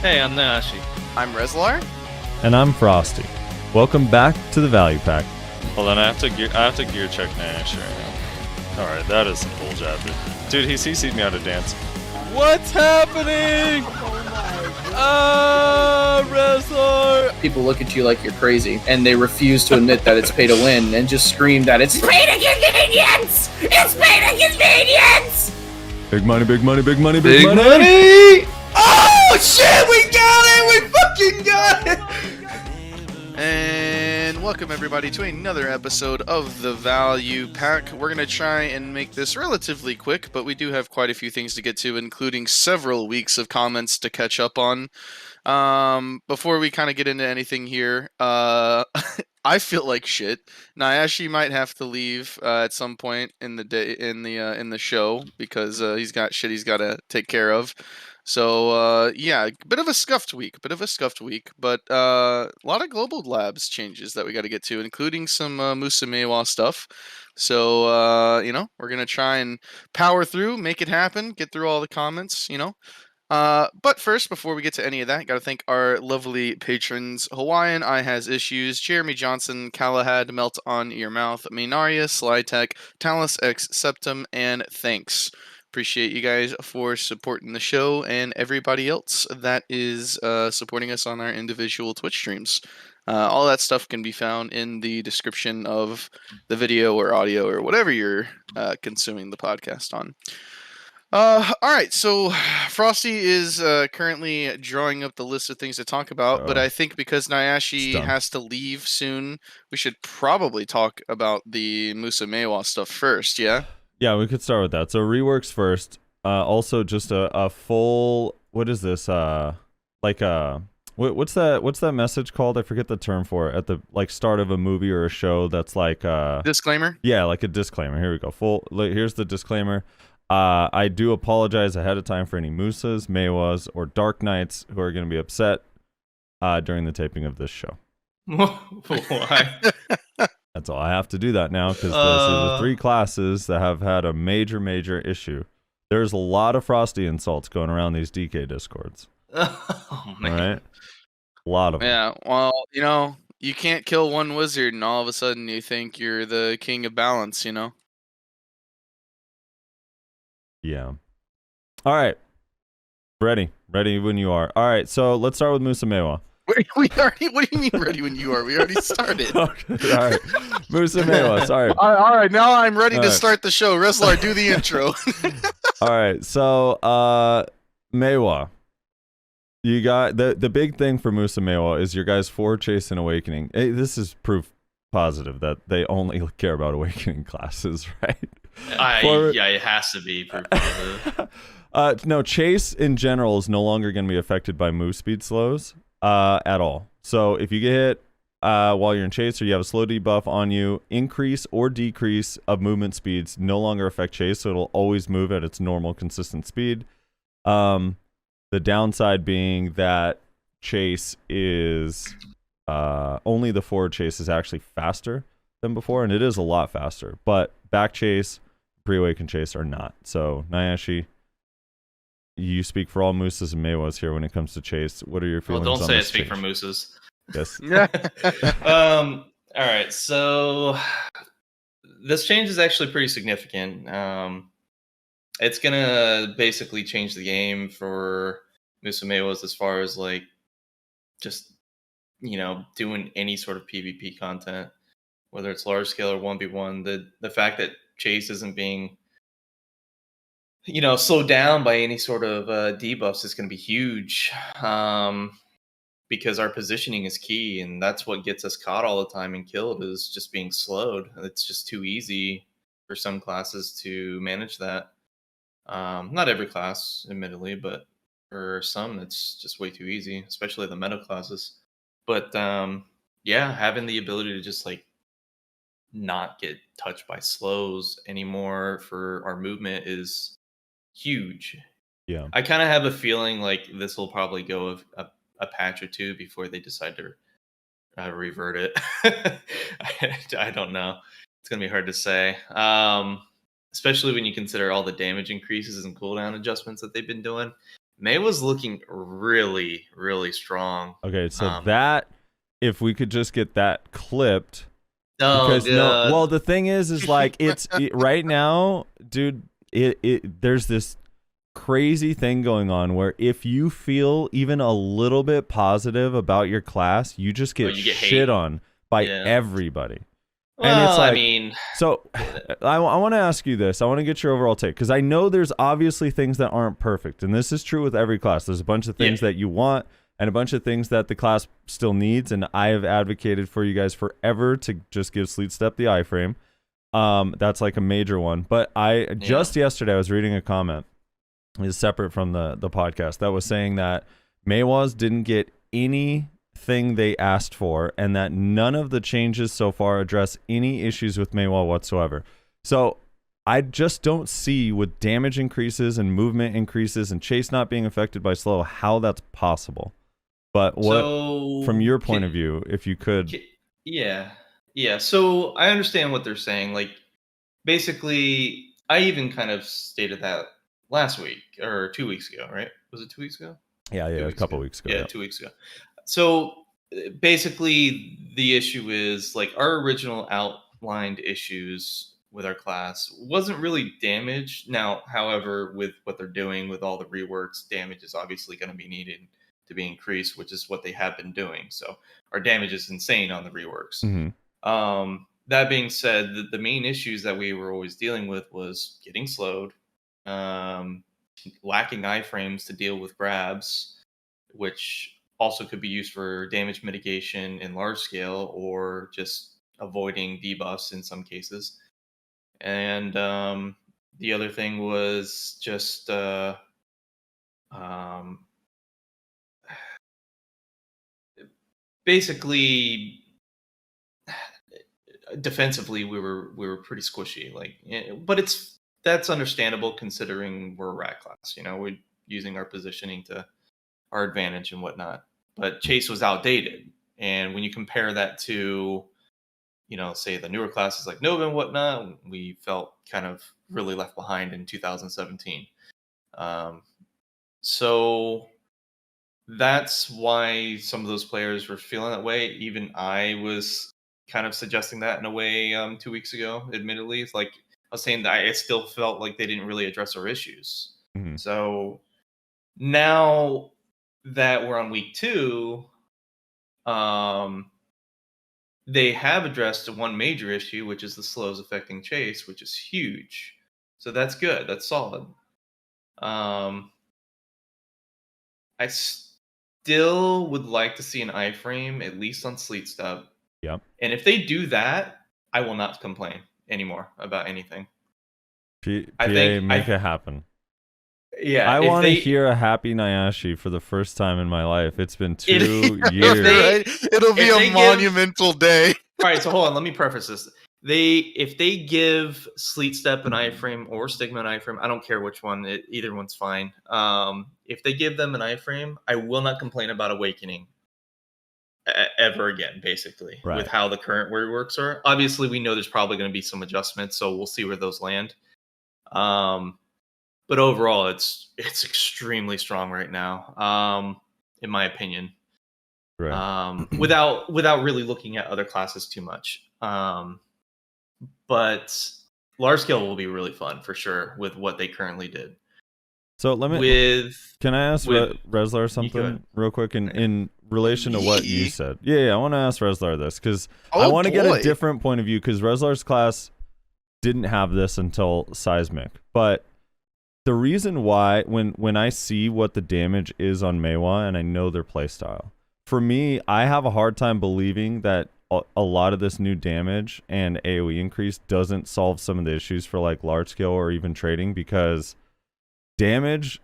Hey, I'm Nashi. I'm Rezlar. And I'm Frosty. Welcome back to the Value Pack. Hold on, I have to gear check Nash right now. Alright, that is some bull chapter. Dude, he CC'd me how to dance. What's happening? Rezlar! People look at you like you're crazy, and they refuse to admit that it's pay to win, and just scream that it's pay to convenience! It's pay to convenience! Big money, big money, big money, Big money! Oh shit, we got it! We fucking got it! And welcome everybody to another episode of the Value Pack. We're going to try and make this relatively quick, but we do have quite a few things to get to, including several weeks of comments to catch up on. Before we kind of get into anything here, I feel like shit. Nyashi might have to leave at some point in the day in the show because he's got shit he's got to take care of. So yeah, bit of a scuffed week, but a lot of global labs changes that we got to get to, including some Musamewa stuff. So we're gonna try and power through, make it happen, get through all the comments, But first, before we get to any of that, got to thank our lovely patrons. Hawaiian Eye Has Issues, Jeremy Johnson, Calahad, Melt on Your Mouth, Minaria, Slytech, Talus X Septum, and thanks. Appreciate you guys for supporting the show and everybody else that is supporting us on our individual Twitch streams. All that stuff can be found in the description of the video or audio or whatever you're consuming the podcast on. Alright, so Frosty is currently drawing up the list of things to talk about, but I think because Nyashi has to leave soon, we should probably talk about the Musamewa stuff first, yeah? Yeah, we could start with that. So reworks first. Also, just a full. What is this? What's that message called? I forget the term for it. At the start of a movie or a show, that's like disclaimer. Yeah, like a disclaimer. Here we go. Here's the disclaimer. I do apologize ahead of time for any Musas, Mewas, or Dark Knights who are going to be upset during the taping of this show. Why? That's all. I have to do that now because those are the three classes that have had a major issue. There's a lot of Frosty insults going around these DK discords. Oh, man. All right? A lot of them. Yeah, well, you can't kill one wizard and all of a sudden you think you're the king of balance, Yeah. All right. Ready when you are. All right, so let's start with Musamewa. We already. What do you mean ready when you are? We already started. Okay, all right. Musamewa, sorry. All right, now I'm ready to start the show. Rezlar, do the intro. All right, so Mewa. You got the big thing for Musamewa is your guys' 4 Chase and Awakening. Hey, this is proof positive that they only care about Awakening classes, right? Yeah, it has to be proof positive. No, Chase in general is no longer going to be affected by move speed slows at all. So if you get hit while you're in Chase or you have a slow debuff on you, increase or decrease of movement speeds no longer affect Chase, so it'll always move at its normal consistent speed. The downside being that Chase is only the forward Chase is actually faster than before, and it is a lot faster, but back Chase, pre-awaken Chase are not. So Nyashi, you speak for all Mooses and Mewas here when it comes to Chase. What are your feelings on this? Well, don't say I speak change? for Mooses. Yes. All right, so this change is actually pretty significant. It's gonna basically change the game for Musamewas as far as just doing any sort of PvP content, whether it's large scale or 1v1. The fact that Chase isn't being slowed down by any sort of debuffs is going to be huge, because our positioning is key, and that's what gets us caught all the time and killed, is just being slowed. It's just too easy for some classes to manage that. Not every class, admittedly, but for some it's just way too easy, especially the meta classes. But yeah, having the ability to just not get touched by slows anymore for our movement is huge. Yeah. I kind of have a feeling this will probably go a patch or two before they decide to revert it. I don't know. It's going to be hard to say. Especially when you consider all the damage increases and cooldown adjustments that they've been doing. May was looking really, really strong. Okay, so that, if we could just get that clipped. Oh, Because God. well, the thing is like right now, dude, there's this crazy thing going on where if you feel even a little bit positive about your class, you just get, you get shit hate. on by Yeah. everybody. Well, And it's like, I mean, so I want to ask you this. I want to get your overall take, because I know there's obviously things that aren't perfect, and this is true with every class. There's a bunch of things that you want and a bunch of things that the class still needs, and I have advocated for you guys forever to just give Sleet Step the iframe. That's like a major one. But just yesterday I was reading a comment, is separate from the podcast, that was saying that Maywas didn't get anything they asked for, and that none of the changes so far address any issues with Maywa whatsoever. So I just don't see, with damage increases and movement increases and chase not being affected by slow, how that's possible. But what, from your point of view, if you could... Yeah. So I understand what they're saying. Like, basically, I even kind of stated that last week or 2 weeks ago, right? Was it 2 weeks ago? Yeah, a couple weeks ago. Yeah, 2 weeks ago. So basically, the issue is like our original outlined issues with our class wasn't really damage. Now, however, with what they're doing with all the reworks, damage is obviously going to be needed to be increased, which is what they have been doing. So our damage is insane on the reworks. Mm-hmm. That being said, the main issues that we were always dealing with was getting slowed, lacking iframes to deal with grabs, which also could be used for damage mitigation in large scale or just avoiding debuffs in some cases. And the other thing was just basically defensively we were pretty squishy, like, but that's understandable considering we're a rat class. We're using our positioning to our advantage and whatnot. But chase was outdated, and when you compare that to say the newer classes like Nova and whatnot, we felt kind of really left behind in 2017. So that's why some of those players were feeling that way. Even I was kind of suggesting that in a way 2 weeks ago, admittedly. It's like I was saying that I still felt like they didn't really address our issues. Mm-hmm. So now that we're on week 2, they have addressed one major issue, which is the slows affecting chase, which is huge. So that's good. That's solid. I still would like to see an iframe, at least on Sleet Step. Yep. And if they do that, I will not complain anymore about anything. Make it happen. Yeah, I want to hear a happy Nayashe for the first time in my life. It's been 2 years. It'll be a monumental day. All right, so hold on. Let me preface this. If they give Sleet Step an iframe or Stigma an iframe, I don't care which one. Either one's fine. If they give them an iframe, I will not complain about Awakening ever again, basically, right, with how the current reworks are. Obviously, we know there's probably going to be some adjustments, so we'll see where those land. But overall, it's extremely strong right now, in my opinion. Right. Without really looking at other classes too much. But large scale will be really fun for sure with what they currently did. So can I ask Reslar something real quick in relation to what you said? Yeah, I want to ask Reslar this because I want to get a different point of view, because Reslar's class didn't have this until Seismic. But the reason why, when I see what the damage is on Maywa and I know their playstyle, for me, I have a hard time believing that a lot of this new damage and AoE increase doesn't solve some of the issues for like large scale or even trading, because damage,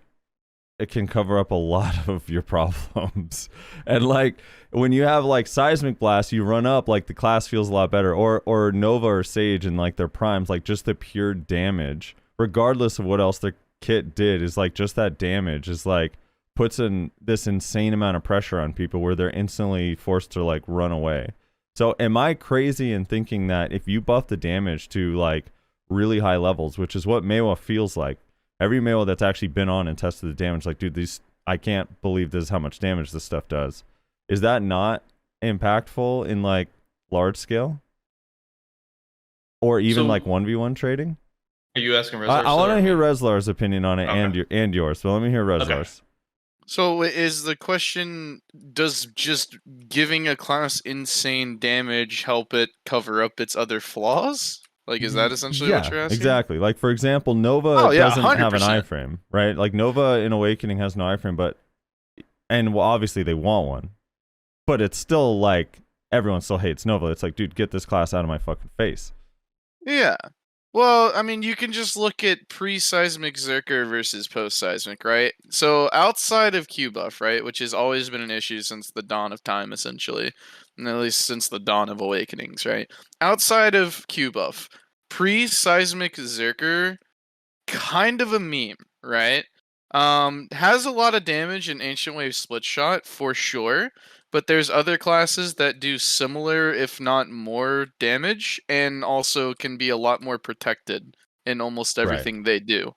it can cover up a lot of your problems. And like when you have like Seismic Blast, you run up, like the class feels a lot better, or Nova or Sage in like their primes, like just the pure damage, regardless of what else their kit did, is like just that damage is like puts in this insane amount of pressure on people where they're instantly forced to like run away. So am I crazy in thinking that if you buff the damage to like really high levels, which is what Maywa feels like, Every male that's actually been on and tested the damage, like, dude, I can't believe this is how much damage this stuff does. Is that not impactful in like large scale? Or even like 1v1 trading? Are you asking Rezlar? I want to hear Rezlar's opinion on it and yours. So let me hear Rezlar's. Okay. So is the question, does just giving a class insane damage help it cover up its other flaws? Like, is that essentially what you're asking? Exactly. Like, for example, Nova doesn't have an iframe, right? Like, Nova in Awakening has no iframe, and obviously they want one. But it's still like, everyone still hates Nova. It's like, dude, get this class out of my fucking face. Yeah. Well, I mean, you can just look at pre-seismic Zerker versus post-seismic, right? So outside of Q buff, right, which has always been an issue since the dawn of time, essentially, and at least since the dawn of Awakenings, right? Outside of Q buff, pre-seismic Zerker, kind of a meme, right? Has a lot of damage in Ancient Wave Split Shot, for sure, but there's other classes that do similar, if not more, damage, and also can be a lot more protected in almost everything they do.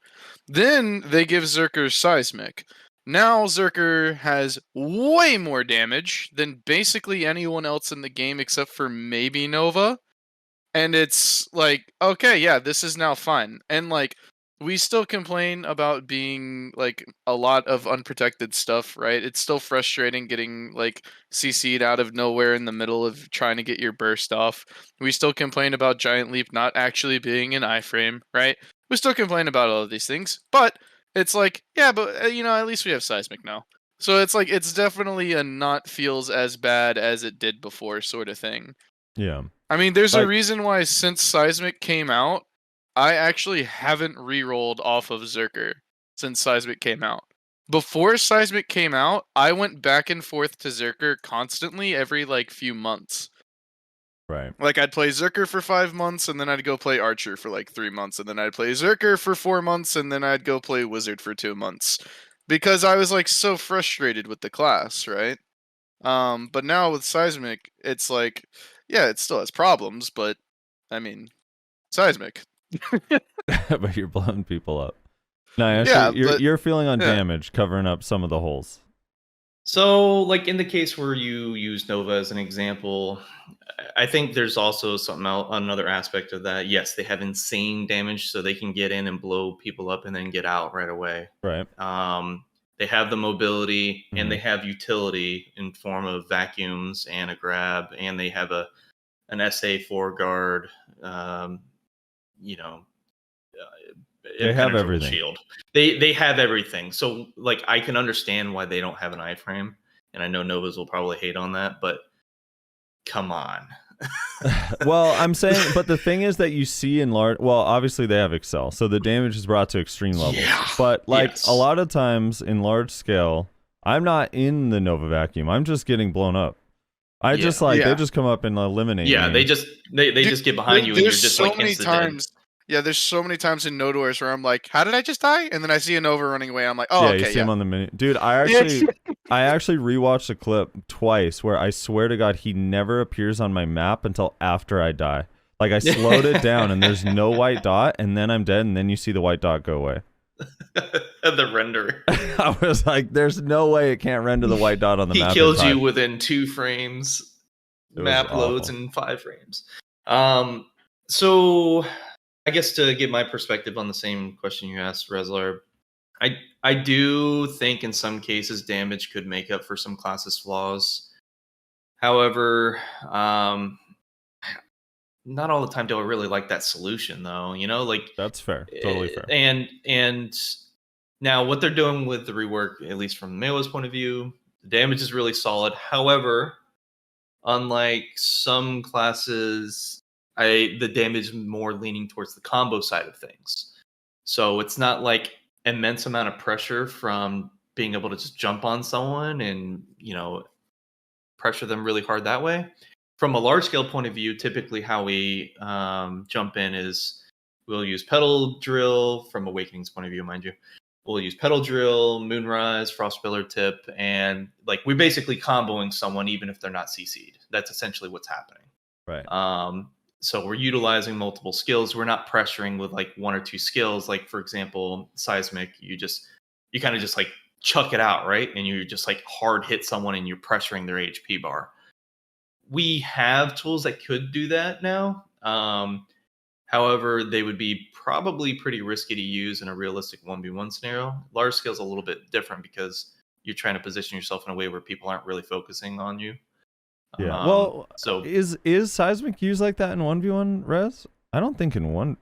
Then they give Zerker Seismic. Now Zerker has way more damage than basically anyone else in the game except for maybe Nova. And it's like, okay, yeah, this is now fine. And like, we still complain about being like a lot of unprotected stuff, right? It's still frustrating getting like CC'd out of nowhere in the middle of trying to get your burst off. We still complain about Giant Leap not actually being an iframe, right? We still complain about all of these things, but it's like, yeah, but at least we have Seismic now. So it's like, it's definitely a not feels as bad as it did before sort of thing. Yeah. I mean, there's a reason why since Seismic came out, I actually haven't re-rolled off of Zerker since Seismic came out. Before Seismic came out, I went back and forth to Zerker constantly every like few months. Right. Like I'd play Zerker for 5 months and then I'd go play Archer for like 3 months and then I'd play Zerker for 4 months and then I'd go play Wizard for 2 months. Because I was like so frustrated with the class, right? But now with Seismic, it's like, yeah, it still has problems, but I mean, Seismic. But you're blowing people up. No, actually, you're feeling on damage, covering up some of the holes. So, like in the case where you use Nova as an example, I think there's also another aspect of that. Yes, they have insane damage, so they can get in and blow people up and then get out right away. Right. They have the mobility and they have utility in form of vacuums and a grab, and they have an SA4 guard. They have everything. Shield. They have everything. So like I can understand why they don't have an iframe, and I know Novas will probably hate on that, but come on. Well, I'm saying, but the thing is that you see in large, well, obviously they have Excel, so the damage is brought to extreme levels. Yeah. But like a lot of times in large scale, I'm not in the Nova vacuum. I'm just getting blown up. They just come up and eliminate me. They just get behind you and you're just so like many times. Yeah, there's so many times in Node Wars where I'm like, how did I just die? And then I see a Nova running away. I'm like, oh, okay, you see him on the mini. Dude, I actually rewatched the clip twice where I swear to God he never appears on my map until after I die. Like I slowed it down and there's no white dot, and then I'm dead, and then you see the white dot go away. The render. I was like, there's no way it can't render the white dot on the map. He kills you within 2 frames. Map loads in 5 frames. So I guess to get my perspective on the same question you asked, Rezlar, I do think in some cases damage could make up for some classes' flaws. However, not all the time do I really like that solution, though. Like that's fair, totally fair. And now what they're doing with the rework, at least from Melo's point of view, the damage is really solid. However, unlike some classes, the damage is more leaning towards the combo side of things. So it's not like immense amount of pressure from being able to just jump on someone and, pressure them really hard that way. From a large scale point of view, typically how we jump in is we'll use Pedal Drill from Awakening's point of view, mind you. We'll use Pedal Drill, Moonrise, Frostpillar Tip, and like we're basically comboing someone even if they're not CC'd. That's essentially what's happening. Right. So we're utilizing multiple skills. We're not pressuring with like one or two skills. Like for example, seismic, you kind of just like chuck it out, right? And you just like hard hit someone and you're pressuring their HP bar. We have tools that could do that now. However, they would be probably pretty risky to use in a realistic 1v1 scenario. Large scale is a little bit different because you're trying to position yourself in a way where people aren't really focusing on you. Yeah. Well, so is seismic used like that in 1v1 res? I don't think in one.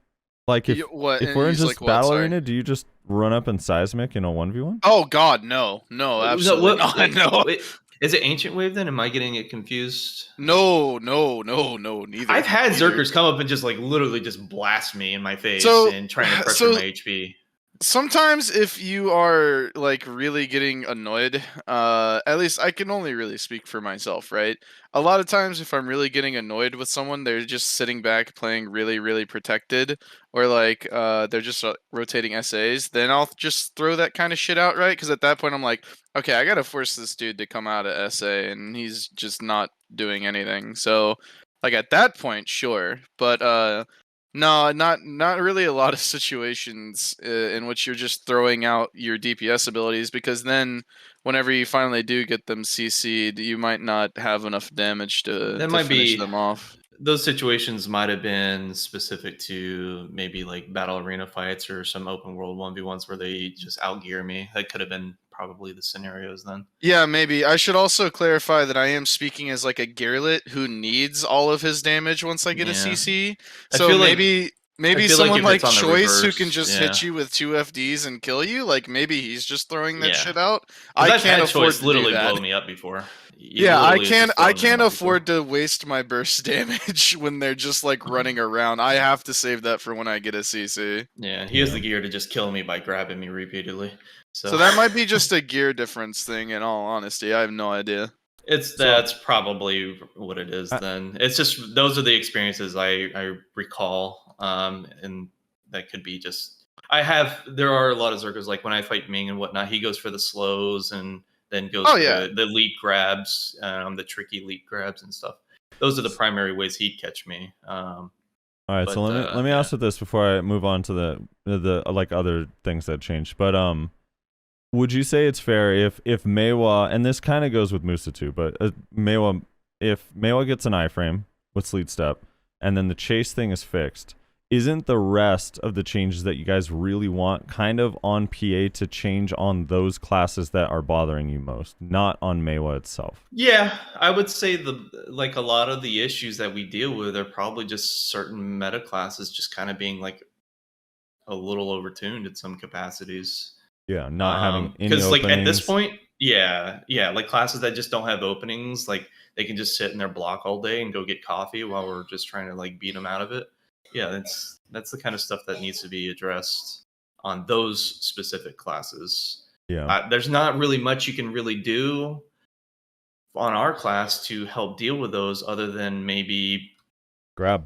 Like if we're in just like battle arena, do you just run up and seismic in a 1v1? Oh God, no, absolutely not. No. Wait, is it Ancient Wave then? Am I getting it confused? No, neither. I've had Zerkers come up and just like literally just blast me in my face and trying to pressure my HP. Sometimes if you are like really getting annoyed, at least I can only really speak for myself, right? A lot of times if I'm really getting annoyed with someone, they're just sitting back playing really, really protected, or like they're just rotating SAs, then I'll just throw that kind of shit out, right? Because at that point I'm like, okay, I gotta force this dude to come out of SA, and he's just not doing anything. So like at that point, sure. But no, not really a lot of situations in which you're just throwing out your DPS abilities, because then whenever you finally do get them CC'd, you might not have enough damage to finish them off. Those situations might have been specific to maybe like battle arena fights or some open world 1v1s where they just outgear me. That could have been probably the scenarios then. Yeah, maybe. I should also clarify that I am speaking as like a gearlet who needs all of his damage once I get a CC. So maybe someone like Choice who can just hit you with 2 FDs and kill you, like maybe he's just throwing that shit out. I can't afford to literally do that. blow me up before. I can't afford to waste my burst damage when they're just like running around. I have to save that for when I get a CC. Yeah, he has the gear to just kill me by grabbing me repeatedly. So that might be just a gear difference thing, in all honesty. I have no idea. That's probably what it is then. It's just those are the experiences I recall. And that could be just there are a lot of Zerkers, like when I fight Ming and whatnot, he goes for the slows and then goes for the leap grabs, the tricky leap grabs and stuff. Those are the primary ways he'd catch me. All right, so let me ask you this before I move on to the like other things that changed. But would you say it's fair if Meiwa, and this kind of goes with Musa too, but if Meiwa gets an iframe with Sleet Step, and then the chase thing is fixed, isn't the rest of the changes that you guys really want kind of on PA to change on those classes that are bothering you most, not on Meiwa itself? Yeah, I would say a lot of the issues that we deal with are probably just certain meta classes just kind of being like a little overtuned in some capacities. Yeah, not having any because like at this openings. point, like classes that just don't have openings, like they can just sit in their block all day and go get coffee while we're just trying to like beat them out of it. Yeah, that's the kind of stuff that needs to be addressed on those specific classes. Yeah, there's not really much you can really do on our class to help deal with those, other than maybe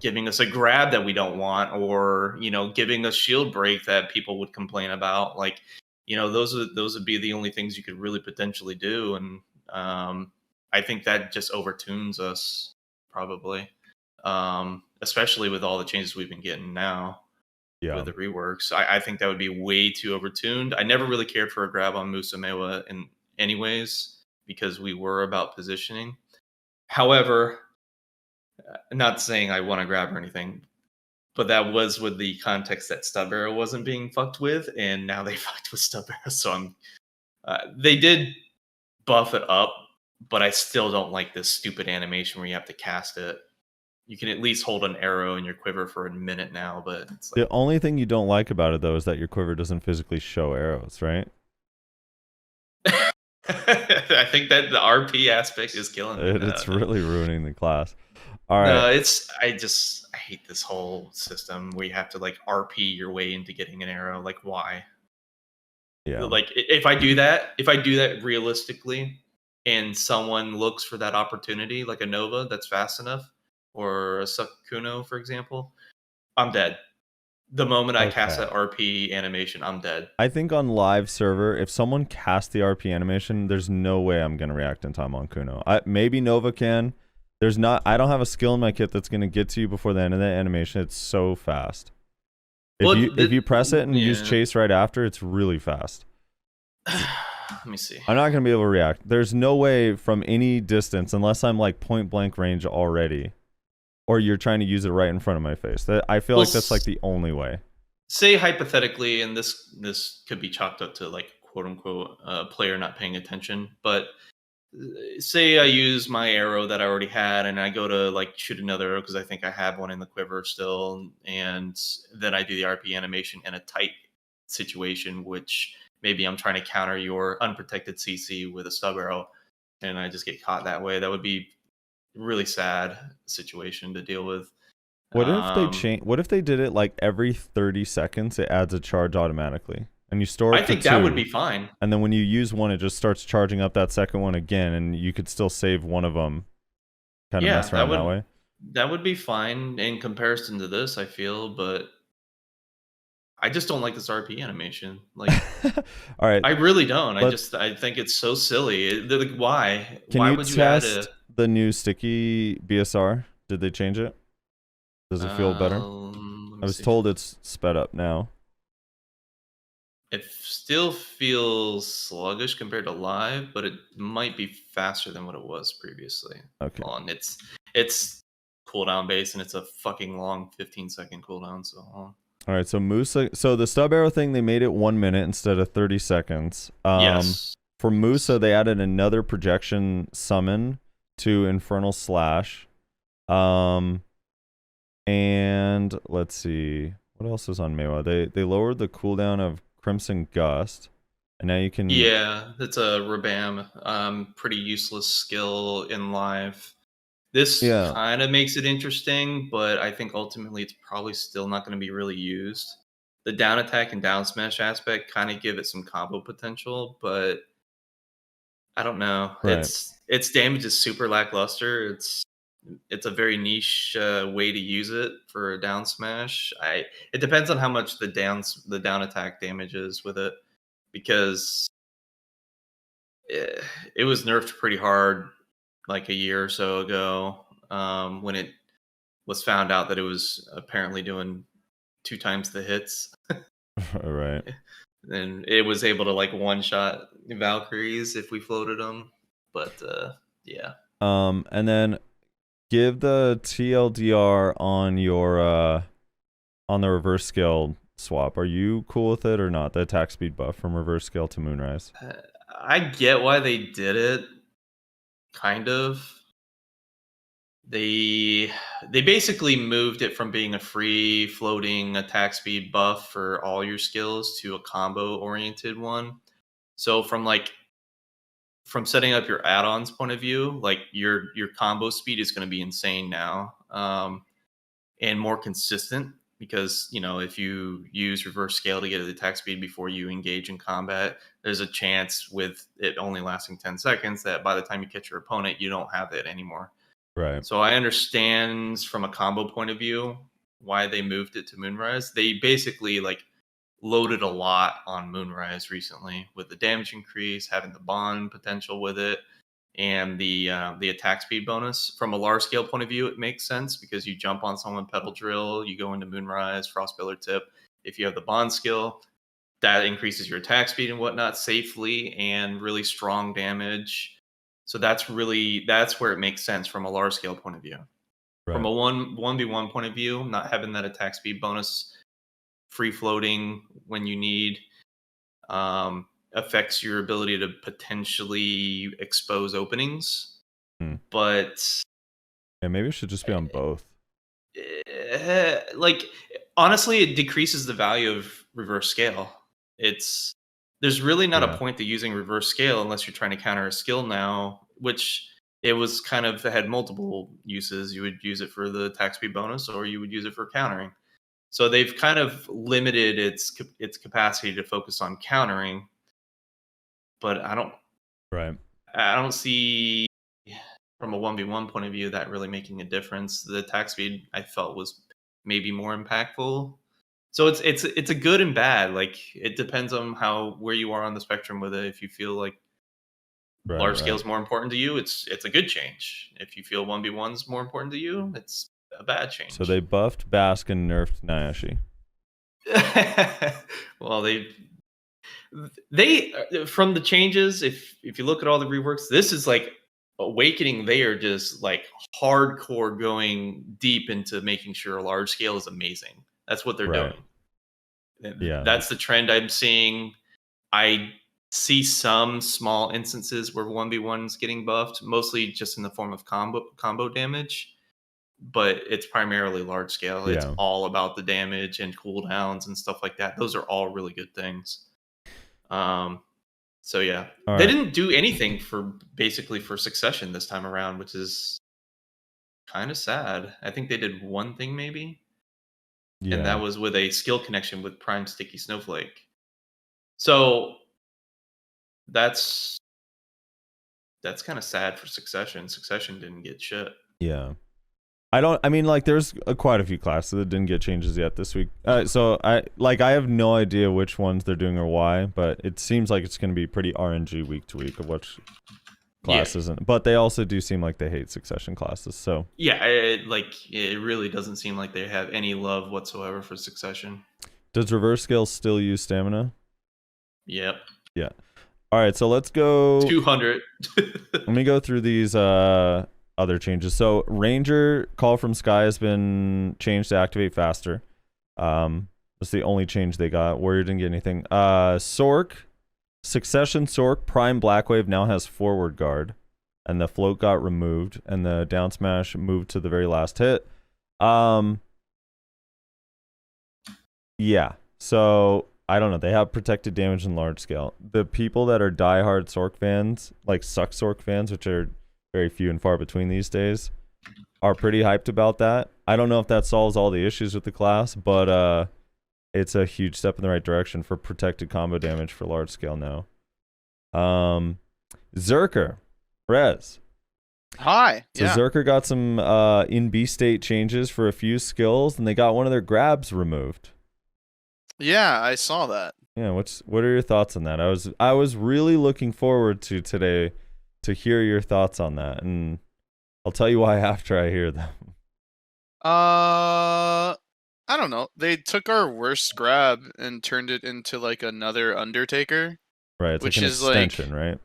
giving us a grab that we don't want, or giving us shield break that people would complain about. Like, those would be the only things you could really potentially do, and I think that just overtunes us probably, especially with all the changes we've been getting now with the reworks. I think that would be way too overtuned. I never really cared for a grab on Musa Meiwa in anyways, because we were about positioning. However, not saying I want to grab or anything, but that was with the context that Stub Arrow wasn't being fucked with, and now they fucked with Stub Arrow. So they did buff it up, but I still don't like this stupid animation where you have to cast it. You can at least hold an arrow in your quiver for a minute now, but it's like... The only thing you don't like about it, though, is that your quiver doesn't physically show arrows, right? I think that the RP aspect is killing it. It's really ruining the class. All right. No, I hate this whole system where you have to like RP your way into getting an arrow. Like, why? Yeah. Like, if I do that realistically, and someone looks for that opportunity, like a Nova that's fast enough, or a Sukuno, for example, I'm dead. The moment I cast that RP animation, I'm dead. I think on live server, if someone casts the RP animation, there's no way I'm going to react in time on Kuno. Maybe Nova can. There's not. I don't have a skill in my kit that's gonna get to you before the end of that animation. It's so fast. If you press it and use chase right after, it's really fast. Let me see. I'm not gonna be able to react. There's no way from any distance, unless I'm like point blank range already, or you're trying to use it right in front of my face. I feel like that's like the only way. Say hypothetically, and this could be chalked up to like quote unquote player not paying attention, but say I use my arrow that I already had and I go to like shoot another arrow because I think I have one in the quiver still, and then I do the RP animation in a tight situation, which maybe I'm trying to counter your unprotected CC with a stub arrow, and I just get caught that way. That would be a really sad situation to deal with. What if they change? What if they did it like every 30 seconds? It adds a charge automatically, and you store it. I think that would be fine. And then when you use one, it just starts charging up that second one again, and you could still save one of them. Kind of mess around that way. That would be fine in comparison to this, I feel, but I just don't like this RP animation. Like, all right, I really don't. I think it's so silly. Why? Why would you add the new sticky BSR? Did they change it? Does it feel better? I was told it's sped up now. It still feels sluggish compared to live, but it might be faster than what it was previously. Okay. It's cooldown based, and it's a fucking long 15-second cooldown. So. All right, so Musa. So the stub arrow thing, they made it 1 minute instead of 30 seconds. Yes. For Musa, they added another projection summon to Infernal Slash. And let's see, what else is on Mewa? They lowered the cooldown of Crimson Gust, and now you can. Yeah, that's a Rabam. Pretty useless skill in live. This kind of makes it interesting, but I think ultimately it's probably still not going to be really used. The down attack and down smash aspect kind of give it some combo potential, but I don't know. Right. Its damage is super lackluster. It's a very niche way to use it for a down smash. It depends on how much the down attack damage is with it, because it was nerfed pretty hard like a year or so ago, when it was found out that it was apparently doing 2 times the hits. All right. And it was able to like one-shot Valkyries if we floated them, but yeah. And then give the TLDR on your on the reverse scale swap. Are you cool with it or not? The attack speed buff from reverse scale to Moonrise. I get why they did it. Kind of. They basically moved it from being a free floating attack speed buff for all your skills to a combo oriented one. So from setting up your add-ons point of view, like your combo speed is going to be insane now, and more consistent, because if you use reverse scale to get the attack speed before you engage in combat, there's a chance with it only lasting 10 seconds that by the time you catch your opponent, you don't have it anymore. Right. So I understand from a combo point of view why they moved it to Moonrise. They basically loaded a lot on Moonrise recently with the damage increase, having the bond potential with it, and the attack speed bonus. From a large scale point of view, it makes sense because you jump on someone, pedal drill, you go into Moonrise, Frostpillar Tip. If you have the bond skill, that increases your attack speed and whatnot safely, and really strong damage. So that's where it makes sense from a large scale point of view. Right. From a 1v1 point of view, not having that attack speed bonus, free floating when you need, affects your ability to potentially expose openings. But yeah, maybe it should just be on both. Honestly, it decreases the value of reverse scale. There's really not a point to using reverse scale unless you're trying to counter a skill now, which it was kind of had multiple uses. You would use it for the attack speed bonus, or you would use it for countering. So they've kind of limited its capacity to focus on countering. But I don't see, from a 1v1 point of view, that really making a difference. The attack speed I felt was maybe more impactful. So it's a good and bad. It depends on where you are on the spectrum with it. If you feel like large scale is more important to you, it's a good change. If you feel 1v1 is more important to you, it's a bad change. So they buffed Bask and nerfed Nayashe. Well, they from the changes, if you look at all the reworks, this is like Awakening. They are just like hardcore going deep into making sure large scale is amazing. That's what they're doing. Yeah, that's the trend I'm seeing. I see some small instances where 1v1's getting buffed, mostly just in the form of combo damage, but it's primarily large scale. It's all about the damage and cooldowns and stuff like that. Those are all really good things. So yeah, they didn't do anything for Succession this time around, which is kind of sad. I think they did one thing maybe, and that was with a skill connection with Prime Sticky Snowflake. So that's kind of sad for Succession. Succession didn't get shit. Yeah. I mean, like, there's quite a few classes that didn't get changes yet this week. So I have no idea which ones they're doing or why, but it seems like it's going to be pretty RNG week to week of which classes. But they also do seem like they hate Succession classes. So yeah, it really doesn't seem like they have any love whatsoever for Succession. Does Reverse Scale still use stamina? Yep. Yeah. All right, so let's go 200. Let me go through these other changes. So Ranger Call from Sky has been changed to activate faster. That's the only change they got. Warrior didn't get anything. Sork, Succession Sork Prime Blackwave now has forward guard, and the float got removed, and the down smash moved to the very last hit. Yeah. So I don't know. They have protected damage in large scale. The people that are diehard Sork fans, like Suck Sork fans, which are very few and far between these days, are pretty hyped about that. I don't know if that solves all the issues with the class, but it's a huge step in the right direction for protected combo damage for large scale now. Zerker, Rez. Hi. So Zerker got some in B state changes for a few skills, and they got one of their grabs removed. Yeah, I saw that. Yeah, what are your thoughts on that? I was really looking forward to today to hear your thoughts on that, and I'll tell you why after I hear them. I don't know. They took our worst grab and turned it into like another Undertaker. Right, it's which like an extension, right?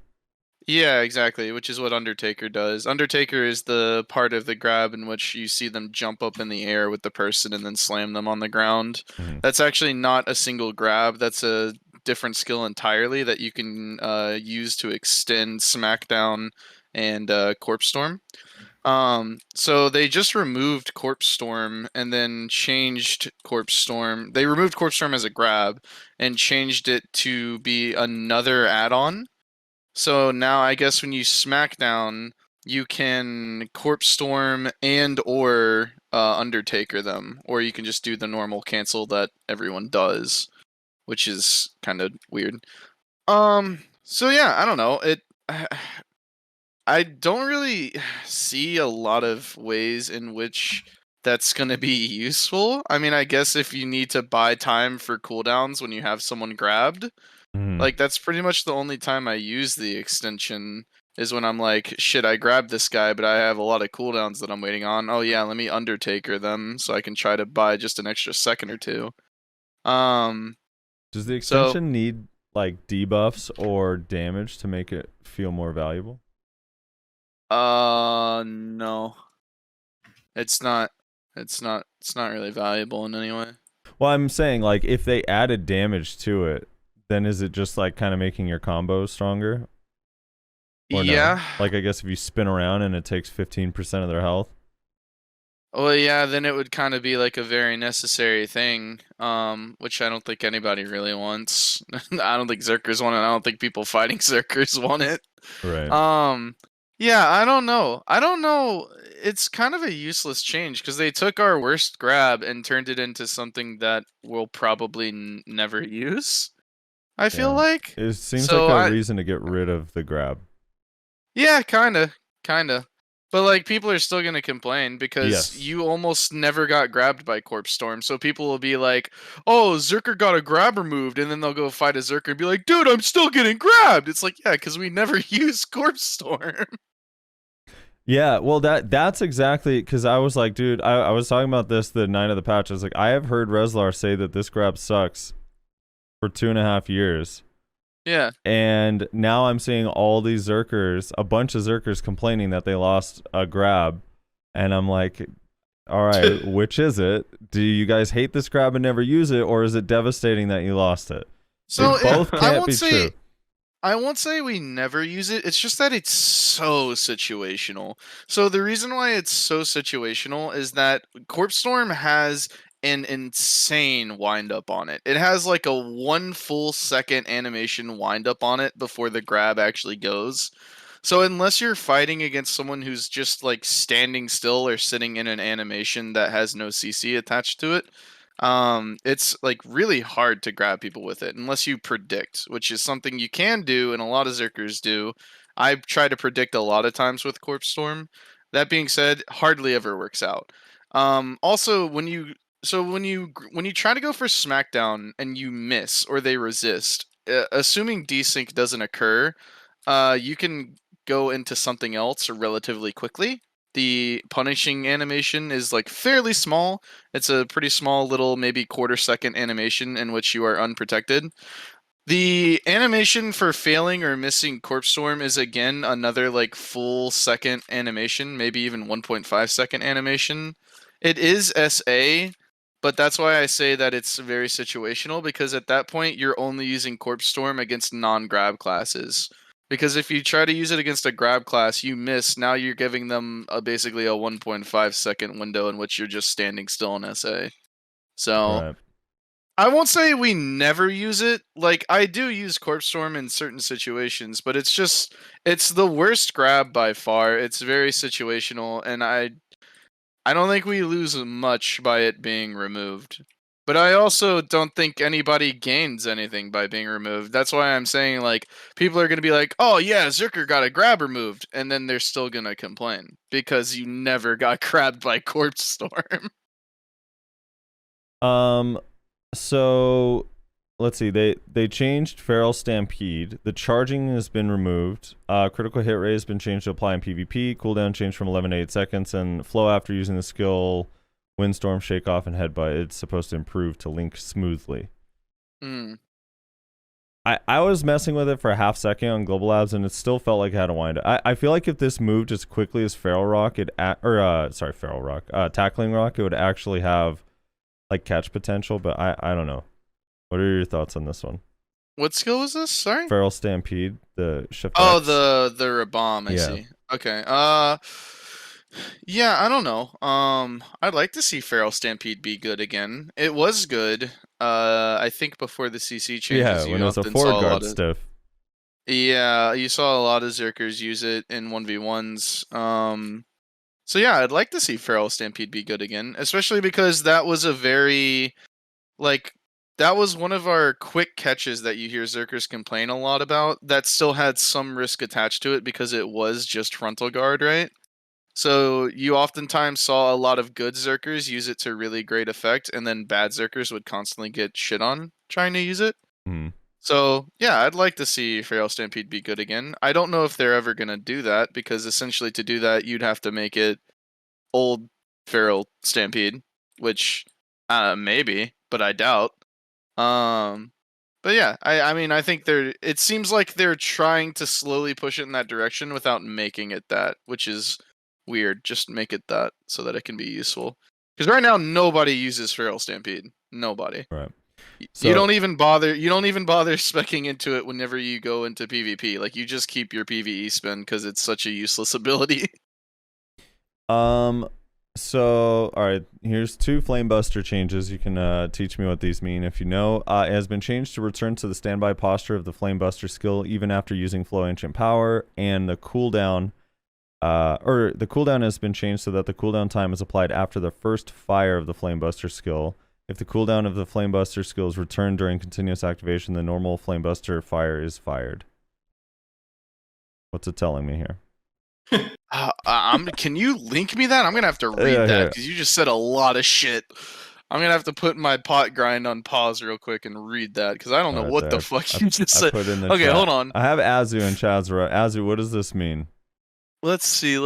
Yeah, exactly, which is what Undertaker does. Undertaker is the part of the grab in which you see them jump up in the air with the person and then slam them on the ground. Mm-hmm. That's actually not a single grab. That's a different skill entirely that you can use to extend Smackdown and Corpse Storm. So they just removed Corpse Storm and then changed Corpse Storm. They removed Corpse Storm as a grab and changed it to be another add-on. So now I guess when you Smackdown, you can Corpse Storm and or Undertaker them, or you can just do the normal cancel that everyone does, which is kind of weird. So yeah, I don't know. I don't really see a lot of ways in which that's going to be useful. I mean, I guess if you need to buy time for cooldowns when you have someone grabbed, like that's pretty much the only time I use the extension is when I'm like, shit, I grabbed this guy, but I have a lot of cooldowns that I'm waiting on. Oh yeah, let me Undertaker them so I can try to buy just an extra second or two. Does the extension need like debuffs or damage to make it feel more valuable? No. It's not really valuable in any way. Well, I'm saying like if they added damage to it, then is it just like kind of making your combo stronger? Or yeah. No? Like I guess if you spin around and it takes 15% of their health. Well, yeah, then it would kind of be like a very necessary thing, which I don't think anybody really wants. I don't think Zerkers want it. I don't think people fighting Zerkers want it. Right. Yeah, I don't know. It's kind of a useless change because they took our worst grab and turned it into something that we'll probably never use. I feel like it seems like a reason to get rid of the grab. Yeah, kinda. But like people are still gonna complain because Yes. you almost never got grabbed by Corpse Storm. So people will be like, "Oh, Zerker got a grab removed," and then they'll go fight a Zerker and be like, "Dude, I'm still getting grabbed." It's like, yeah, because we never use Corpse Storm. Yeah, well, that's exactly because I was like, dude, I was talking about this the night of the patch. I was like, I have heard Reslar say that this grab sucks for 2.5 years. Yeah. And now I'm seeing all these Zerkers, a bunch of Zerkers complaining that they lost a grab. And I'm like, all right, which is it? Do you guys hate this grab and never use it? Or is it devastating that you lost it? So both can't be true. I won't say we never use it. It's just that it's so situational. So the reason why it's so situational is that Corpse Storm has an insane wind up on it. It has like a 1 full second animation wind up on it before the grab actually goes. So unless you're fighting against someone who's just like standing still or sitting in an animation that has no CC attached to it, it's like really hard to grab people with it unless you predict, which is something you can do and a lot of Zerkers do. I try to predict a lot of times with Corpse Storm. That being said, hardly ever works out. Also, when you try to go for Smackdown and you miss or they resist, assuming desync doesn't occur, you can go into something else relatively quickly. The punishing animation is like fairly small. It's a pretty small little maybe quarter-second animation in which you are unprotected. The animation for failing or missing Corpse Storm is again another like full second animation, maybe even 1.5 second animation. It is SA, but that's why I say that it's very situational, because at that point you're only using Corpse Storm against non-grab classes. Because if you try to use it against a grab class, you miss. Now you're giving them basically a 1.5 second window in which you're just standing still in SA. So Right. I won't say we never use it. Like, I do use Corpse Storm in certain situations, but it's the worst grab by far. It's very situational, and I don't think we lose much by it being removed. But I also don't think anybody gains anything by being removed. That's why I'm saying, like, people are going to be like, oh yeah, Zerker got a grab removed, and then they're still going to complain because you never got grabbed by Corpse Storm. So let's see. They changed Feral Stampede. The charging has been removed. Critical hit rate has been changed to apply in PvP. Cooldown changed from 11 to 8 seconds, and flow after using the skill Windstorm, Shake Off, and Headbutt. It's supposed to improve to link smoothly. I was messing with it for a half second on Global Labs, and it still felt like it had a wind. I feel like if this moved as quickly as Feral Rock, Tackling Rock, it would actually have like catch potential, but I don't know. What are your thoughts on this one? What skill was this? Sorry? Feral Stampede, the shift. Oh, X. the Rabomb, I see. Okay. Yeah, I don't know. I'd like to see Feral Stampede be good again. It was good. I think before the CC changes, when it was a forward guard stiff. Yeah, you saw a lot of Zerkers use it in 1v1s. So yeah, I'd like to see Feral Stampede be good again, especially because that was that was one of our quick catches that you hear Zerkers complain a lot about that still had some risk attached to it because it was just frontal guard, right? So you oftentimes saw a lot of good Zerkers use it to really great effect, and then bad Zerkers would constantly get shit on trying to use it. So yeah, I'd like to see Feral Stampede be good again. I don't know if they're ever going to do that, because essentially to do that, you'd have to make it old Feral Stampede, which maybe, but I doubt. But yeah, I mean, I think it seems like they're trying to slowly push it in that direction without making it that, which is weird. Just make it that so that it can be useful. Because right now nobody uses Feral Stampede. Nobody. Right. So, you don't even bother speccing into it whenever you go into PvP. Like, you just keep your PvE spin because it's such a useless ability. So, all right, here's 2 Flamebuster changes. You can teach me what these mean if you know. It has been changed to return to the standby posture of the Flamebuster skill even after using Flow Ancient Power, and the cooldown, the cooldown has been changed so that the cooldown time is applied after the first fire of the Flamebuster skill. If the cooldown of the Flamebuster skill is returned during continuous activation, the normal Flamebuster fire is fired. What's it telling me here? Can you link me that? I'm gonna have to read Yeah, that yeah. because you just said a lot of shit. I'm gonna have to put my pot grind on pause real quick and read that because I don't know Right what there. the fuck you just I said. put in the Okay, chat. hold on. I have Azu and Chazra. Azu, what does this mean? Let's see.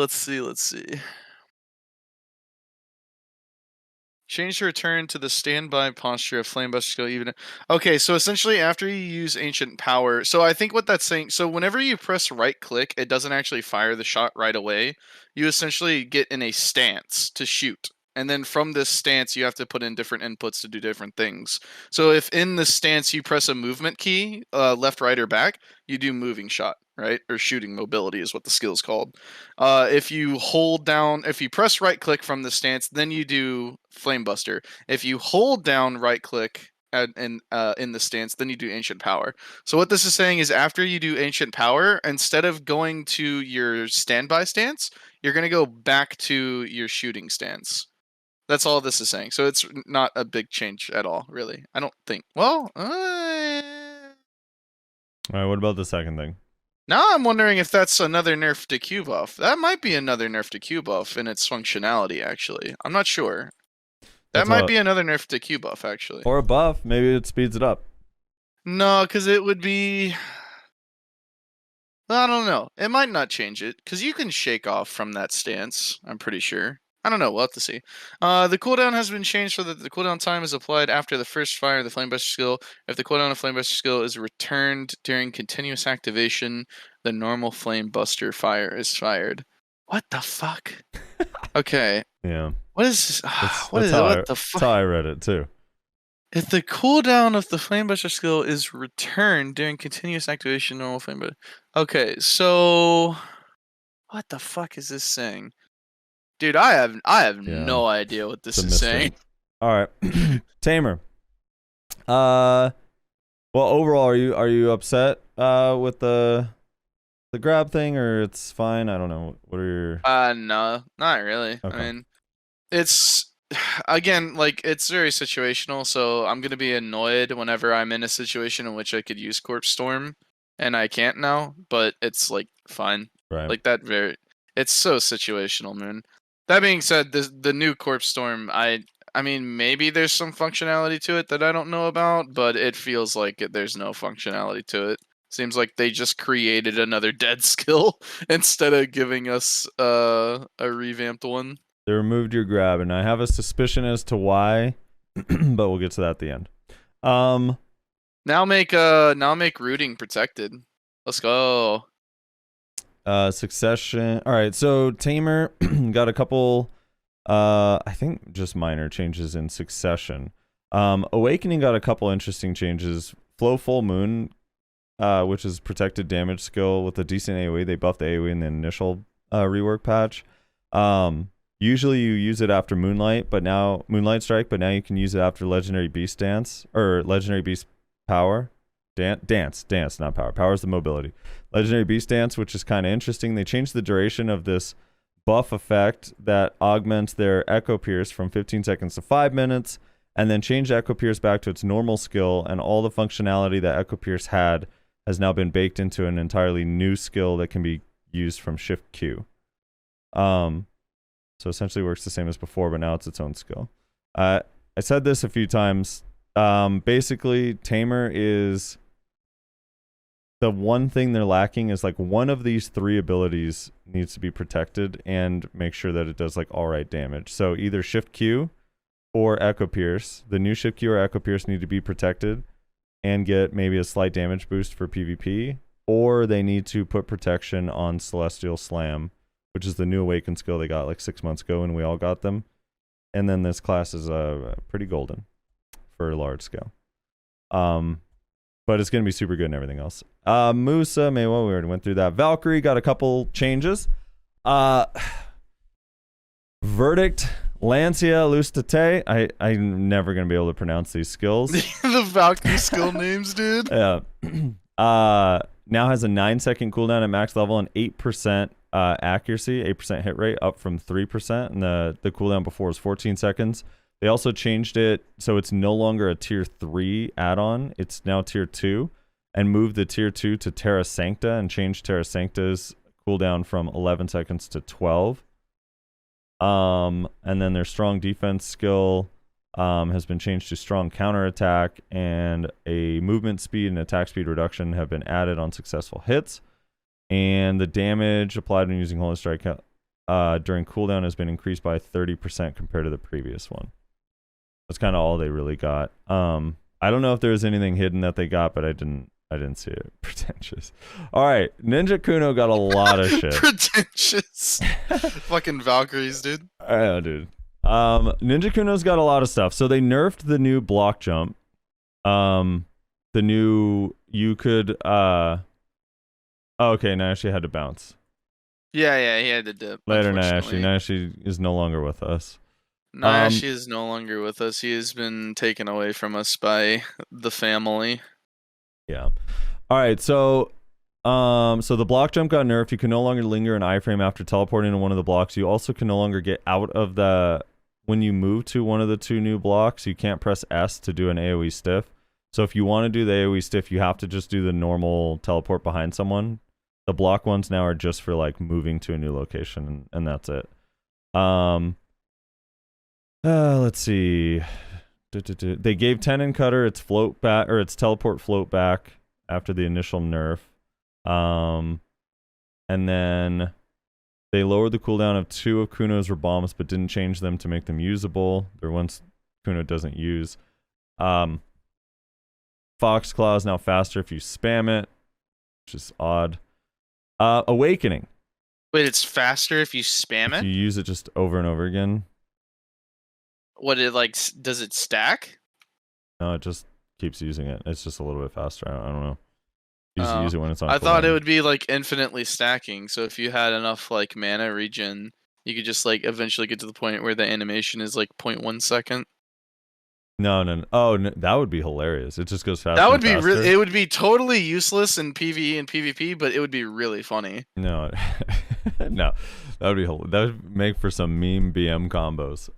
Change to return to the standby posture of Flamebuster skill even. Okay, so essentially after you use Ancient Power, so I think what that's saying, so whenever you press right click, it doesn't actually fire the shot right away. You essentially get in a stance to shoot. And then from this stance, you have to put in different inputs to do different things. So if in the stance you press a movement key, left, right, or back, you do moving shot, right? Or shooting mobility is what the skill is called. If you press right click from the stance, then you do Flamebuster. If you hold down right click in the stance, then you do Ancient Power. So what this is saying is after you do Ancient Power, instead of going to your standby stance, you're going to go back to your shooting stance. That's all this is saying. So it's not a big change at all, really. I don't think. Well, All right, what about the second thing? now I'm wondering if that's another nerf to Q buff. That might be another nerf to Q buff in its functionality, actually. I'm not sure. That might be another nerf to Q buff, actually. Or a buff. Maybe it speeds it up. No, because it would be... I don't know. It might not change it, because you can shake off from that stance, I'm pretty sure. I don't know. We'll have to see. The cooldown has been changed so that the cooldown time is applied after the first fire of the Flamebuster skill. If the cooldown of Flamebuster skill is returned during continuous activation, the normal Flamebuster fire is fired. What the fuck? Okay. Yeah. What is this? What That's is how it? I- What the That's fuck? how I read it too. If the cooldown of the Flamebuster skill is returned during continuous activation, normal Flamebuster. Okay, so what the fuck is this saying? Dude, I have Yeah. no idea what this It's a is mystery. saying. All right. Tamer. Well, overall, are you upset with the grab thing, or it's fine? I don't know. What are your No, not really. Okay. I mean, it's again like it's very situational. So I'm gonna be annoyed whenever I'm in a situation in which I could use Corpse Storm, and I can't now. But it's like fine. right? Like that very. It's so situational, man. That being said, the new Corpse Storm, I mean, maybe there's some functionality to it that I don't know about, but it feels like there's no functionality to it. Seems like they just created another dead skill instead of giving us a revamped one. They removed your grab, and I have a suspicion as to why, but we'll get to that at the end. Now make rooting protected. Let's go. Succession. All right, so Tamer got a couple, I think just minor changes in Succession. Awakening got a couple interesting changes. Flow Full Moon, which is protected damage skill with a decent AoE. They buffed the AoE in the initial rework patch. Usually you use it after Moonlight Strike, but now you can use it after Legendary Beast Dance or Legendary Beast Power. Dance, not power. Power is the mobility. Legendary Beast Dance, which is kind of interesting. They changed the duration of this buff effect that augments their Echo Pierce from 15 seconds to 5 minutes, and then changed Echo Pierce back to its normal skill, and all the functionality that Echo Pierce had has now been baked into an entirely new skill that can be used from Shift Q. So essentially works the same as before, but now it's its own skill. I said this a few times. Basically, Tamer is... The one thing they're lacking is like one of these three abilities needs to be protected and make sure that it does like all right damage. So either Shift Q or Echo Pierce. The new Shift Q or Echo Pierce need to be protected and get maybe a slight damage boost for PvP, or they need to put protection on Celestial Slam, which is the new Awakened skill they got like 6 months ago, and we all got them. And then this class is pretty golden for large scale. But it's going to be super good and everything else. Musa, we already went through that. Valkyrie got a couple changes. Verdict, Lancia, Lustate. I'm never going to be able to pronounce these skills. The Valkyrie skill names, dude. Yeah. Now has a 9-second cooldown at max level and 8% accuracy, 8% hit rate, up from 3%. And the cooldown before was 14 seconds. They also changed it so it's no longer a tier 3 add-on. It's now tier 2, and moved the tier 2 to Terra Sancta and changed Terra Sancta's cooldown from 11 seconds to 12. And then their strong defense skill has been changed to strong counterattack, and a movement speed and attack speed reduction have been added on successful hits. And the damage applied when using Holy Strike during cooldown has been increased by 30% compared to the previous one. That's kind of all they really got. I don't know if there was anything hidden that they got, but I didn't see it. Pretentious. All right, Ninja Kuno got a lot of shit. Pretentious. Fucking Valkyries, dude. I know, dude. Ninja Kuno's got a lot of stuff. So they nerfed the new block jump. The new you could oh, okay, Nayashi had to bounce. Yeah, he had to dip. Later, Nayashi. Nayashi is no longer with us. Nayashi is no longer with us. He has been taken away from us by the family. Yeah. All right, so so the block jump got nerfed. You can no longer linger an iframe after teleporting to one of the blocks. You also can no longer get out of the when you move to one of the two new blocks, you can't press S to do an AoE stiff. So if you want to do the AoE stiff, you have to just do the normal teleport behind someone. The block ones now are just for like moving to a new location, and that's it. Let's see. They gave Tenon Cutter its float back, or its teleport float back after the initial nerf. And then they lowered the cooldown of 2 of Kuno's bombs, but didn't change them to make them usable. They're ones Kuno doesn't use. Fox Claw is now faster if you spam it, which is odd. Awakening. Wait, it's faster if you spam If it? you use it just over and over again. What, it like, does it stack? No, it just keeps using it. It's just a little bit faster. I don't know. You just use it when it's on I thought cooldown. it would be like infinitely stacking, so if you had enough like mana regen, you could just like eventually get to the point where the animation is like 0.1 second. No. Oh, no, that would be hilarious. It just goes faster. That would be faster. it would be totally useless in PvE and PvP, but it would be really funny. No, no, that would be that would make for some meme BM combos.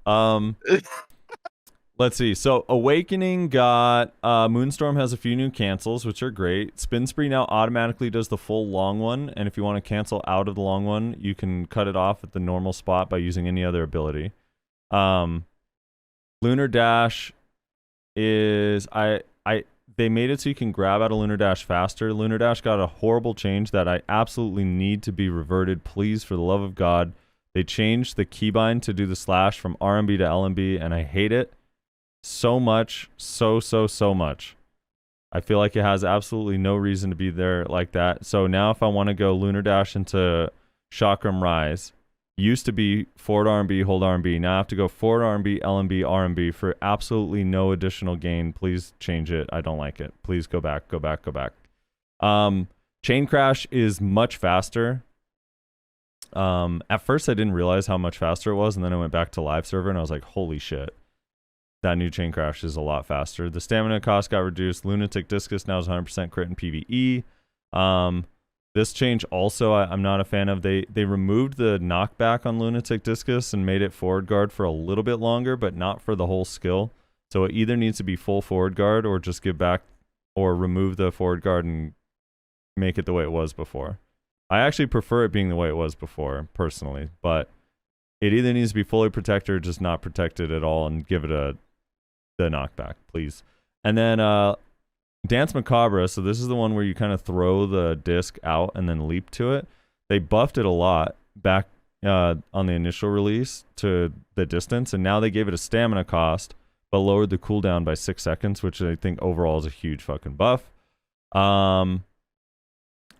Let's see. So Awakening got Moonstorm has a few new cancels, which are great. Spin Spree now automatically does the full long one, and if you want to cancel out of the long one, you can cut it off at the normal spot by using any other ability. Lunar Dash is they made it so you can grab out of Lunar Dash faster. Lunar Dash got a horrible change that I absolutely need to be reverted. Please, for the love of God. They changed the keybind to do the slash from RMB to LMB, and I hate it so much. So much. I feel like it has absolutely no reason to be there like that. So now if I want to go Lunar Dash into Chakram Rise, used to be forward RMB, hold RMB. Now I have to go forward RMB, LMB, RMB for absolutely no additional gain. Please change it. I don't like it. Please go back. Chain Crash is much faster. At first I didn't realize how much faster it was, and then I went back to live server and I was like, holy shit. That new Chain Crash is a lot faster. The stamina cost got reduced. Lunatic Discus now is 100% crit in PvE. This change also I'm not a fan of. They removed the knockback on Lunatic Discus and made it forward guard for a little bit longer, but not for the whole skill. So it either needs to be full forward guard or just give back or remove the forward guard and make it the way it was before. I actually prefer it being the way it was before, personally, but it either needs to be fully protected or just not protected at all and give it the knockback, please. And then Dance Macabre, so this is the one where you kind of throw the disc out and then leap to it. They buffed it a lot back on the initial release to the distance, and now they gave it a stamina cost, but lowered the cooldown by 6 seconds, which I think overall is a huge fucking buff.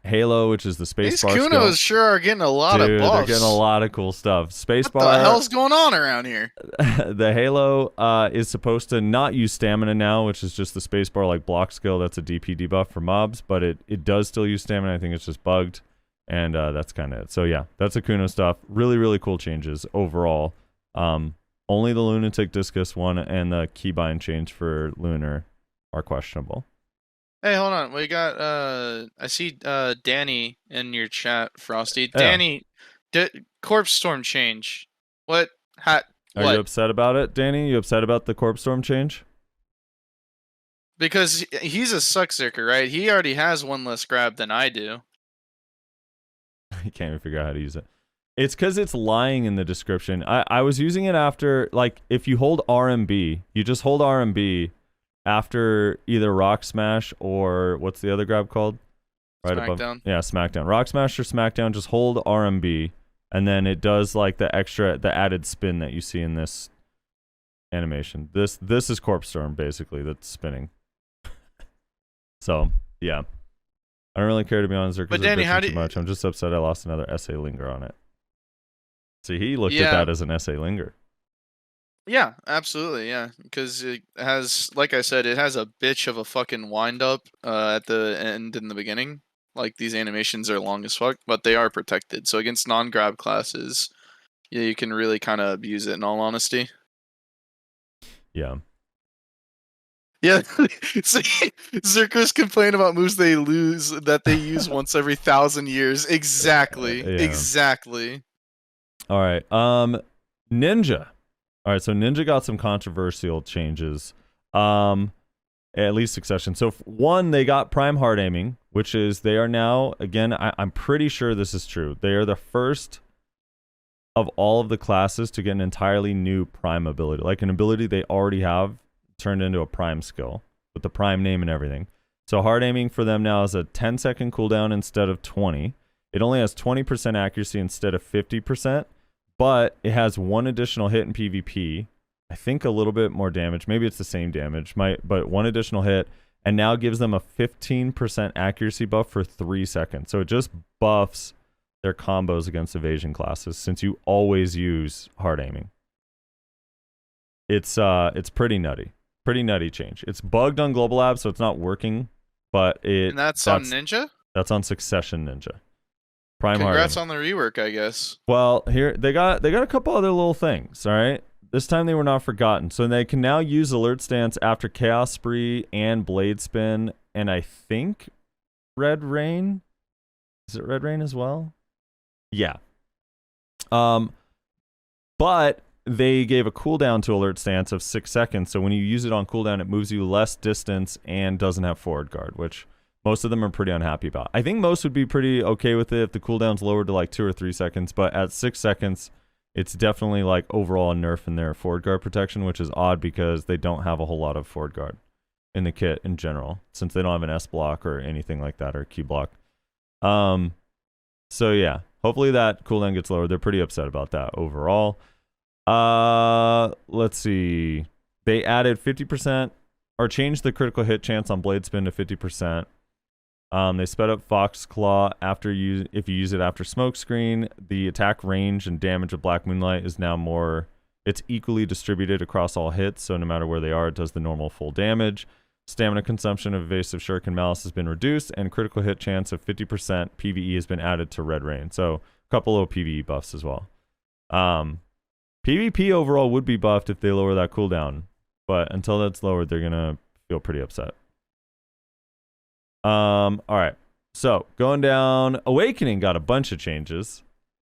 Halo, which is the spacebar skill. These Kunos sure are getting a lot of buffs. They're getting a lot of cool stuff. Spacebar. What the hell's going on around here? The Halo is supposed to not use stamina now, which is just the spacebar like block skill. That's a DP debuff for mobs, but it does still use stamina. I think it's just bugged, and that's kind of it. So yeah, that's a Kuno stuff. Really, really cool changes overall. Only the Lunatic Discus one and the keybind change for Lunar are questionable. Hey, hold on. We got I see Danny in your chat, Frosty. Yeah. Danny, Corpse Storm change. What? Are you upset about it, Danny? You upset about the Corpse Storm change? Because he's a suckzerker, right? He already has one less grab than I do. you can't even figure out how to use it. It's because it's lying in the description. I was using it after, like, if you hold RMB, you just hold RMB after either Rock Smash or what's the other grab called? Right Smackdown. above. Yeah, Smackdown. Rock Smash or Smackdown, just hold RMB, and then it does like the added spin that you see in this animation. This is Corpse Storm basically that's spinning. So yeah, I don't really care to be honest. But Danny, how do you... much? I'm just upset I lost another essay linger on it. See, he looked at that as an essay linger. Yeah, absolutely, yeah. Because it has, like I said, it has a bitch of a fucking wind up at the end and the beginning. Like, these animations are long as fuck, but they are protected. So against non-grab classes, yeah, you can really kind of abuse it, in all honesty. Yeah. Yeah, see, Zerkers complain about moves they lose that they use once every 1,000 years. Exactly, exactly. All right, Ninja. All right, so Ninja got some controversial changes. At least Succession. So one, they got Prime Hard Aiming, which is they are now, again, I'm pretty sure this is true. They are the first of all of the classes to get an entirely new Prime ability, like an ability they already have turned into a Prime skill with the Prime name and everything. So Hard Aiming for them now is a 10-second cooldown instead of 20. It only has 20% accuracy instead of 50%, but it has one additional hit in PvP. I think a little bit more damage. Maybe it's the same damage, but one additional hit, and now gives them a 15% accuracy buff for 3 seconds. So it just buffs their combos against evasion classes since you always use hard aiming. It's pretty nutty. Pretty nutty change. It's bugged on Global Labs, so it's not working, but And that's on Ninja? That's on Succession Ninja. Prime Congrats hard aiming. on the rework, I guess. Well, here they got a couple other little things, all right? This time they were not forgotten. So they can now use Alert Stance after Chaos Spree and Blade Spin, and I think Red Rain. Is it Red Rain as well? Yeah. But they gave a cooldown to Alert Stance of 6 seconds, so when you use it on cooldown, it moves you less distance and doesn't have forward guard, which most of them are pretty unhappy about. I think most would be pretty okay with it if the cooldown's lowered to like 2 or 3 seconds, but at 6 seconds, it's definitely like overall a nerf in their forward guard protection, which is odd because they don't have a whole lot of forward guard in the kit in general, since they don't have an S block or anything like that or Q block. So yeah, hopefully that cooldown gets lowered. They're pretty upset about that overall. Let's see. They added 50% or changed the critical hit chance on Blade Spin to 50%. They sped up Fox Claw if you use it after Smokescreen. The attack range and damage of Black Moonlight is now it's equally distributed across all hits, so no matter where they are, it does the normal full damage. Stamina consumption of Evasive Shuriken Malice has been reduced, and critical hit chance of 50% PvE has been added to Red Rain. So a couple of PvE buffs as well. PvP overall would be buffed if they lower that cooldown, but until that's lowered, they're gonna feel pretty upset. All right. So going down, Awakening got a bunch of changes,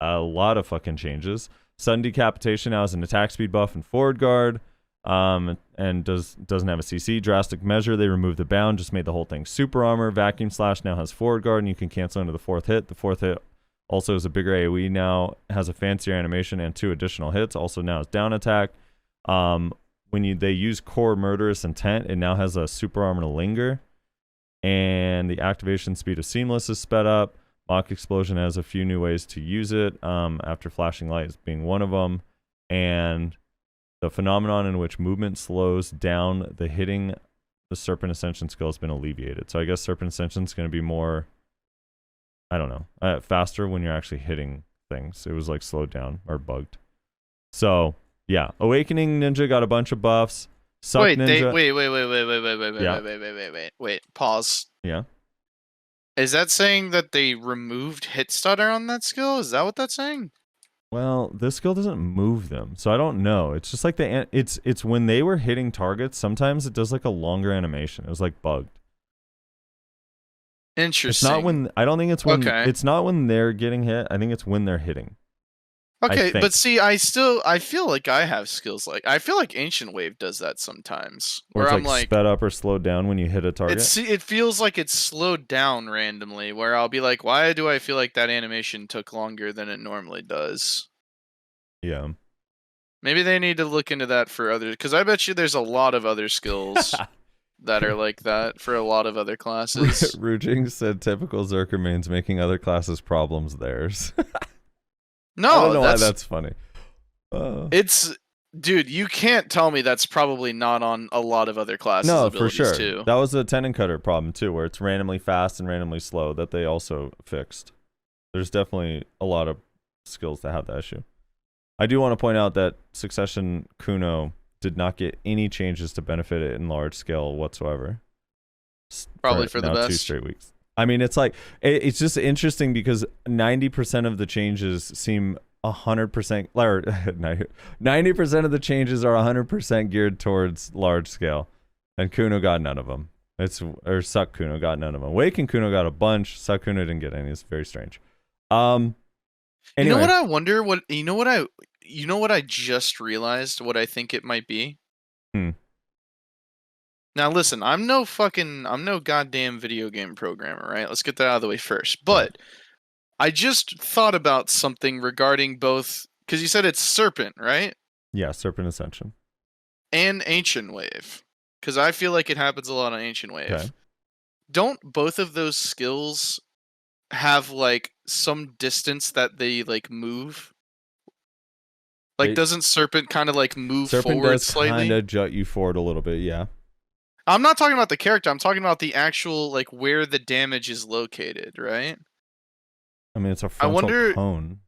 a lot of fucking changes. Sudden Decapitation now has an attack speed buff and forward guard, and doesn't have a CC. Drastic Measure, they removed the bound, just made the whole thing super armor. Vacuum Slash now has forward guard, and you can cancel into the 4th hit. The 4th hit also is a bigger AoE now, has a fancier animation and 2 additional hits. Also now has down attack. When they use Core Murderous Intent, it now has a super armor to linger. And the activation speed of Seamless is sped up. Mock Explosion has a few new ways to use it, after Flashing Light as being one of them. And the phenomenon in which movement slows down the hitting the Serpent Ascension skill has been alleviated. So I guess Serpent Ascension is going to be more, I don't know, faster when you're actually hitting things. It was like slowed down or bugged. So yeah, Awakening Ninja got a bunch of buffs. Wait, Ninja. Wait, pause. Yeah. Is that saying that they removed hit stutter on that skill? Is that what that's saying? Well, this skill doesn't move them, so I don't know. It's just like it's when they were hitting targets, sometimes it does like a longer animation. It was like bugged. Interesting. It's not when, I don't think it's when, it's not when they're getting hit. I think it's when they're hitting. Okay, think. but see, I feel like I have skills I feel like Ancient Wave does that sometimes, Or where it's I'm like like, sped up or slowed down when you hit a target. it feels like it's slowed down randomly, where I'll be like, why do I feel like that animation took longer than it normally does? Yeah. Maybe they need to look into that for others, because I bet you there's a lot of other skills that are like that for a lot of other classes. Rujing said typical Zerker mains making other classes problems theirs. No, I don't know why that's funny. It's dude, you can't tell me that's probably not on a lot of other classes' No, for abilities sure. too. That was a Tenon Cutter problem too, where it's randomly fast and randomly slow that they also fixed. There's definitely a lot of skills that have that issue. I do want to point out that Succession Kuno did not get any changes to benefit it in large scale whatsoever. Probably for the now best. 2 straight weeks. I mean, it's like it's just interesting because 90% of the changes seem 100%, or 90% of the changes are 100% geared towards large scale, and Kuno got none of them. Suck Kuno got none of them. Wake and Kuno got a bunch. Suck Kuno didn't get any. It's very strange. Anyway. You know what I wonder? You know what I just realized? What I think it might be. Now listen, I'm no goddamn video game programmer, right? Let's get that out of the way first. But I just thought about something regarding both, because you said it's Serpent, right? Yeah, Serpent Ascension. And Ancient Wave, because I feel like it happens a lot on Ancient Wave. Okay. Don't both of those skills have like some distance that they like move? Like, doesn't Serpent kind of like move forward slightly? Serpent does kind of jut you forward a little bit, yeah. I'm not talking about the character. I'm talking about the actual like where the damage is located, right? I mean, it's a frontal cone.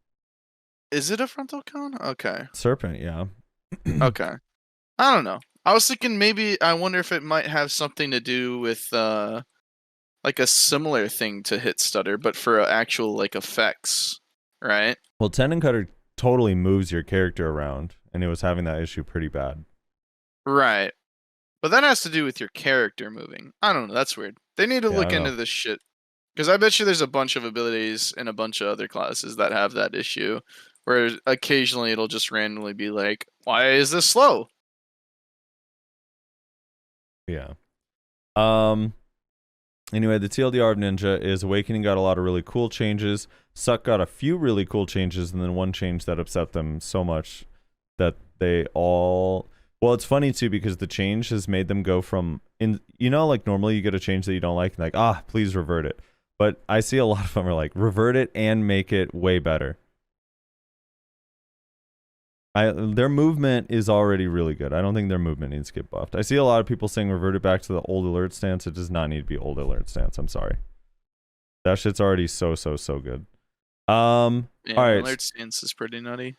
Is it a frontal cone? Okay. Serpent, yeah. Okay. I don't know. I was thinking maybe I wonder if it might have something to do with like a similar thing to Hit Stutter, but for actual like effects, right? Well, Tenon Cutter totally moves your character around, and it was having that issue pretty bad. Right. But that has to do with your character moving. I don't know. That's weird. They need to look into this shit. Because I bet you there's a bunch of abilities in a bunch of other classes that have that issue, where occasionally it'll just randomly be like, why is this slow? Yeah. Anyway, the TLDR of Ninja is Awakening got a lot of really cool changes. Suck got a few really cool changes, and then one change that upset them so much that they all... Well, it's funny too because the change has made them go from... like normally you get a change that you don't like, and like, please revert it. But I see a lot of them are like, revert it and make it way better. Their movement is already really good. I don't think their movement needs to get buffed. I see a lot of people saying revert it back to the old alert stance. It does not need to be old alert stance. I'm sorry. That shit's already so good. All right. Alert stance is pretty nutty.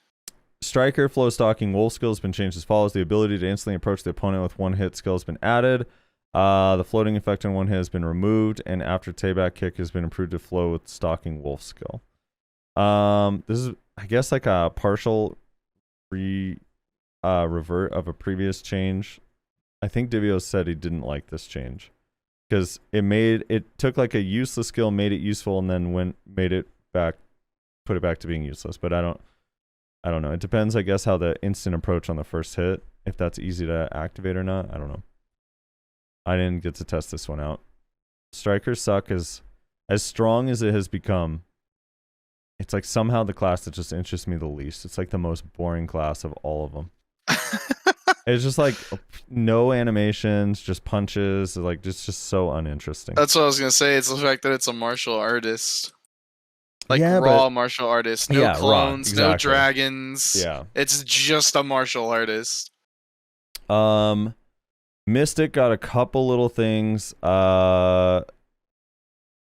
Striker flow stalking wolf skill has been changed as follows. The ability to instantly approach the opponent with one hit skill has been added. The floating effect on one hit has been removed, and after Tayback Kick has been improved to flow with stalking wolf skill. This is, I guess, like a partial revert of a previous change. I think Divio said he didn't like this change because it took like a useless skill, made it useful, and then put it back to being useless. But I don't know. It depends, I guess, how the instant approach on the first hit, if that's easy to activate or not. I don't know. I didn't get to test this one out. Striker Suck is as strong as it has become. It's like somehow the class that just interests me the least. It's like the most boring class of all of them. It's just like no animations, just punches. Like it's just so uninteresting. That's what I was gonna say. It's the fact that it's a martial artist. Like martial artist. No clones, exactly. No dragons. Yeah. It's just a martial artist. Mystic got a couple little things. But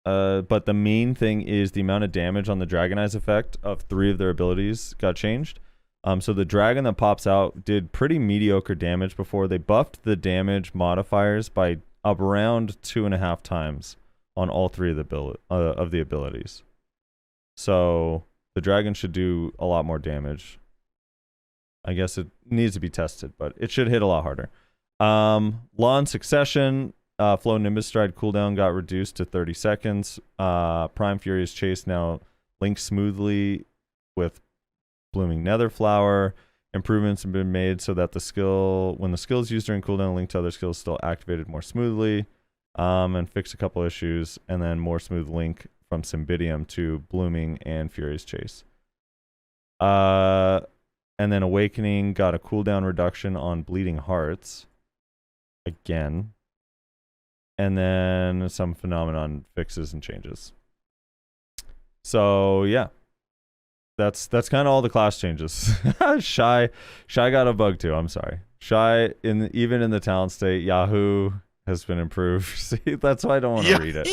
the main thing is the amount of damage on the Dragon Eyes effect of 3 of their abilities got changed. So the dragon that pops out did pretty mediocre damage before. They buffed the damage modifiers by around 2.5 times on all 3 of the abilities. So the dragon should do a lot more damage. I guess it needs to be tested, but it should hit a lot harder. Lawn Succession, Flow Nimbus Stride cooldown got reduced to 30 seconds. Prime Furious Chase now links smoothly with blooming nether flower. Improvements have been made so that when the skill is used during cooldown, link to other skills still activated more smoothly. And fix a couple issues, and then more smooth link from Cymbidium to Blooming and Furious Chase. And then Awakening got a cooldown reduction on Bleeding Hearts. Again. And then some phenomenon fixes and changes. So, yeah. That's kind of all the class changes. Shy got a bug too, I'm sorry. Shy, even in the talent state, Yahoo has been improved. See, that's why I don't want to read it.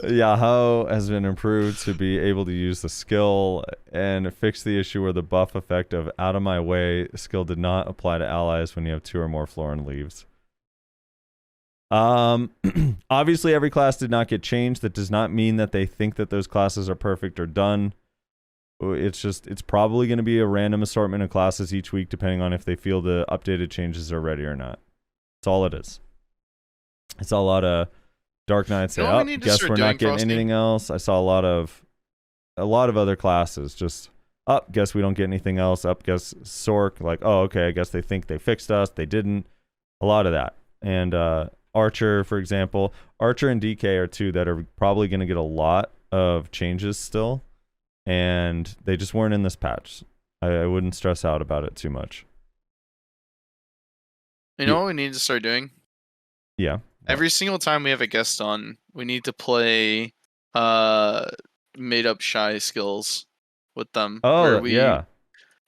Yahoo has been improved to be able to use the skill and fix the issue where the buff effect of out of my way skill did not apply to allies when you have 2 or more Florin leaves. Obviously every class did not get changed. That does not mean that they think that those classes are perfect or done. It's probably going to be a random assortment of classes each week depending on if they feel the updated changes are ready or not. That's all it is. I saw a lot of Dark Knights say, "Oh, guess we're not getting anything else." I saw a lot of other classes just, guess we don't get anything else. Guess Sork, like, oh, okay, I guess they think they fixed us. They didn't. A lot of that. And Archer, for example, Archer and DK are 2 that are probably going to get a lot of changes still, and they just weren't in this patch. I wouldn't stress out about it too much. You know what we need to start doing? Yeah. Every single time we have a guest on, we need to play made up Shy skills with them. Oh,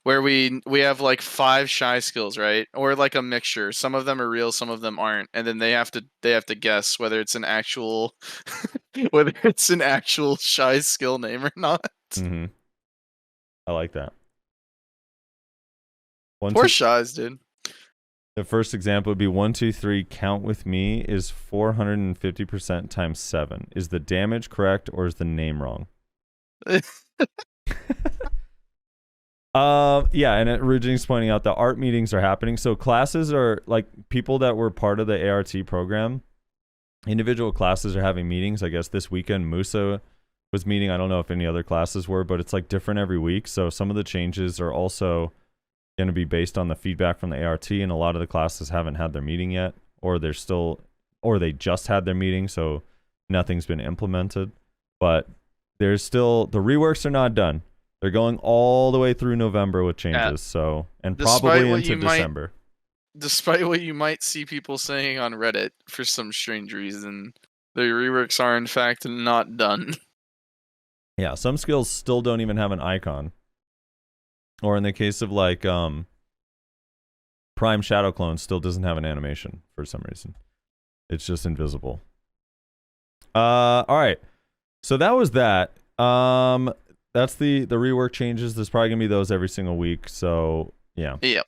Where we have like 5 Shy skills, right? Or like a mixture. Some of them are real, some of them aren't, and then they have to guess whether it's an actual Shy skill name or not. Mm-hmm. I like that. Poor Shies, dude. The first example would be 1, 2, 3. Count with me is 450% times 7. Is the damage correct or is the name wrong? Yeah, and Rujing's pointing out that art meetings are happening. So classes are like people that were part of the ART program. Individual classes are having meetings. I guess this weekend Musa was meeting. I don't know if any other classes were, but it's like different every week. So some of the changes are also going to be based on the feedback from the ART, and a lot of the classes haven't had their meeting yet, or they just had their meeting, so nothing's been implemented. But there's still, the reworks are not done. They're going all the way through November with changes, and probably into December. Despite what you might see people saying on Reddit for some strange reason, the reworks are in fact not done. Yeah, some skills still don't even have an icon. Or in the case of like Prime Shadow Clone still doesn't have an animation for some reason. It's just invisible. All right. So that was that. That's the rework changes. There's probably gonna be those every single week. So yeah. Yep.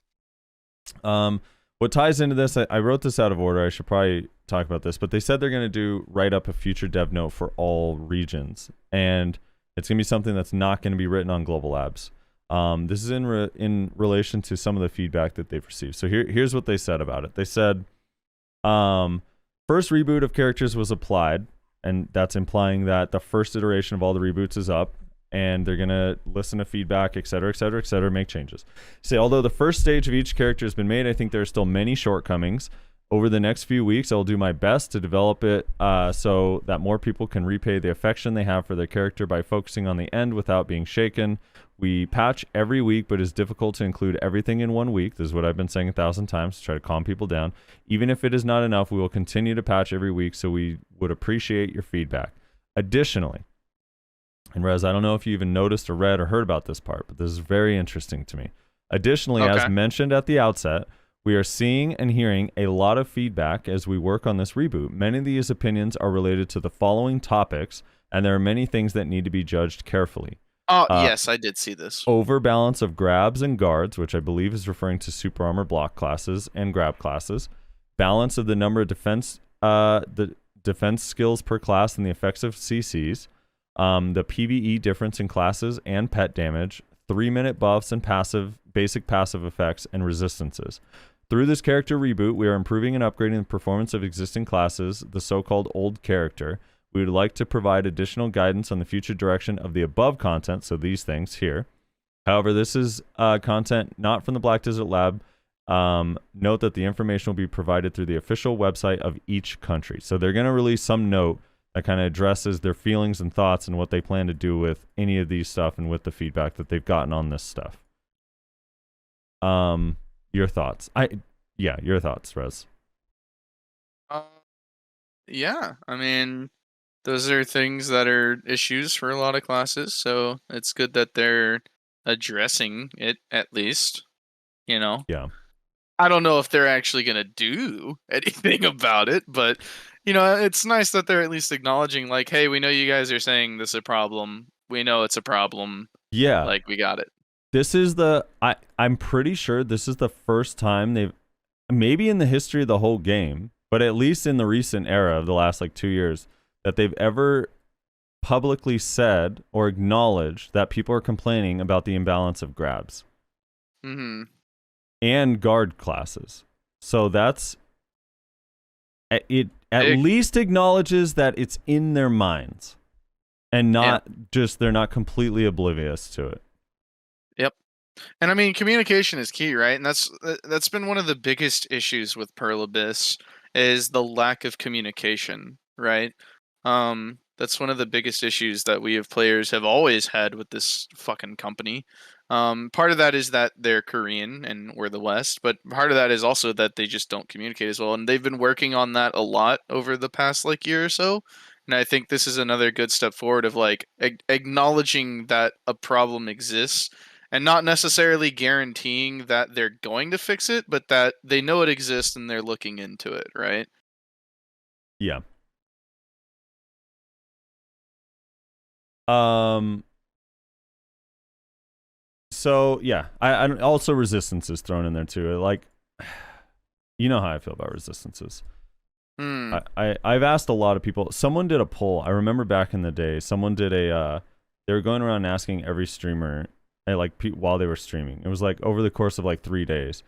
What ties into this, I wrote this out of order. I should probably talk about this, but they said they're gonna write up a future dev note for all regions, and it's gonna be something that's not gonna be written on Global Labs. This is in relation to some of the feedback that they've received. So here's what they said about it. They said, first reboot of characters was applied, and that's implying that the first iteration of all the reboots is up, and they're going to listen to feedback, etc., etc., etc., make changes. Say, although the first stage of each character has been made, I think there are still many shortcomings. Over the next few weeks, I'll do my best to develop it so that more people can repay the affection they have for their character by focusing on the end without being shaken. We patch every week, but it's difficult to include everything in 1 week. This is what I've been saying 1,000 times to try to calm people down. Even if it is not enough, we will continue to patch every week, so we would appreciate your feedback. Additionally, and Rez, I don't know if you even noticed or read or heard about this part, but this is very interesting to me. Additionally, as mentioned at the outset, we are seeing and hearing a lot of feedback as we work on this reboot. Many of these opinions are related to the following topics, and there are many things that need to be judged carefully. Yes, I did see this. Overbalance of grabs and guards, which I believe is referring to super armor block classes and grab classes. Balance of the number of defense skills per class and the effects of CCs. The PvE difference in classes and pet damage. 3-minute buffs and basic passive effects and resistances. Through this character reboot, we are improving and upgrading the performance of existing classes, the so-called old character. We would like to provide additional guidance on the future direction of the above content, so these things here. However, this is content not from the Black Desert Lab. Note that the information will be provided through the official website of each country. So they're going to release some note that kind of addresses their feelings and thoughts and what they plan to do with any of these stuff and with the feedback that they've gotten on this stuff. Your thoughts? Your thoughts, Rez. Yeah, I mean, those are things that are issues for a lot of classes, so it's good that they're addressing it at least, you know? Yeah. I don't know if they're actually going to do anything about it, but, you know, it's nice that they're at least acknowledging, like, hey, we know you guys are saying this is a problem. We know it's a problem. Yeah. Like, we got it. This is I'm pretty sure this is the first time they've, maybe in the history of the whole game, but at least in the recent era of the last like 2 years, that they've ever publicly said or acknowledged that people are complaining about the imbalance of grabs. Mm-hmm. And guard classes. So that's it. At least acknowledges that it's in their minds, and not just they're not completely oblivious to it. Yep. And I mean, communication is key, right? And that's been one of the biggest issues with Pearl Abyss is the lack of communication, right? That's one of the biggest issues that we as players have always had with this fucking company. Part of that is that they're Korean and we're the West, but part of that is also that they just don't communicate as well. And they've been working on that a lot over the past like year or so. And I think this is another good step forward of like acknowledging that a problem exists and not necessarily guaranteeing that they're going to fix it, but that they know it exists and they're looking into it, right? Yeah. So yeah, I also resistance is thrown in there too. Like, you know how I feel about resistances. I've asked a lot of people. Someone did a poll. I remember back in the day, someone did a. They were going around asking every streamer, while they were streaming. It was like over the course of like 3 days.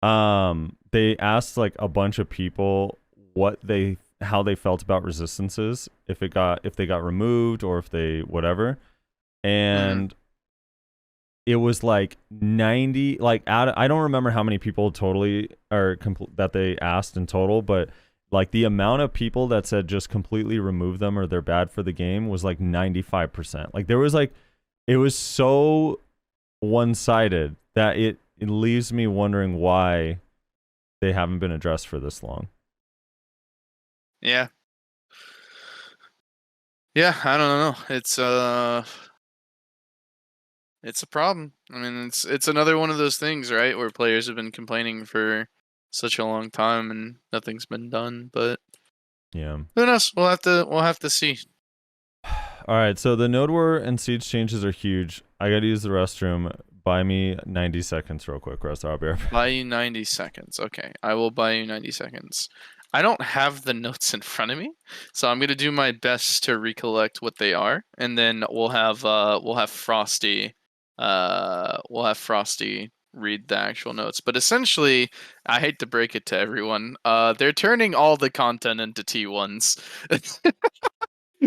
They asked like a bunch of people how they felt about resistances, if they got removed or if they whatever, and it was like 90, like I don't remember how many people totally that they asked in total, but like the amount of people that said just completely remove them or they're bad for the game was like 95%. Like there was like, it was so one-sided that it leaves me wondering why they haven't been addressed for this long. Yeah. Yeah, I don't know. It's a problem. I mean, it's another one of those things, right, where players have been complaining for such a long time and nothing's been done. But yeah, who knows? We'll have to see. All right, so the Node War and Siege changes are huge. I got to use the restroom. Buy me 90 seconds real quick, Russ. I'll be right back. Buy you 90 seconds. Okay, I will buy you 90 seconds. I don't have the notes in front of me, so I'm gonna do my best to recollect what they are, and then we'll have Frosty. We'll have Frosty read the actual notes. But essentially, I hate to break it to everyone, they're turning all the content into T1s.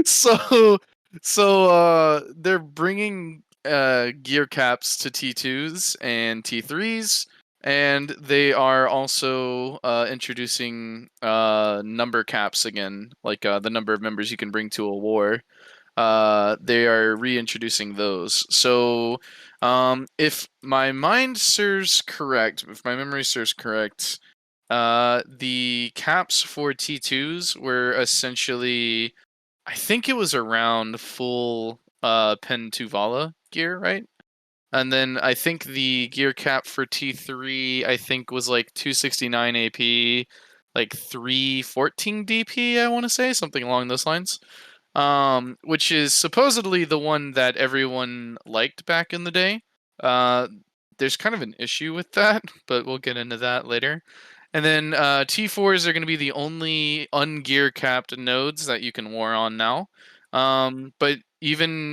So they're bringing gear caps to T2s and T3s, and they are also introducing number caps again, like the number of members you can bring to a war. They are reintroducing those. So if my mind serves correct, if my memory serves correct, the caps for T2s were essentially, I think it was around full Pen Tuvala gear, right? And then I think the gear cap for T3, I think was like 269 AP, like 314 DP, I want to say, something along those lines. Which is supposedly the one that everyone liked back in the day. There's kind of an issue with that, but we'll get into that later. And then T4s are going to be the only ungear capped nodes that you can war on now. But even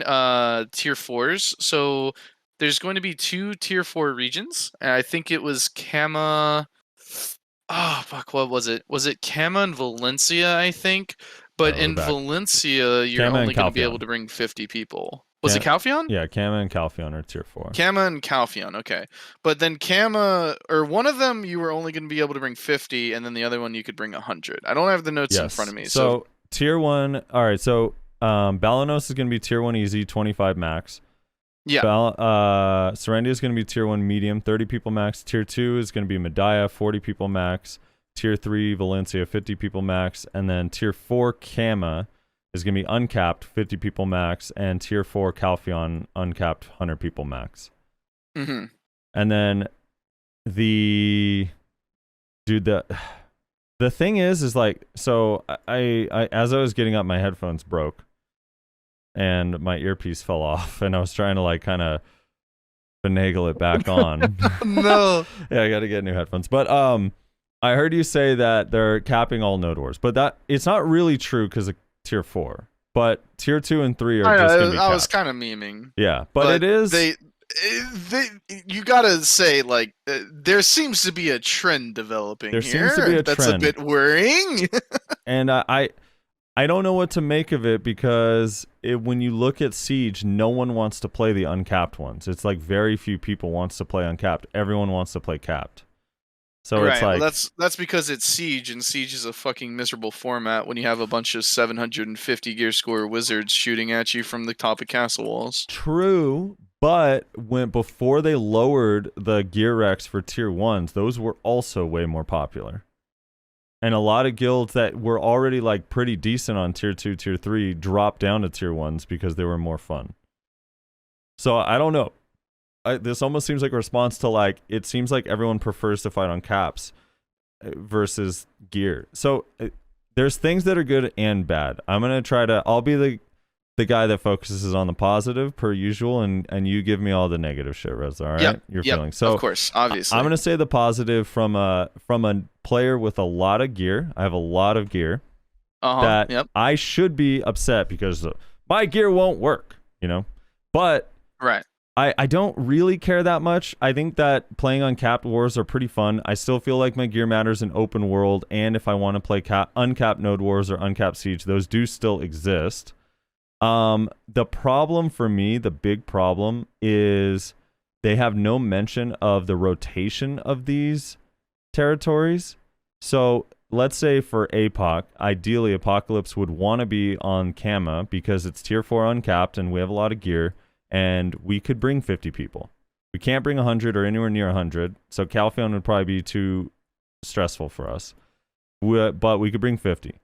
tier 4s, so there's going to be 2 tier 4 regions. And I think it was Kama. Oh, fuck, what was it? Was it Kama and Valencia, I think? But in Valencia, you're only going to be able to bring 50 people. Was it Calpheon? Yeah, Kama and Calpheon are tier 4. Kama and Calpheon, okay. But then Kama, or one of them, you were only going to be able to bring 50, and then the other one you could bring 100. I don't have the notes in front of me. So tier 1, all right, so Balanos is going to be tier 1 easy, 25 max. Yeah. Serendia is going to be tier 1 medium, 30 people max. Tier 2 is going to be Medaya, 40 people max. Tier 3, Valencia, 50 people max. And then tier 4, Kama is going to be uncapped, 50 people max. And tier 4, Calpheon, uncapped, 100 people max. Mm-hmm. And then the thing is like, so I as I was getting up, my headphones broke. And my earpiece fell off, and I was trying to like kind of finagle it back on. No. Yeah, I got to get new headphones. But I heard you say that they're capping all node wars, but that it's not really true because of tier 4. But tier 2 and 3 are just going to be capped. I was kind of memeing. Yeah, but it is. You gotta say, like, there seems to be a trend developing here. There seems to be a That's trend. a bit worrying. And I don't know what to make of it because when you look at Siege, no one wants to play the uncapped ones. It's like very few people wants to play uncapped. Everyone wants to play capped. So right, it's like well, that's because it's Siege, and Siege is a fucking miserable format when you have a bunch of 750 gear score wizards shooting at you from the top of castle walls. True, but before they lowered the gear recs for tier 1s, those were also way more popular. And a lot of guilds that were already like pretty decent on tier 2, tier 3 dropped down to tier 1s because they were more fun. So I don't know. This almost seems like a response to like, it seems like everyone prefers to fight on caps versus gear. So there's things that are good and bad. I'll be the guy that focuses on the positive per usual, and you give me all the negative shit, Rez. All right, yep, your feelings. So of course, obviously, I'm gonna say the positive from a player with a lot of gear. I have a lot of gear that I should be upset because my gear won't work. But right. I don't really care that much. I think that playing on capped wars are pretty fun. I still feel like my gear matters in open world, and if I want to play uncapped node wars or uncapped siege, those do still exist. The problem for me, the big problem, is they have no mention of the rotation of these territories. So let's say for APOC, ideally Apocalypse would want to be on Kama because it's tier 4 uncapped and we have a lot of gear, and we could bring 50 people. We can't bring 100 or anywhere near 100, so Calpheon would probably be too stressful for us. But we could bring 50.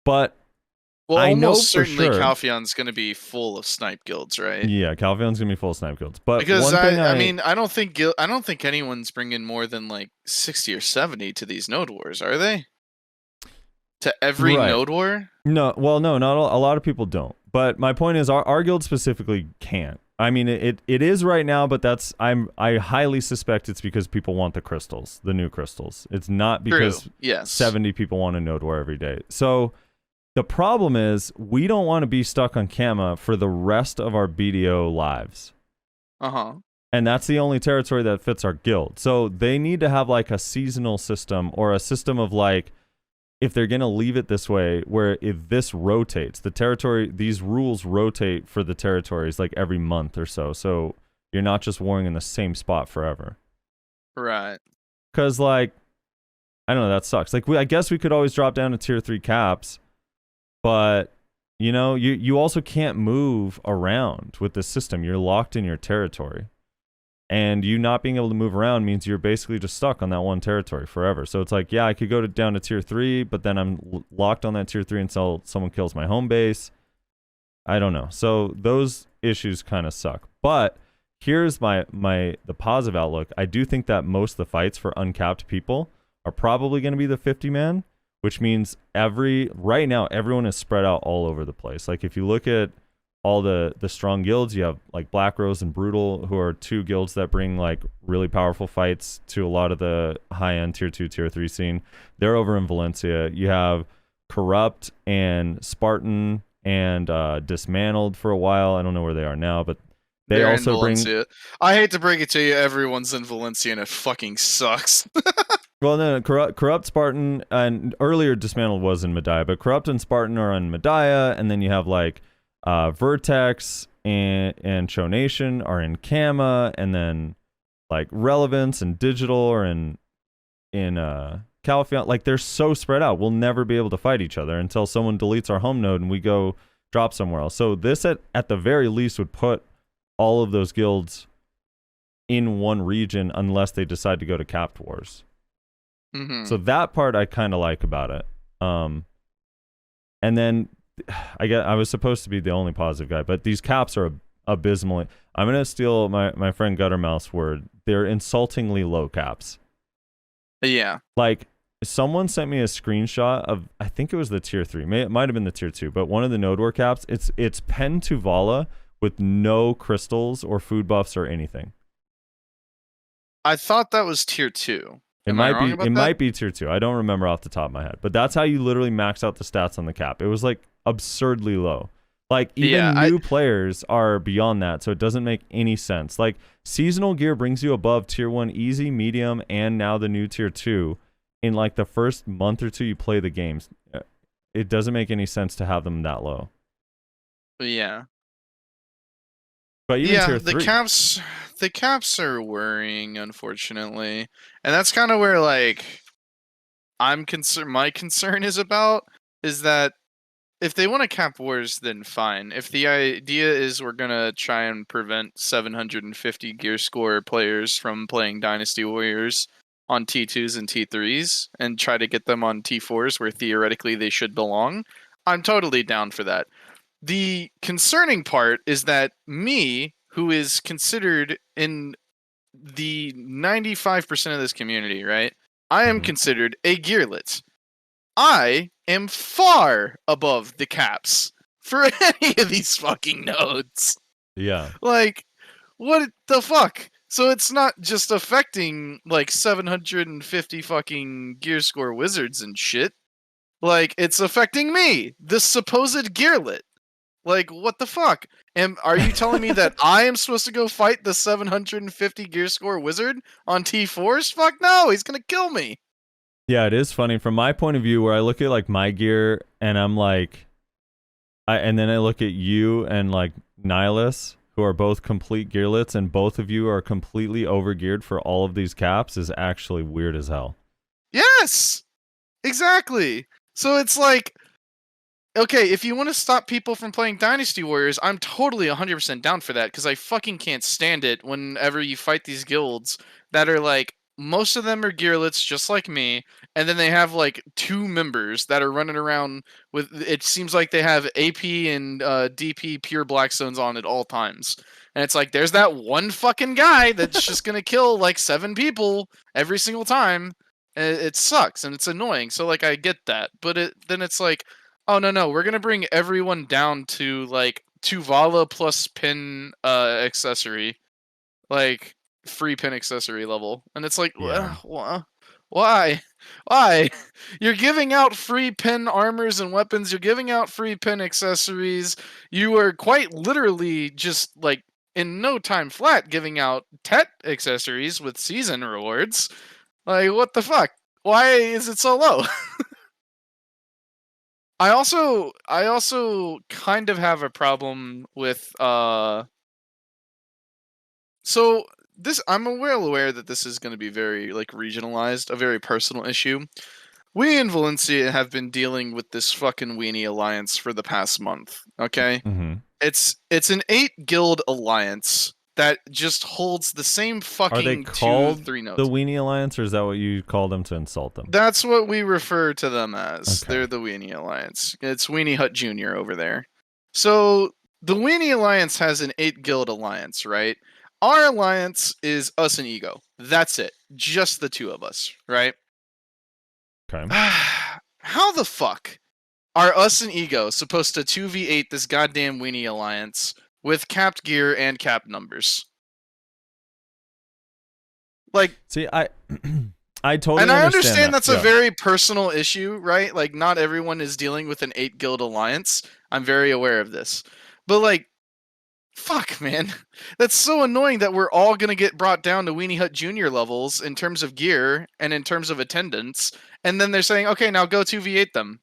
But well, I know almost for certainly sure Calpheon's going to be full of snipe guilds, right? Yeah, Calpheon's going to be full of snipe guilds. But because one thing I don't think anyone's bringing more than like 60 or 70 to these node wars, are they? To every node war? No, well, no, not a lot of people don't. But my point is, our guild specifically can't. I mean, it is right now, but I highly suspect it's because people want the crystals, the new crystals. It's not because 70 people want a node war every day. So the problem is, we don't want to be stuck on Kama for the rest of our BDO lives. And that's the only territory that fits our guild. So they need to have like a seasonal system, or a system of like, if they're going to leave it this way, where if this rotates, these rules rotate for the territories like every month or so. So you're not just warring in the same spot forever. Right. Because like, I don't know, that sucks. Like I guess we could always drop down to tier 3 caps, but you also can't move around with the system. You're locked in your territory. And you not being able to move around means you're basically just stuck on that one territory forever. So it's like, yeah, I could go down to tier 3, but then I'm locked on that tier 3 until someone kills my home base. I don't know. So those issues kind of suck. But here's the positive outlook. I do think that most of the fights for uncapped people are probably going to be the 50-man, which means right now everyone is spread out all over the place. Like if you look at all the strong guilds, you have like Black Rose and Brutal, who are 2 guilds that bring like really powerful fights to a lot of the high-end tier 2, tier 3 scene. They're over in Valencia. You have Corrupt and Spartan and Dismantled for a while. I don't know where they are now, but they're also bring. I hate to break it to you, everyone's in Valencia and it fucking sucks. Well, no, Corrupt, Spartan, and earlier Dismantled was in Medaya, but Corrupt and Spartan are in Medaya, and then you have like Vertex and Show Nation are in Kama, and then like Relevance and Digital are in Califion. Like they're so spread out. We'll never be able to fight each other until someone deletes our home node and we go drop somewhere else. So this at the very least would put all of those guilds in one region unless they decide to go to capped wars. Mm-hmm. So that part I kind of like about it. And then I was supposed to be the only positive guy, but these caps are abysmally. I'm gonna steal my friend Guttermouth's word. They're insultingly low caps. Yeah. Like someone sent me a screenshot of, I think it was the tier 3. It might have been the tier 2, but one of the node war caps. It's pen to Vala with no crystals or food buffs or anything. I thought that was tier 2. It might be tier 2. I don't remember off the top of my head, but that's how you literally max out the stats on the cap. It was like absurdly low. Like even new players are beyond that, so it doesn't make any sense. Like seasonal gear brings you above tier 1 easy, medium, and now the new tier 2 in like the first month or two you play the games. It doesn't make any sense to have them that low. Yeah. But even tier 3. The caps are worrying, unfortunately. And that's kind of where like I'm concerned. My concern is that if they want to cap wars, then fine. If the idea is we're gonna try and prevent 750 gear score players from playing Dynasty Warriors on T2s and T3s and try to get them on T4s where theoretically they should belong, I'm totally down for that. The concerning part is that me, who is considered in the 95% of this community, right? I am considered a gearlet. I am far above the caps for any of these fucking nodes. Yeah. Like, what the fuck? So it's not just affecting like 750 fucking gear score wizards and shit. Like, it's affecting me, this supposed gearlet. Like, what the fuck? Are you telling me that I am supposed to go fight the 750 gear score wizard on T4s? Fuck no, he's gonna kill me. Yeah, it is funny from my point of view where I look at like my gear and I'm like, and then I look at you and like Nihilus, who are both complete gearlets, and both of you are completely overgeared for all of these caps, is actually weird as hell. Yes, exactly. So it's like, okay, if you want to stop people from playing Dynasty Warriors, I'm totally 100% down for that, because I fucking can't stand it whenever you fight these guilds that are like, most of them are gearlets just like me, and then they have like 2 members that are running around with, it seems like they have AP and DP pure Blackstones on at all times. And it's like, there's that one fucking guy that's just gonna kill like 7 people every single time. And it sucks, and it's annoying, so like I get that. But then it's like, oh no, we're gonna bring everyone down to like Tuvala plus pin accessory, like free pin accessory level, and it's like, Yeah. why? You're giving out free pin armors and weapons. You're giving out free pin accessories. You are quite literally just like in no time flat giving out Tet accessories with season rewards. Like, what the fuck? Why is it so low? I also kind of have a problem with so this, I'm well aware that this is going to be very like regionalized, a very personal issue. We in Valencia have been dealing with this fucking weenie alliance for the past month, okay? Mm-hmm. It's an 8 guild alliance that just holds the same fucking Are they called 2-3 nodes. the Weenie Alliance, or is that what you call them to insult them? That's what we refer to them as. Okay. They're the Weenie Alliance. It's Weenie Hut Jr. over there. So the Weenie Alliance has an 8 guild alliance, right? Our alliance is us and Ego. That's it. Just the 2 of us, right? Okay. How the fuck are us and Ego supposed to 2v8 this goddamn Weenie Alliance with capped gear and capped numbers? Like, see, I totally and I understand that's that. a very personal issue, right? Like, not everyone is dealing with an 8 guild alliance. I'm very aware of this. But like, fuck, man. That's so annoying that we're all gonna get brought down to Weenie Hut Jr. levels in terms of gear and in terms of attendance, and then they're saying, okay, now go 2v8 them.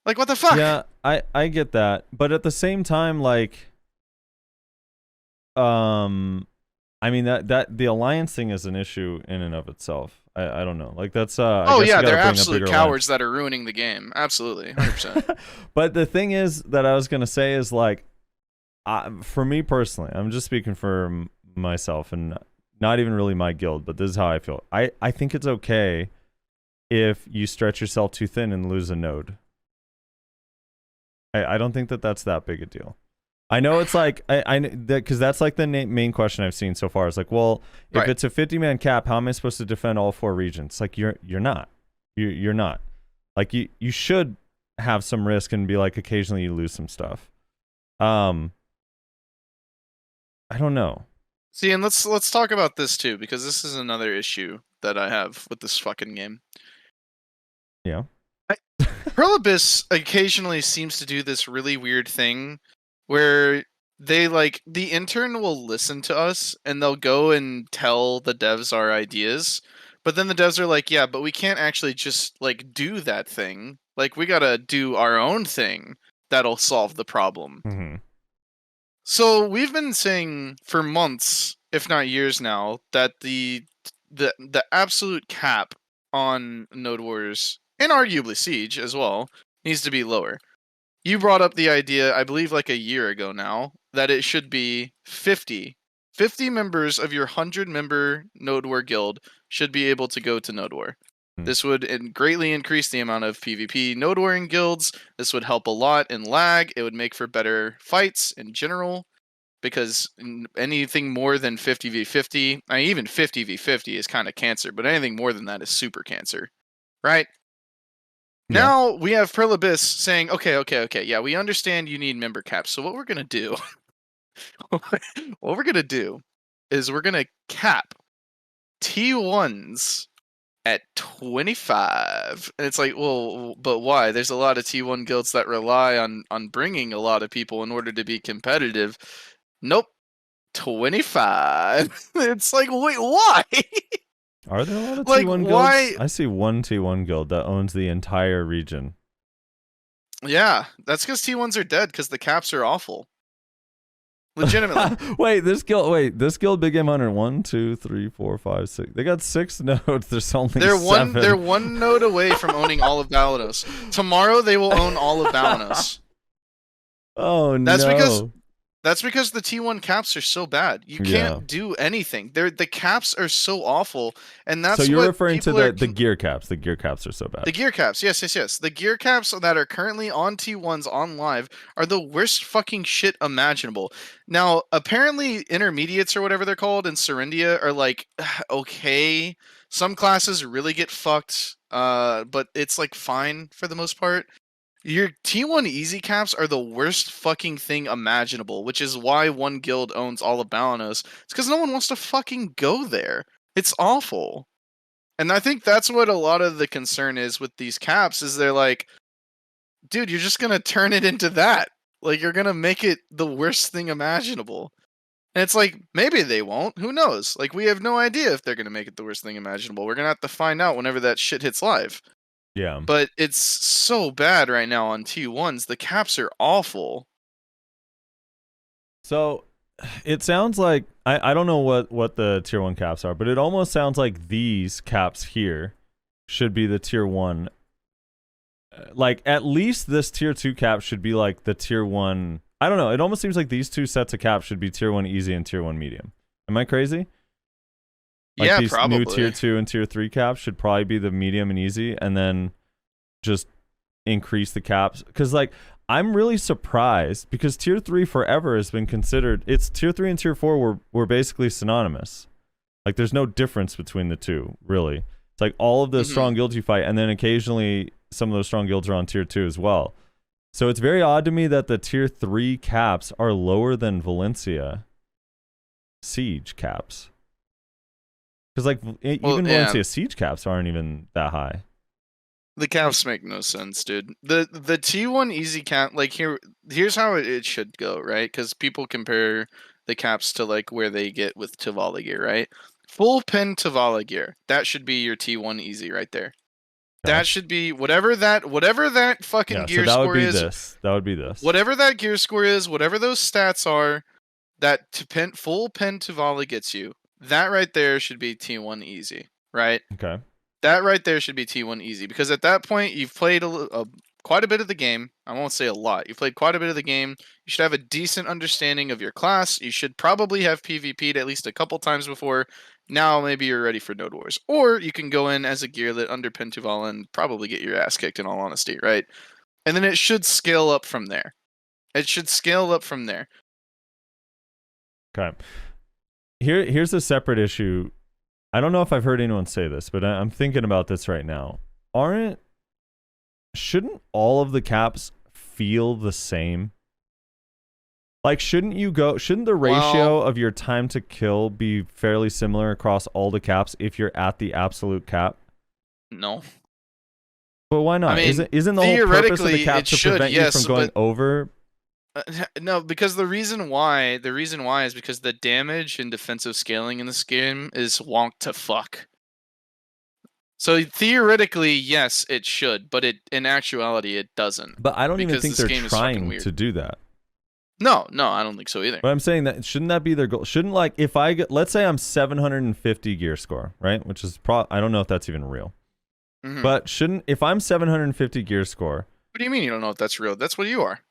Like, what the fuck? Yeah, I get that. But at the same time, like, I mean that the alliance thing is an issue in and of itself. I don't know. Like that's Oh I guess yeah, you gotta they're bring a absolute bigger cowards that are ruining the game. Absolutely, 100%. But the thing is that I was gonna say is like, for me personally, I'm just speaking for myself and not even really my guild, but this is how I feel. I think it's okay if you stretch yourself too thin and lose a node. I don't think that that's that big a deal. I know it's like because that's like the main question I've seen so far. Is like, well, if Right. it's a 50-man cap, how am I supposed to defend all 4 regions? Like you're not. You're not. Like you should have some risk and be like occasionally you lose some stuff. I don't know. See, and let's talk about this too, because this is another issue that I have with this fucking game. Yeah. Perlibis occasionally seems to do this really weird thing where they like the intern will listen to us and they'll go and tell the devs our ideas, but then the devs are like, yeah, but we can't actually just like do that thing. Like we gotta do our own thing that'll solve the problem. Mm-hmm. So we've been saying for months, if not years now, that the absolute cap on Node Wars and arguably Siege as well needs to be lower. You brought up the idea, I believe like a year ago now, that it should be 50. 50 members of your 100-member Node War guild should be able to go to Node War. This would greatly increase the amount of PvP Node Warring guilds. This would help a lot in lag. It would make for better fights in general, because anything more than 50v50, I mean, even 50v50 is kind of cancer, but anything more than that is super cancer, right? Yeah. Now we have Perlibis saying, okay, yeah, we understand you need member caps. So what we're going to do, is we're going to cap T1s at 25. And it's like, well, but why? There's a lot of T1 guilds that rely on bringing a lot of people in order to be competitive. Nope. 25. It's like, wait, why? Are there a lot of Like, T1 guilds? why- I see one T1 guild that owns the entire region. Yeah, that's because T1s are dead because the caps are awful. Legitimately. Wait, this guild Big Game Hunter 1, 2, 3, 4, 5, 6. They got 6 nodes. There's only They're 7. they're one node away from owning all of Balanos. Tomorrow they will own all of Balanos. Oh That's because the T1 caps are so bad. You can't do anything. The caps are so awful, and that's so you're what referring to people the gear caps. The gear caps are so bad. The gear caps, yes. The gear caps that are currently on T1s on live are the worst fucking shit imaginable. Now, apparently, intermediates or whatever they're called in Serendia are like, okay. Some classes really get fucked, but it's like fine for the most part. Your T1 easy caps are the worst fucking thing imaginable, which is why one guild owns all of Balanos. It's because no one wants to fucking go there. It's awful. And I think that's what a lot of the concern is with these caps, is they're like, dude, you're just going to turn it into that. Like, you're going to make it the worst thing imaginable. And it's like, maybe they won't. Who knows? Like, we have no idea if they're going to make it the worst thing imaginable. We're going to have to find out whenever that shit hits live. Yeah. But it's so bad right now on T1s. The caps are awful. So it sounds like I don't know what the tier 1 caps are, but it almost sounds like these caps here should be the tier 1. Like at least this tier 2 cap should be like the tier 1. I don't know. It almost seems like these 2 sets of caps should be tier 1 easy and tier 1 medium. Am I crazy? Like yeah, these probably. new tier 2 and tier 3 caps should probably be the medium and easy, and then just increase the caps. Because like I'm really surprised because tier 3 forever has been considered. It's tier 3 and tier 4 were basically synonymous. Like there's no difference between the two really. It's like all of the strong guilds you fight, and then occasionally some of those strong guilds are on tier 2 as well. So it's very odd to me that the tier 3 caps are lower than Valencia Siege caps. Because like even Valencia Siege caps aren't even that high. The caps make no sense, dude. The T1 easy cap, like here's how it should go, right? Because people compare the caps to like where they get with Tivala gear, right? Full pin Tivala gear. That should be your T1 easy right there. Okay. That should be whatever that fucking gear so that score would be is. This. That would be this. Whatever that gear score is, whatever those stats are, that full pen to volley gets you, that right there should be T1 easy, right? Okay. That right there should be T1 easy, because at that point you've played quite a bit of the game. I won't say a lot. You've played quite a bit of the game. You should have a decent understanding of your class. You should probably have PvP'd at least a couple times before. Now maybe you're ready for Node Wars. Or you can go in as a gearlet under Pentuval and probably get your ass kicked, in all honesty, right? And then it should scale up from there. It should scale up from there. Okay. Here's a separate issue. I don't know if I've heard anyone say this, but I'm thinking about this right now. Shouldn't all of the caps feel the same? Like, shouldn't the ratio of your time to kill be fairly similar across all the caps if you're at the absolute cap? No. But why not? I mean, isn't the whole purpose of the cap to prevent you from going but, over? No, because the reason why is because the damage and defensive scaling in this game is wonk to fuck. So theoretically, yes, it should, but in actuality, it doesn't. But I don't even think they're trying to do that. No, I don't think so either. But I'm saying that shouldn't that be their goal? Shouldn't, like, if I get, let's say I'm 750 gear score, right? Which is I don't know if that's even real. Mm-hmm. But if I'm 750 gear score. What do you mean you don't know if that's real? That's what you are.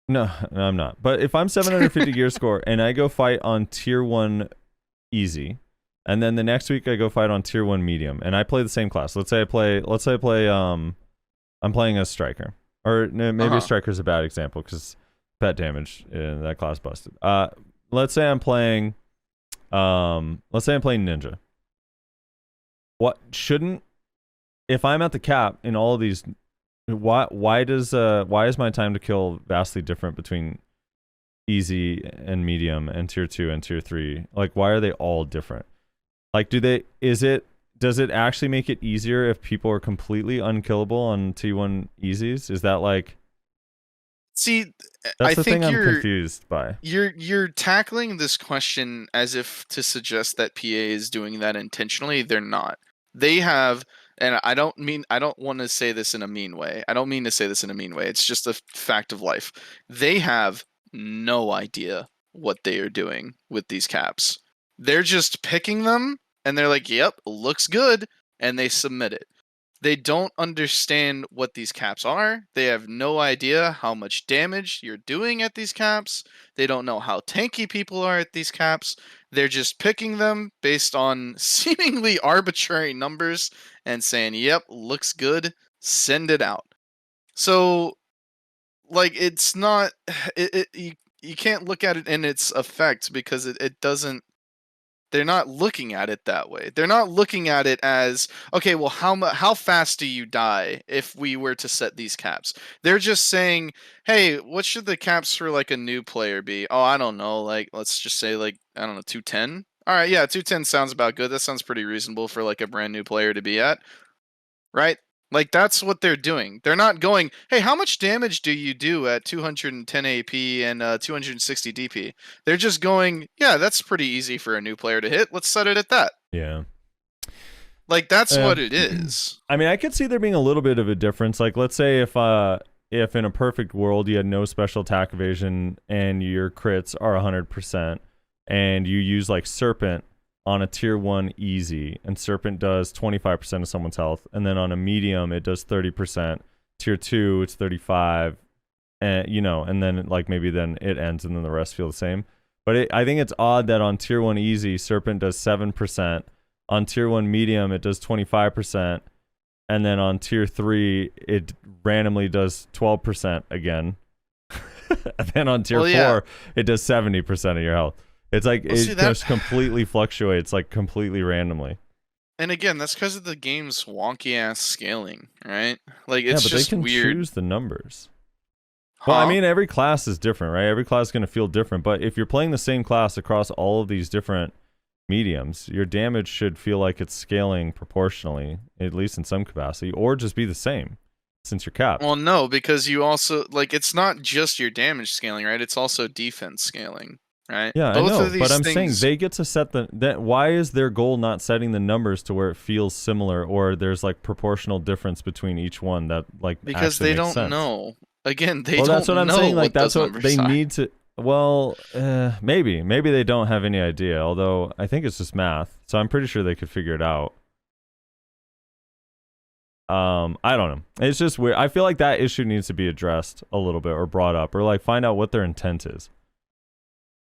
No, I'm not. But if I'm 750 gear score and I go fight on tier 1 easy, and then the next week I go fight on tier 1 medium, and I play the same class. Let's say I play I'm playing a striker. Or maybe a striker's a bad example because pet damage in that class busted. Let's say I'm playing ninja. If I'm at the cap in all of these, why is my time to kill vastly different between easy and medium and tier 2 and tier 3? Like, why are they all different? Like, does it actually make it easier if people are completely unkillable on T1 easies? Is that like... See, that's the thing I'm confused by. You're tackling this question as if to suggest that PA is doing that intentionally. They're not. They have, and I don't want to say this in a mean way. I don't mean to say this in a mean way. It's just a fact of life. They have no idea what they are doing with these caps. They're just picking them, and they're like, yep, looks good, and they submit it. They don't understand what these caps are. They have no idea how much damage you're doing at these caps. They don't know how tanky people are at these caps. They're just picking them based on seemingly arbitrary numbers and saying, yep, looks good, send it out. So, like, it's not... You can't look at it in its effect because it doesn't... They're not looking at it that way. They're not looking at it as, okay, well, how fast do you die if we were to set these caps? They're just saying, hey, what should the caps for, like, a new player be? Oh, I don't know. Like, let's just say, like, I don't know, 210? All right, yeah, 210 sounds about good. That sounds pretty reasonable for, like, a brand new player to be at, right? Like, that's what they're doing. They're not going, hey, how much damage do you do at 210 AP and 260 DP? They're just going, yeah, that's pretty easy for a new player to hit. Let's set it at that. Yeah. Like, that's what it is. I mean, I could see there being a little bit of a difference. Like, let's say if in a perfect world you had no special attack evasion and your crits are 100% and you use, like, Serpent on a tier 1 easy, and Serpent does 25% of someone's health, and then on a medium it does 30%, tier 2 it's 35, and and then, like, maybe then it ends and then the rest feel the same. But I think it's odd that on tier 1 easy Serpent does 7%, on tier 1 medium it does 25%, and then on tier 3 it randomly does 12% again. And then on tier 4 it does 70% of your health. It's like, it just completely fluctuates, like, completely randomly. And again, that's because of the game's wonky-ass scaling, right? Like, it's just weird. Yeah, but they can choose the numbers. Well, I mean, every class is different, right? Every class is going to feel different. But if you're playing the same class across all of these different mediums, your damage should feel like it's scaling proportionally, at least in some capacity, or just be the same, since you're capped. Well, no, because you also, like, it's not just your damage scaling, right? It's also defense scaling. Right? Yeah, I know, but I'm saying they get to set why is their goal not setting the numbers to where it feels similar, or there's, like, proportional difference between each one that, like, because actually they makes don't sense? know. Again, they well, don't know. That's what I'm saying. Like, that's what they are. need to. Well, maybe they don't have any idea. Although I think it's just math, so I'm pretty sure they could figure it out. I don't know. It's just weird. I feel like that issue needs to be addressed a little bit, or brought up, or like find out what their intent is.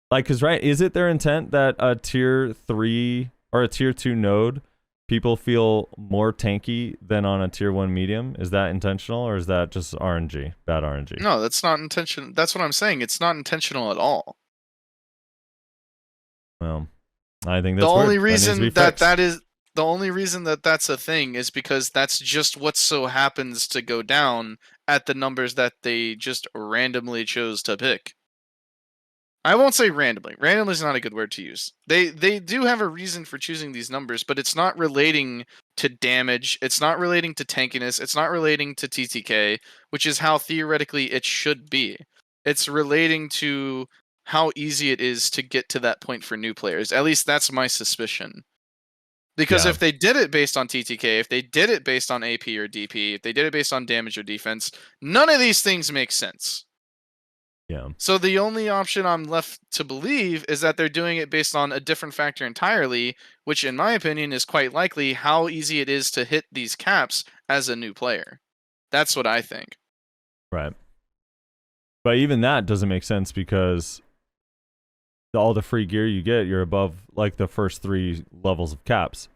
Like, cause right, is it their intent that a tier 3 or a tier 2 node people feel more tanky than on a tier 1 medium? Is that intentional, or is that just RNG? Bad RNG? No, that's not intentional. That's what I'm saying. It's not intentional at all. Well, I think that's The only weird. reason the only reason that that's a thing is because that's just what so happens to go down at the numbers that they just randomly chose to pick. I won't say randomly. Randomly is not a good word to use. They do have a reason for choosing these numbers, but it's not relating to damage. It's not relating to tankiness. It's not relating to TTK, which is how theoretically it should be. It's relating to how easy it is to get to that point for new players. At least that's my suspicion. Because if they did it based on TTK, if they did it based on AP or DP, if they did it based on damage or defense, none of these things make sense. Yeah. So the only option I'm left to believe is that they're doing it based on a different factor entirely, which in my opinion is quite likely how easy it is to hit these caps as a new player. That's what I think. Right. But even that doesn't make sense because all the free gear you get, you're above like the first 3 levels of caps.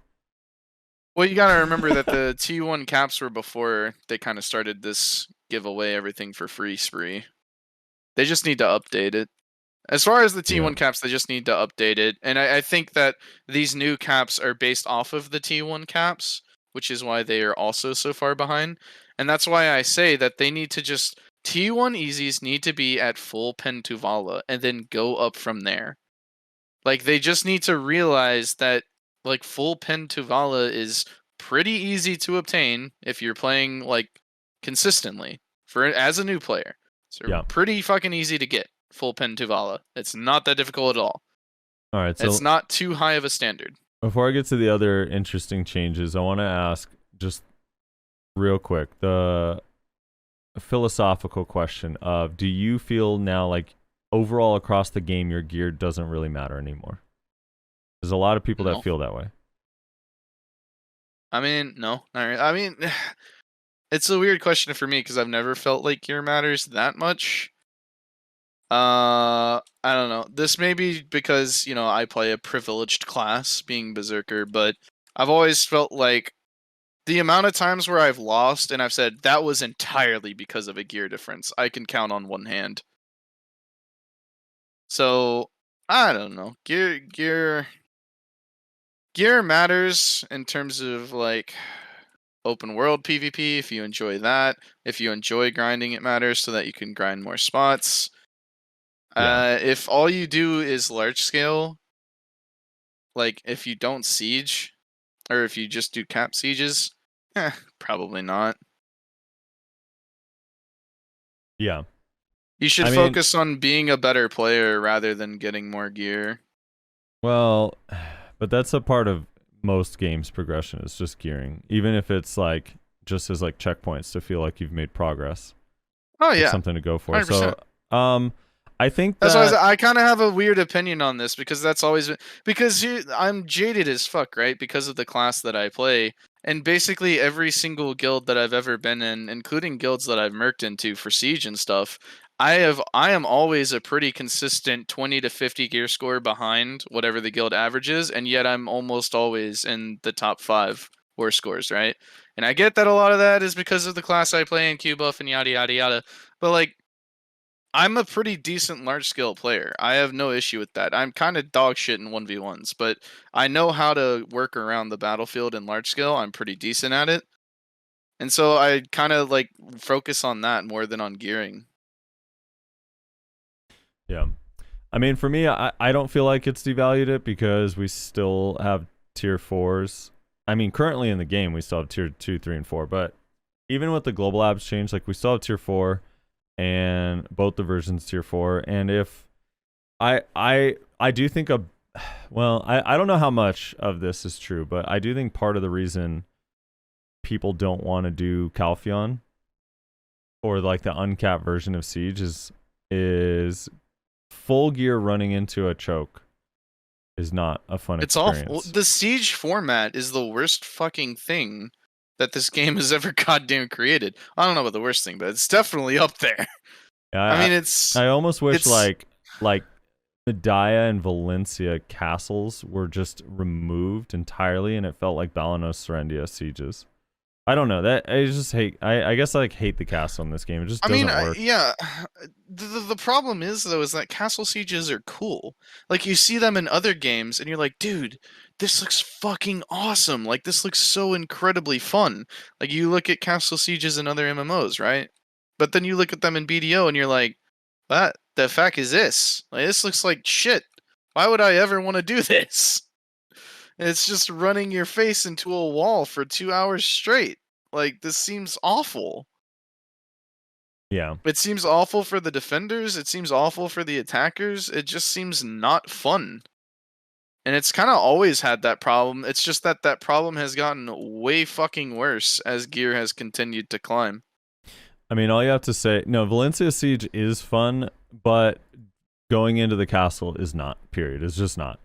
Well, you gotta remember that the T1 caps were before they kind of started this give away everything for free spree. They just need to update it. As far as the T1 caps, they just need to update it. And I think that these new caps are based off of the T1 caps, which is why they are also so far behind. And that's why I say that they need to just... T1 easies need to be at full pen to Vala and then go up from there. Like, they just need to realize that like full pen to Vala is pretty easy to obtain if you're playing like consistently as a new player. So pretty fucking easy to get full pen to Vala. It's not that difficult at all. All right, so it's not too high of a standard. Before I get to the other interesting changes, I want to ask just real quick the philosophical question of, do you feel now like overall across the game your gear doesn't really matter anymore? There's a lot of people that feel that way. I mean, no. Not really. I mean, it's a weird question for me because I've never felt like gear matters that much. I don't know. This may be because, you know, I play a privileged class, being Berserker, but I've always felt like the amount of times where I've lost and I've said that was entirely because of a gear difference, I can count on one hand. So, I don't know. Gear matters in terms of like open world PvP, if you enjoy that. If you enjoy grinding, it matters so that you can grind more spots. If all you do is large scale, like if you don't siege, or if you just do cap sieges, probably not. Yeah. You should focus on being a better player rather than getting more gear. Well, but that's a part of most games progression, is just gearing. Even if it's like just as like checkpoints to feel like you've made progress. Oh yeah. It's something to go for. 100%. So I think that's why I kind of have a weird opinion on this because that's always because I'm jaded as fuck, right? Because of the class that I play, and basically every single guild that I've ever been in, including guilds that I've merked into for Siege and stuff, I am always a pretty consistent 20 to 50 gear score behind whatever the guild average is, and yet I'm almost always in the top 5 war scores, right? And I get that a lot of that is because of the class I play in Q buff and yada yada yada, but like, I'm a pretty decent large-scale player. I have no issue with that. I'm kind of dog shit in 1v1s, but I know how to work around the battlefield in large-scale. I'm pretty decent at it. And so I kind of like focus on that more than on gearing. Yeah. I mean, for me, I don't feel like it's devalued it because we still have tier 4s. I mean, currently in the game, we still have tier 2, 3, and 4, but even with the global abs change, like we still have tier 4. And both the versions tier 4, and if I do think I don't know how much of this is true, but I do think part of the reason people don't want to do Calpheon or like the uncapped version of Siege is full gear running into a choke is not a fun It's experience. awful. The siege format is the worst fucking thing that this game has ever goddamn created. I don't know about the worst thing, but it's definitely up there. I mean, I almost wish it's like Medaya and Valencia castles were just removed entirely, and it felt like Balanos Serendia sieges. I don't know. That I just hate. I guess I hate the castle in this game. It just doesn't work. Yeah. The problem is though is that castle sieges are cool. Like you see them in other games, and you're like, dude, this looks fucking awesome. Like this looks so incredibly fun. Like you look at castle sieges in other MMOs, right? But then you look at them in BDO, and you're like, what the fuck is this? Like this looks like shit. Why would I ever want to do this? It's just running your face into a wall for 2 hours straight. Like, this seems awful. Yeah. It seems awful for the defenders. It seems awful for the attackers. It just seems not fun. And it's kind of always had that problem. It's just that that problem has gotten way fucking worse as gear has continued to climb. I mean, all you have to say, no, Valencia Siege is fun, but going into the castle is not, period. It's just not.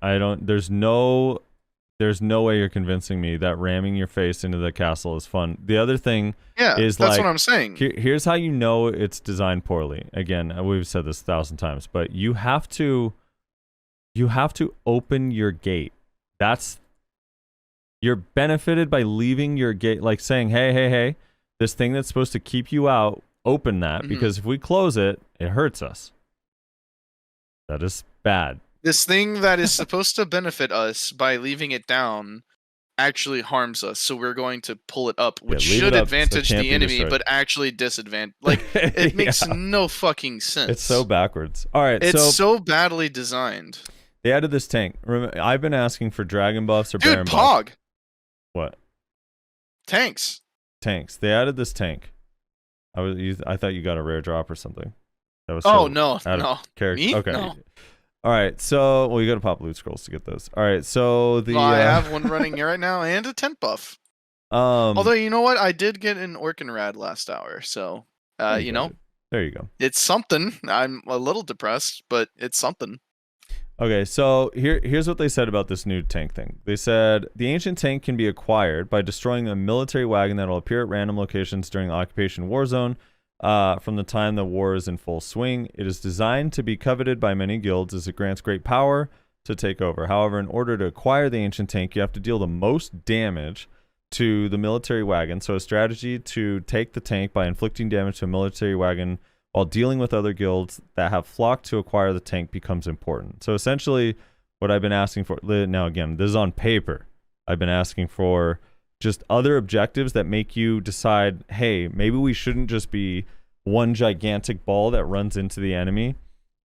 There's no way you're convincing me that ramming your face into the castle is fun. The other thing is that's what I'm saying. Here's how you know it's designed poorly. Again, we've said this 1,000 times, but you have to open your gate. You're benefited by leaving your gate, like saying, hey, this thing that's supposed to keep you out, open that, because if we close it, it hurts us. That is bad. This thing that is supposed to benefit us by leaving it down actually harms us, so we're going to pull it up, which should advantage the enemy, but actually disadvantage. Like, it makes no fucking sense. It's so backwards. All right, it's so badly designed. They added this tank. I've been asking for dragon buffs or Baron buffs. Pog! What? Tanks. They added this tank. I thought you got a rare drop or something. That was no. Me? Okay. No. All right, so you got to pop loot scrolls to get those. All right, so I have one running here right now and a tent buff. Although you know what, I did get an Orkinrad last hour, so there you go. It's something. I'm a little depressed, but it's something. Okay, so here's what they said about this new tank thing. They said the ancient tank can be acquired by destroying a military wagon that will appear at random locations during the occupation war zone. From the time the war is in full swing. It is designed to be coveted by many guilds as it grants great power to take over. However, in order to acquire the ancient tank, you have to deal the most damage to the military wagon. So a strategy to take the tank by inflicting damage to a military wagon while dealing with other guilds that have flocked to acquire the tank becomes important. So essentially, what I've been asking for, now again, this is on paper. I've been asking for just other objectives that make you decide, hey, maybe we shouldn't just be one gigantic ball that runs into the enemy.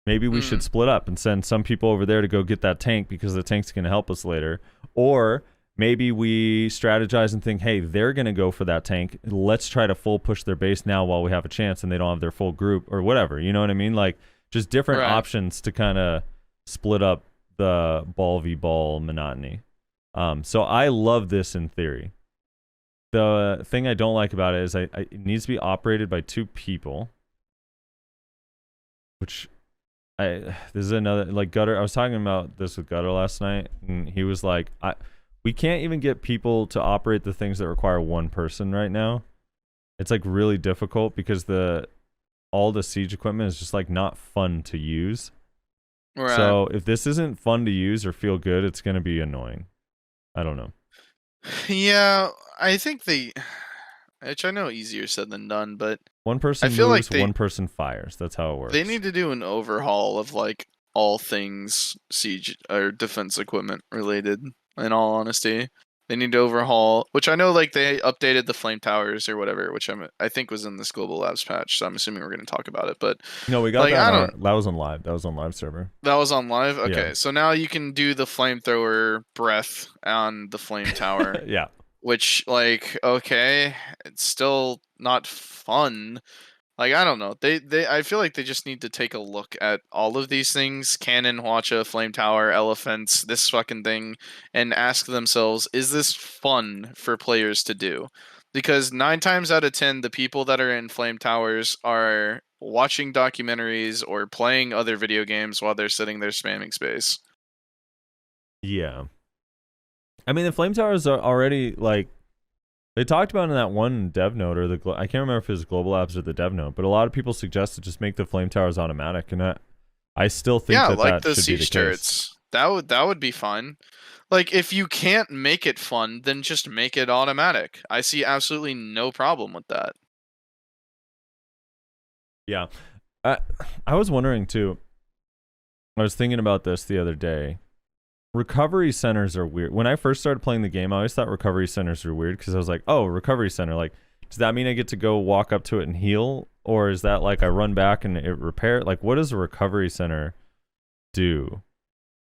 Maybe we should split up and send some people over there to go get that tank because the tank's going to help us later. Or maybe we strategize and think, hey, they're going to go for that tank. Let's try to full push their base now while we have a chance and they don't have their full group or whatever. You know what I mean? Like, just different options to kind of split up the ball v ball monotony. So I love this in theory. The thing I don't like about it is it needs to be operated by 2 people, which this is another, like, Gutter. I was talking about this with Gutter last night, and he was like, we can't even get people to operate the things that require 1 person right now. It's like really difficult because all the siege equipment is just like not fun to use. Right. So if this isn't fun to use or feel good, it's going to be annoying. I don't know. Yeah, I think which I know easier said than done, but one person moves, one person fires. That's how it works. They need to do an overhaul of like all things siege or defense equipment related. In all honesty, they need to overhaul. Which I know, like they updated the flame towers or whatever, which I think was in this global labs patch. So I'm assuming we're going to talk about it. But no, we got that. That was on live. That was on live server. That was on live. Okay, so now you can do the flamethrower breath on the flame tower. Yeah. Which, like, okay, it's still not fun. Like, I don't know. I feel like they just need to take a look at all of these things, Cannon, Hwacha, Flame Tower, Elephants, this fucking thing, and ask themselves, is this fun for players to do? Because 9 times out of 10, the people that are in Flame Towers are watching documentaries or playing other video games while they're sitting there spamming space. Yeah. I mean, the flame towers are already, like, they talked about in that one dev note, or I can't remember if it was Global Labs or the dev note, but a lot of people suggested just make the flame towers automatic, and I still think Yeah, that like that the should be the siege case. turrets. That would be fun. Like, if you can't make it fun, then just make it automatic. I see absolutely no problem with that. Yeah. I was wondering, too, I was thinking about this the other day. Recovery centers are weird. When I first started playing the game, I always thought recovery centers were weird because I was like, oh, recovery center. Like, does that mean I get to go walk up to it and heal? Or is that like I run back and it repair? Like, what does a recovery center do?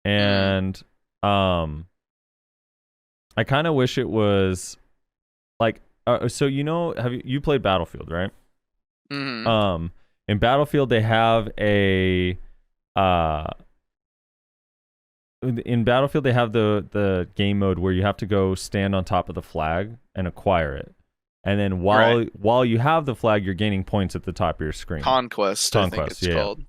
And I kind of wish it was like, so have you played Battlefield, right? Mm-hmm. In Battlefield they have the game mode where you have to go stand on top of the flag and acquire it. And then while you have the flag, you're gaining points at the top of your screen. Conquest, I think it's called.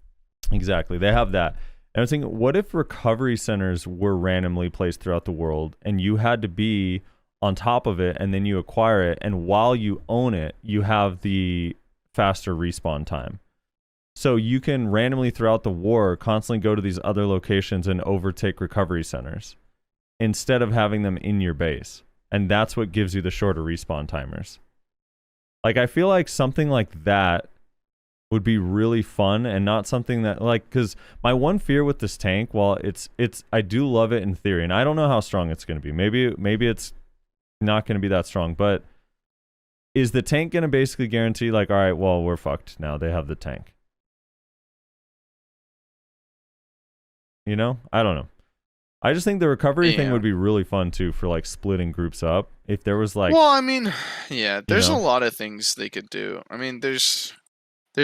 Exactly. They have that. And I was thinking, what if recovery centers were randomly placed throughout the world and you had to be on top of it and then you acquire it, and while you own it, you have the faster respawn time. So you can randomly throughout the war constantly go to these other locations and overtake recovery centers instead of having them in your base. And that's what gives you the shorter respawn timers. Like, I feel like something like that would be really fun, and not something that, like, because my one fear with this tank, while it's I do love it in theory, and I don't know how strong it's going to be. Maybe it's not going to be that strong, but is the tank going to basically guarantee, like, all right, well, we're fucked now, they have the tank? You know? I don't know. I just think the recovery thing would be really fun too, for like splitting groups up. If there was like, well, I mean, yeah, there's a lot of things they could do. I mean, there's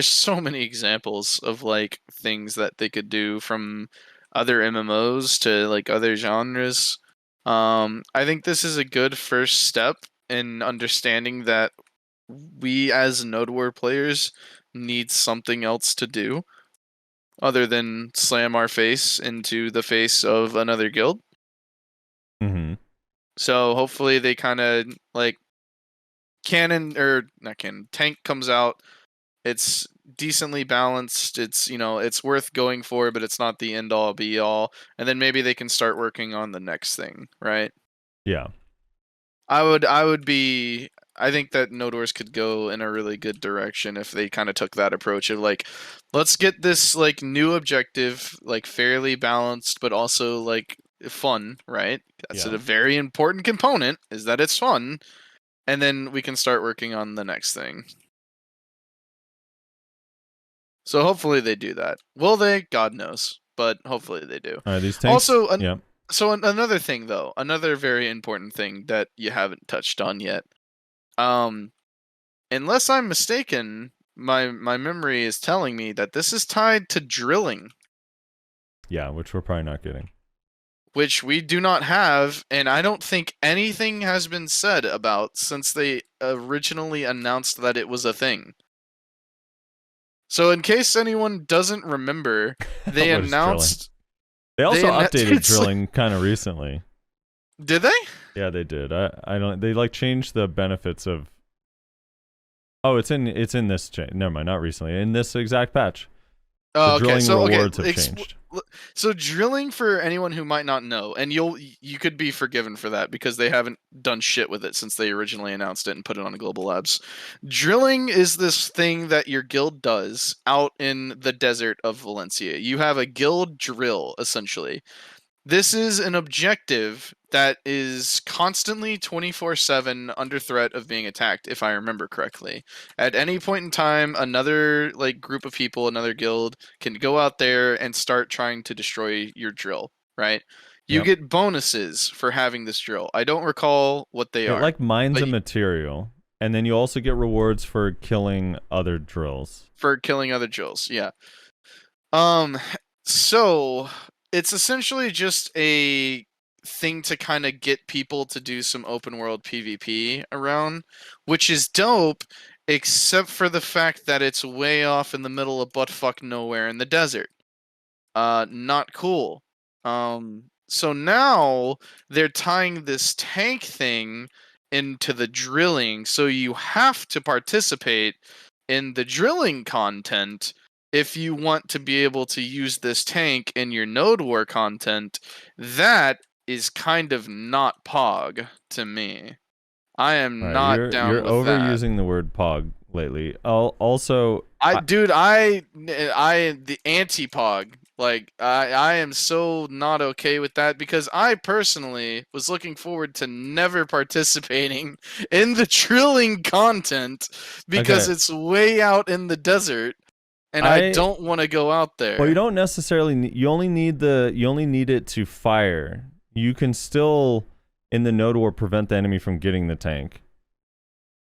so many examples of like things that they could do, from other MMOs to like other genres. I think this is a good first step in understanding that we as Node War players need something else to do other than slam our face into the face of another guild. mm-hmm. So hopefully they kind of like tank comes out. It's decently balanced. It's, it's worth going for, but it's not the end all be all. And then maybe they can start working on the next thing, right? Yeah. I think that Node Wars could go in a really good direction if they kind of took that approach of like, let's get this like new objective like fairly balanced, but also like fun, right? That's a very important component, is that it's fun, and then we can start working on the next thing. So hopefully they do that. Will they? God knows, but hopefully they do. These tanks. Also, so another thing though, another very important thing that you haven't touched on yet. Unless I'm mistaken, my memory is telling me that this is tied to drilling. Yeah, which we're probably not getting. Which we do not have, and I don't think anything has been said about since they originally announced that it was a thing. So in case anyone doesn't remember, they announced... They also updated drilling kind of recently. Did they? Yeah, they did. I don't. They like changed the benefits of. Oh, it's in this change. Never mind, not recently. In this exact patch. Oh, the drilling okay. rewards have changed. So drilling, for anyone who might not know, and you could be forgiven for that because they haven't done shit with it since they originally announced it and put it on Global Labs. Drilling is this thing that your guild does out in the desert of Valencia. You have a guild drill, essentially. This is an objective that is constantly 24/7 under threat of being attacked, if I remember correctly. At any point in time, another like group of people, another guild, can go out there and start trying to destroy your drill, right? You get bonuses for having this drill. I don't recall what they are. It like mines a material, and then you also get rewards for killing other drills. Yeah. So it's essentially just a thing to kind of get people to do some open world PvP around, which is dope. except for the fact that it's way off in the middle of buttfuck nowhere in the desert. Not cool. So now they're tying this tank thing into the drilling, so you have to participate in the drilling content if you want to be able to use this tank in your node war content. That is kind of not pog to me. I am All right, not down you're with that. overusing the word pog lately. Also, the anti-pog. Like, I am so not okay with that, because I personally was looking forward to never participating in the drilling content because Okay. it's way out in the desert, and I don't want to go out there. Well, you don't necessarily you only need it to fire. You can still in the node war prevent the enemy from getting the tank.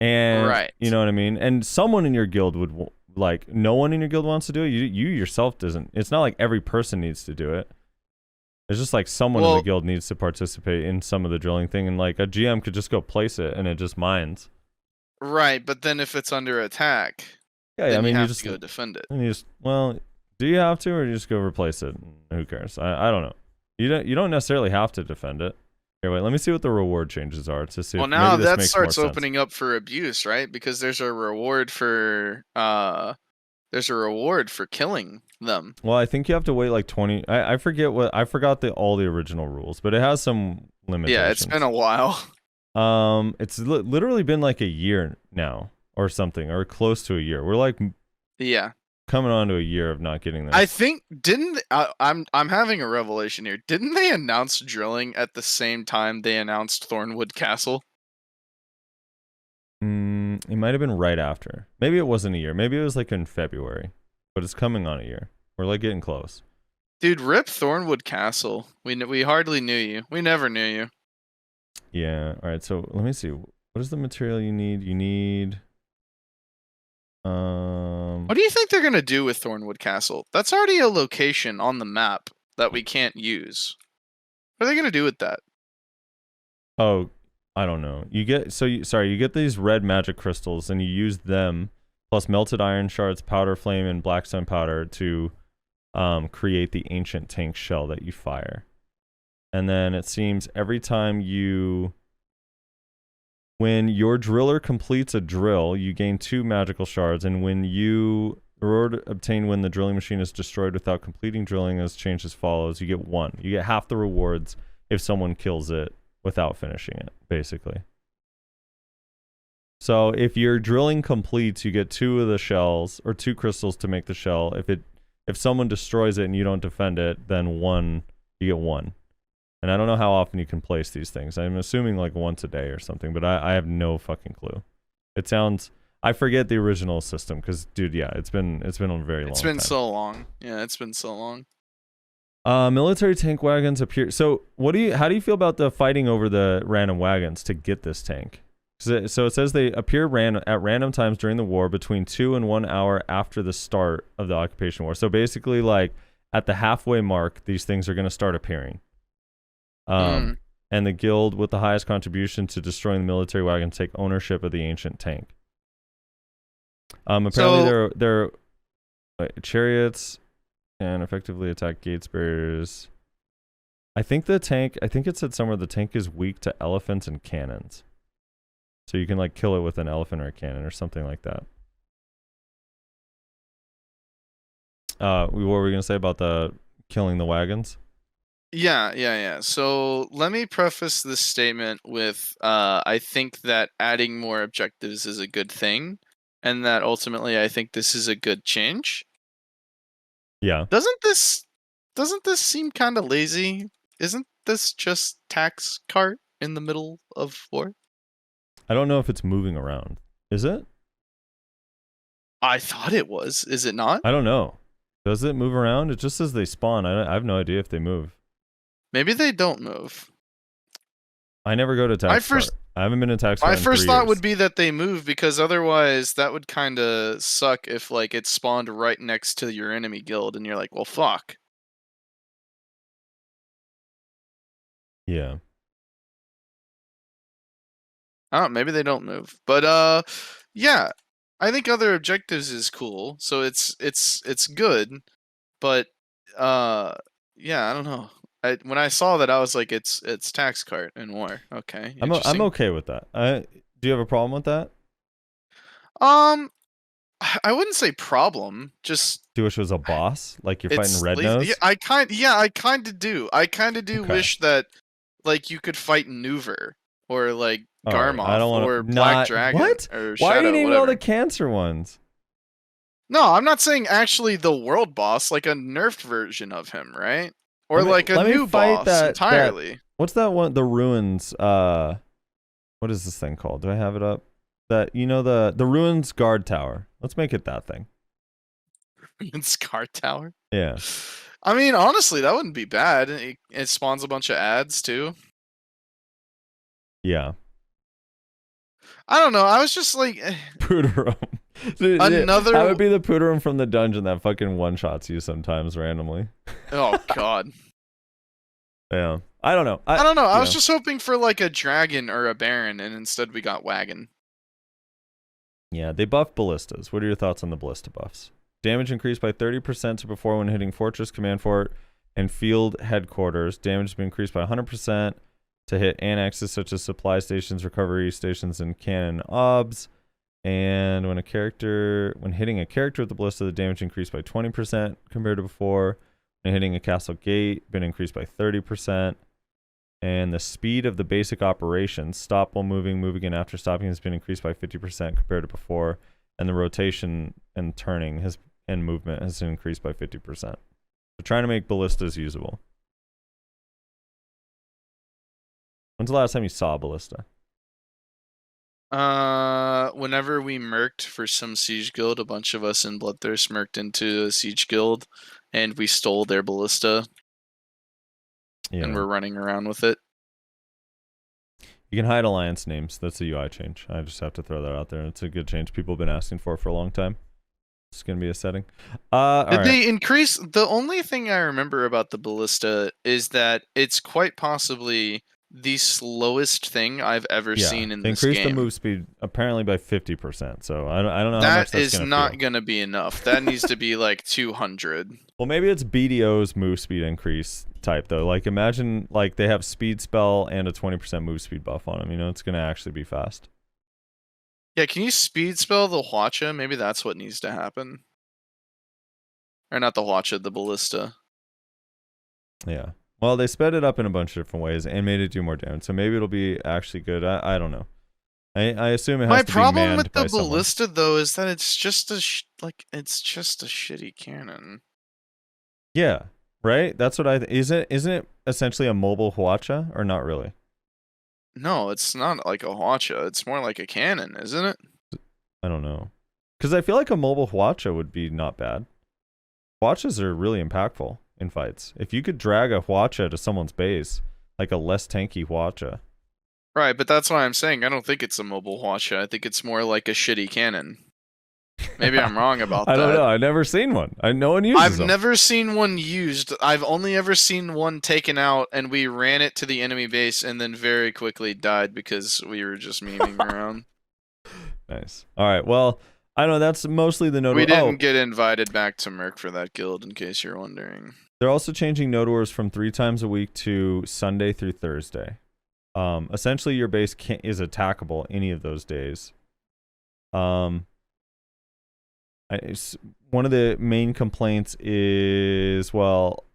And Right. You know what I mean? And someone in your guild would like, no one in your guild wants to do it. You yourself doesn't. It's not like every person needs to do it. It's just like someone in the guild needs to participate in some of the drilling thing, and like a GM could just go place it and it just mines. Right, but then if it's under attack, Yeah, I mean, you have to go defend it. And you just, well, do you have to, or do you just go replace it? Who cares? I don't know. You don't necessarily have to defend it. Here, wait, let me see what the reward changes are to see. Well, if now maybe this that makes starts more sense. opening up for abuse, right? Because there's a reward for killing them. Well, I think you have to wait like 20. I forget I forgot all the original rules, but it has some limitations. Yeah, it's been a while. It's literally been like a year now, or something, or close to a year. We're like, yeah, coming on to a year of not getting this. I think I'm having a revelation here. Didn't they announce drilling at the same time they announced Thornwood Castle? It might have been right after. Maybe it wasn't a year. Maybe it was like in February, but it's coming on a year. We're like getting close. Dude, rip Thornwood Castle. We hardly knew you. We never knew you. Yeah. All right. So let me see. What is the material you need? You need. What do you think they're gonna do with Thornwood Castle? That's already a location on the map that we can't use. What are they gonna do with that? Oh, I don't know. You get you get these red magic crystals, and you use them plus melted iron shards, powder flame, and blackstone powder to create the ancient tank shell that you fire. And then it seems every time when your driller completes a drill, you gain 2 magical shards, and when the reward obtained when the drilling machine is destroyed without completing drilling is changed as follows. You get 1. You get half the rewards if someone kills it without finishing it, basically. So if your drilling completes, you get 2 of the shells, or 2 crystals to make the shell. If someone destroys it and you don't defend it, then you get 1. And I don't know how often you can place these things. I'm assuming like once a day or something, but I have no fucking clue. It sounds, I forget the original system because, dude, yeah, it's been a very long time. It's been so long. Yeah, it's been so long. Military tank wagons appear. So how do you feel about the fighting over the random wagons to get this tank? So it says they appear at random times during the war between 2 and 1 hour after the start of the occupation war. So basically, like at the halfway mark, these things are going to start appearing. And the guild with the highest contribution to destroying the military wagons take ownership of the ancient tank. Apparently, their chariots can effectively attack gates barriers. I think it said somewhere the tank is weak to elephants and cannons. So you can like kill it with an elephant or a cannon or something like that. What were we gonna say about the killing the wagons? Yeah. So let me preface this statement with I think that adding more objectives is a good thing, and that ultimately I think this is a good change. Yeah. Doesn't this seem kind of lazy? Isn't this just tax cart in the middle of war? I don't know if it's moving around. Is it? I thought it was. Is it not? I don't know. Does it move around? It just says they spawn. I have no idea if they move. Maybe they don't move. I never go to tax cart. I haven't been in tax cart. My first thought would be that they move, because otherwise that would kind of suck if like it spawned right next to your enemy guild and you're like, well, fuck. Yeah. Oh, maybe they don't move. But yeah. I think other objectives is cool, so it's good, but yeah, I don't know. When I saw that, I was like, it's tax cart and war. Okay, I'm interesting. okay with that. Do you have a problem with that? I wouldn't say problem. Just Do you wish it was a boss, like you're fighting it's Red lazy. Nose? I kind of do. I kind of do Okay. wish that like you could fight Nuver or like All right, Garmoth I don't want or to. Black Dragon What? or Why Shadow. do you need whatever. all the cancer ones? No, I'm not saying actually the world boss, like a nerfed version of him, right? Or like a new boss entirely. What's that one? The ruins. What is this thing called? Do I have it up? That the ruins guard tower. Let's make it that thing. Scar Tower. Yeah. I mean, honestly, that wouldn't be bad. It spawns a bunch of ads too. Yeah. I don't know. I was just like Pooterum. Another. That would be the Pooterum from the dungeon that fucking one shots you sometimes randomly. Oh God. Yeah. I don't know. I don't know. I was just hoping for like a dragon or a baron, and instead we got wagon. Yeah, they buffed ballistas. What are your thoughts on the ballista buffs? Damage increased by 30% to before when hitting Fortress, Command Fort, and Field Headquarters. Damage has been increased by 100% to hit annexes such as supply stations, recovery stations, and cannon obs. And when hitting a character with the ballista, the damage increased by 20% compared to before. When hitting a castle gate, been increased by 30%. And the speed of the basic operations, stop while moving, move again after stopping, has been increased by 50% compared to before. And the rotation and turning and movement has increased by 50%. So trying to make ballistas usable. When's the last time you saw a ballista? Whenever we merked for some siege guild, a bunch of us in Bloodthirst merked into a siege guild, and we stole their ballista. Yeah. And we're running around with it. You can hide alliance names. That's a UI change. I just have to throw that out there. It's a good change people have been asking for a long time. It's going to be a setting. Did they increase? The only thing I remember about the ballista is that it's quite possibly the slowest thing I've ever seen in this game. They increased the move speed apparently by 50%. So I don't know how much that's going to feel. That is not going to be enough. That needs to be like 200. Well, maybe it's BDO's move speed increase type though. Like imagine like they have speed spell and a 20% move speed buff on them. You know, it's going to actually be fast. Yeah, can you speed spell the Hwacha? Maybe that's what needs to happen. Or not the Hwacha, the ballista. Yeah. Well, they sped it up in a bunch of different ways and made it do more damage. So maybe it'll be actually good. I don't know. I assume it has to be manned by someone. My problem with the ballista though is that it's just a shitty cannon. Yeah. Right? That's what isn't it essentially a mobile Hwacha or not really? No, it's not like a Hwacha. It's more like a cannon, isn't it? I don't know. Because I feel like a mobile Hwacha would be not bad. Hwachas are really impactful in fights. If you could drag a Hwacha to someone's base, like a less tanky Hwacha. Right, but that's why I'm saying I don't think it's a mobile Hwacha. I think it's more like a shitty cannon. Maybe I'm wrong about that. I don't know. I've never seen one. No one uses them. I've never seen one used. I've only ever seen one taken out, and we ran it to the enemy base and then very quickly died because we were just memeing around. Nice. All right. Well, I don't know. That's mostly the node. We didn't get invited back to Merc for that guild, in case you're wondering. They're also changing node wars from 3 times a week to Sunday through Thursday. Essentially, your base is attackable any of those days. One of the main complaints is, well,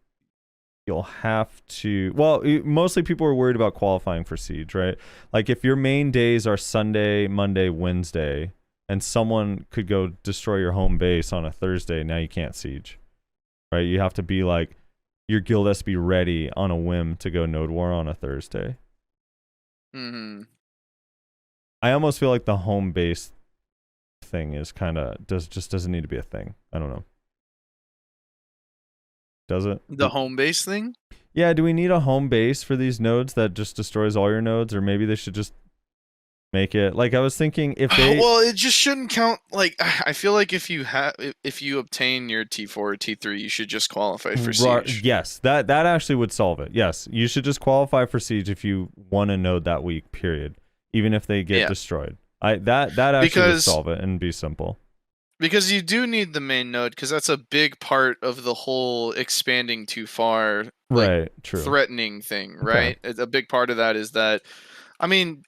you'll have to... Well, mostly people are worried about qualifying for Siege, right? Like, if your main days are Sunday, Monday, Wednesday, and someone could go destroy your home base on a Thursday, now you can't Siege. Right? You have to be like... Your guild has to be ready on a whim to go node war on a Thursday. Mm-hmm. I almost feel like the home base thing is kind of doesn't need to be a thing. I don't know. Does it? The home base thing? Yeah, do we need a home base for these nodes that just destroys all your nodes, or maybe they should just make it like I was thinking if they well, it just shouldn't count. Like I feel like if you obtain your T4 or T3, you should just qualify for Siege. Yes, that actually would solve it. Yes, you should just qualify for Siege if you won a node that week, period. Even if they get destroyed. That actually would Because- solve it and be simple. Because you do need the main node, because that's a big part of the whole expanding too far, like, Right. True. threatening thing, right? A big part of that is that, I mean,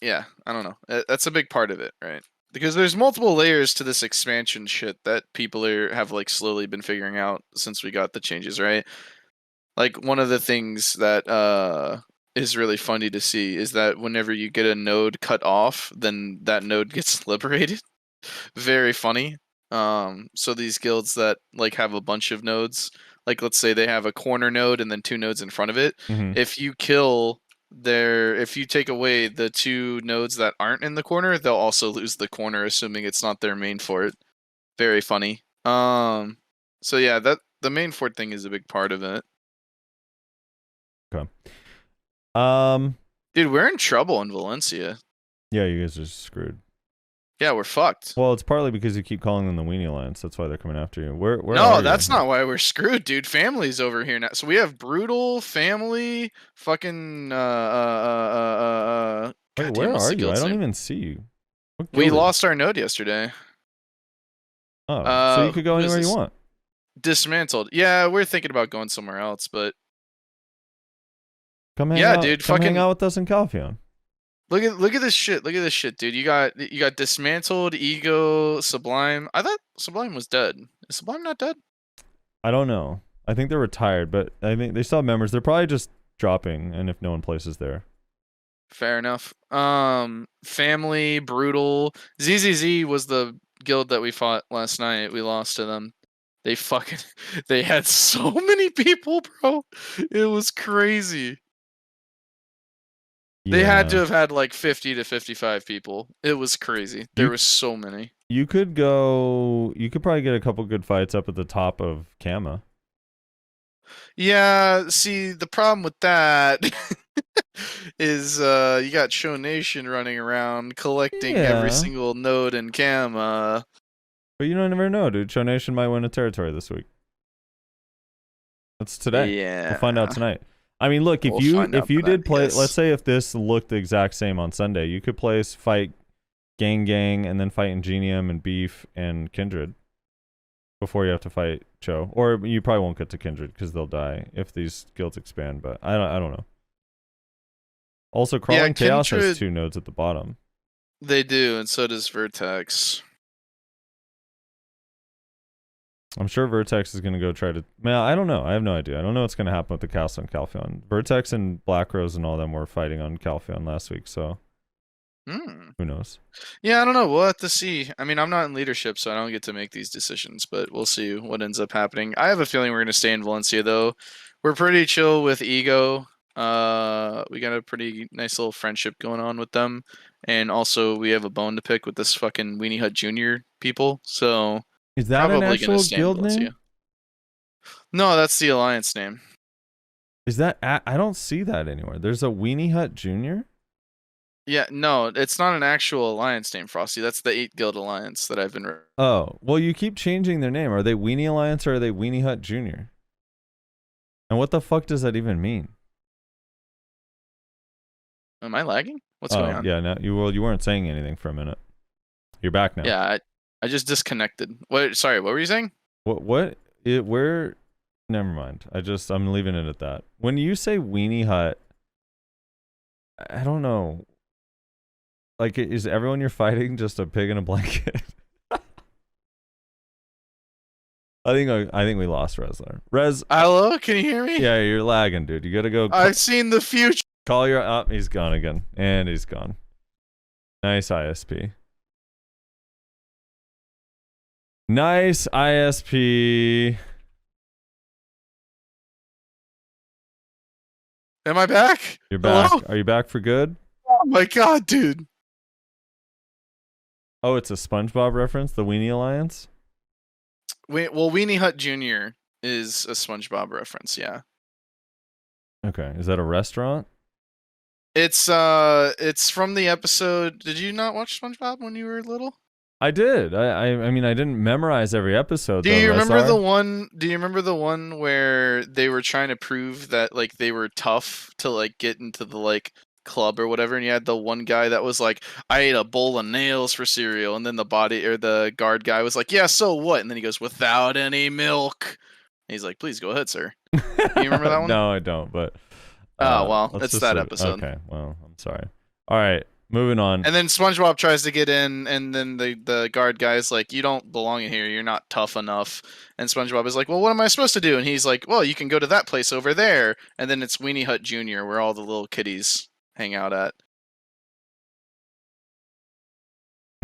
yeah, I don't know. That's a big part of it, right? Because there's multiple layers to this expansion shit that people have like slowly been figuring out since we got the changes, right? Like one of the things that is really funny to see is that whenever you get a node cut off, then that node gets liberated. Very funny. So these guilds that like have a bunch of nodes, like let's say they have a corner node and then 2 nodes in front of it. Mhm. If you take away the 2 nodes that aren't in the corner, they'll also lose the corner, assuming it's not their main fort. Very funny. So yeah, that the main fort thing is a big part of it. Dude, we're in trouble in Valencia. Yeah, you guys are screwed. Yeah, we're fucked. Well, it's partly because you keep calling them the Weenie Alliance. That's why they're coming after you. Where No, are you? that's not why we're screwed, dude. Family's over here now. So we have Brutal, Family, fucking Wait, goddamn, where what's are the you? guild's I don't name? even see you. What We guild are you? lost our node yesterday. Oh, so you could go what is anywhere you this? want. Dismantled. Yeah, we're thinking about going somewhere else, but Come hang Yeah, out. dude, Come hang fucking- out with us in Calpheon. look at this shit. Look at this shit, dude. You got Dismantled, Ego, Sublime. I thought Sublime was dead. Is Sublime not dead? I don't know. I think they're retired, but I think they still have members. They're probably just dropping, and if no one places there. Fair enough. Family, Brutal. ZZZ was the guild that we fought last night. We lost to them. They had so many people, bro. It was crazy. They had to Yeah. have had like 50 to 55 people. It was crazy. There You- was so many. You could go. You could probably get a couple good fights up at the top of Kama. Yeah, see, the problem with that is you got Show Nation running around collecting Yeah. every single node in Cam. But you don't never know, dude. Show Nation might win a territory this week. That's today. Yeah. We'll find out tonight. I mean, look, if We'll you find out did tonight, play, yes. let's say if this looked the exact same on Sunday, you could fight Gang, and then fight Ingenium and Beef and Kindred before you have to fight Cho. Or you probably won't get to Kindred because they'll die if these guilds expand. But I don't know. Also, Crawling Chaos has Kindred- 2 nodes at the bottom. They do, and so does Vertex. I'm sure Vertex is going to go try to... Man, I don't know. I have no idea. I don't know what's going to happen with the castle on Calpheon. Vertex and Black Rose and all them were fighting on Calpheon last week, so who knows? Yeah, I don't know. We'll have to see. I mean, I'm not in leadership, so I don't get to make these decisions, but we'll see what ends up happening. I have a feeling we're going to stay in Valencia, though. We're pretty chill with Ego. We got a pretty nice little friendship going on with them. And also, we have a bone to pick with this fucking Weenie Hut Jr. people, so... Is that an Probably gonna actual stay in guild Valencia. name? No, that's the Alliance name. Is that... I don't see that anywhere. There's a Weenie Hut Jr.? Yeah, no, it's not an actual Alliance name, Frosty. That's the 8 Guild Alliance that I've been... Oh, well, you keep changing their name. Are they Weenie Alliance or are they Weenie Hut Jr.? And what the fuck does that even mean? Am I lagging? What's going on? Yeah, no, you weren't saying anything for a minute. You're back now. Yeah, I just disconnected. What? Sorry, what were you saying? Where? Never mind. I'm leaving it at that. When you say Weenie Hut, I don't know. Like, is everyone you're fighting just a pig in a blanket? I think we lost Rez there. Rez, Hello, can you hear me? yeah, you're lagging, dude. You gotta go. I've seen the future. Call your up. He's gone again, and he's gone. Nice ISP. Nice ISP. Am I back? You're back. Hello? Are you back for good? Oh my god, dude. Oh, it's a SpongeBob reference. The Weenie Alliance. Well, Weenie Hut Jr. is a SpongeBob reference. Yeah. Okay, is that a restaurant? It's from the episode. Did you not watch SpongeBob when you were little? I did. I mean, I didn't memorize every episode. Do though, you remember Resar. the one? Do you remember the one where they were trying to prove that like they were tough to like get into the like club or whatever, and you had the one guy that was like, I ate a bowl of nails for cereal, and then the guard guy was like, yeah, so what? And then he goes, without any milk. And he's like, please go ahead, sir. You remember that one? No, I don't, but Oh, well, let's it's just that leave- episode. Okay, well, I'm sorry. All right, moving on. And then SpongeBob tries to get in, and then the guard guy's like, you don't belong in here, you're not tough enough. And SpongeBob is like, well, what am I supposed to do? And he's like, well, you can go to that place over there. And then it's Weenie Hut Jr., where all the little kiddies hang out at.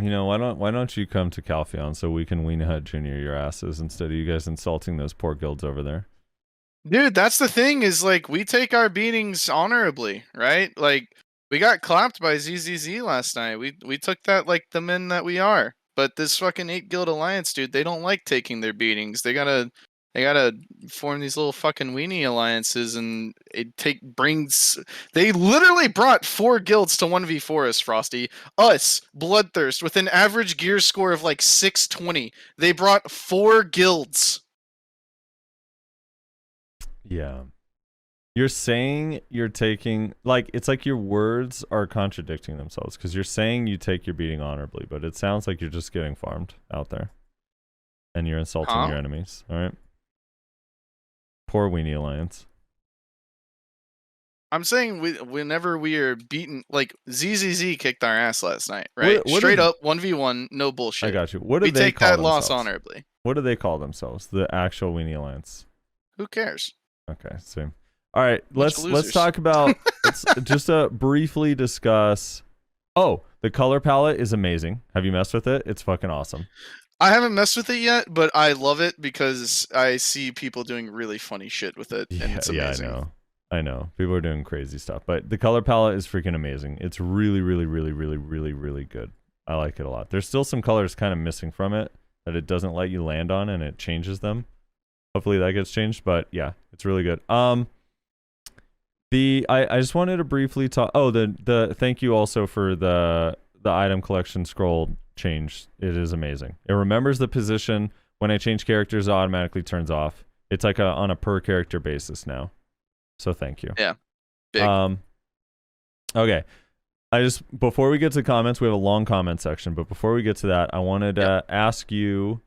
You know, why don't you come to Calpheon so we can Weenie Hut Jr. your asses instead of you guys insulting those poor guilds over there? Dude, that's the thing, is like, we take our beatings honorably, right? Like, we got clapped by ZZZ last night. We took that like the men that we are. But this fucking 8 Guild Alliance, dude, they don't like taking their beatings. They gotta form these little fucking weenie alliances, and they literally brought 4 guilds to 1v4 us, Frosty. Us, Bloodthirst, with an average gear score of like 620. They brought 4 guilds. Yeah. You're saying you're taking, like, it's like your words are contradicting themselves, because you're saying you take your beating honorably, but it sounds like you're just getting farmed out there. And you're insulting your enemies, alright? Poor Weenie Alliance. I'm saying whenever we are beaten, like ZZZ kicked our ass last night, right? What Straight up 1v1, no bullshit. I got you. What do We they take call that loss themselves? honorably. What do they call themselves? The actual Weenie Alliance. Who cares? Okay, same. All right, Bunch of let's losers. talk about let's just briefly discuss. Oh, the color palette is amazing. Have you messed with it? It's fucking awesome. I haven't messed with it yet, but I love it because I see people doing really funny shit with it, and it's amazing. Yeah, I know. People are doing crazy stuff, but the color palette is freaking amazing. It's really, really, really, really, really, really good. I like it a lot. There's still some colors kind of missing from it that it doesn't let you land on, and it changes them. Hopefully that gets changed, but yeah, it's really good. I just wanted to briefly talk. Oh, the thank you also for the item collection scroll change. It is amazing. It remembers the position. When I change characters, it automatically turns off. It's like on a per character basis now. So thank you. Yeah. Big. Okay. Before we get to comments, we have a long comment section, but before we get to that, I wanted to ask you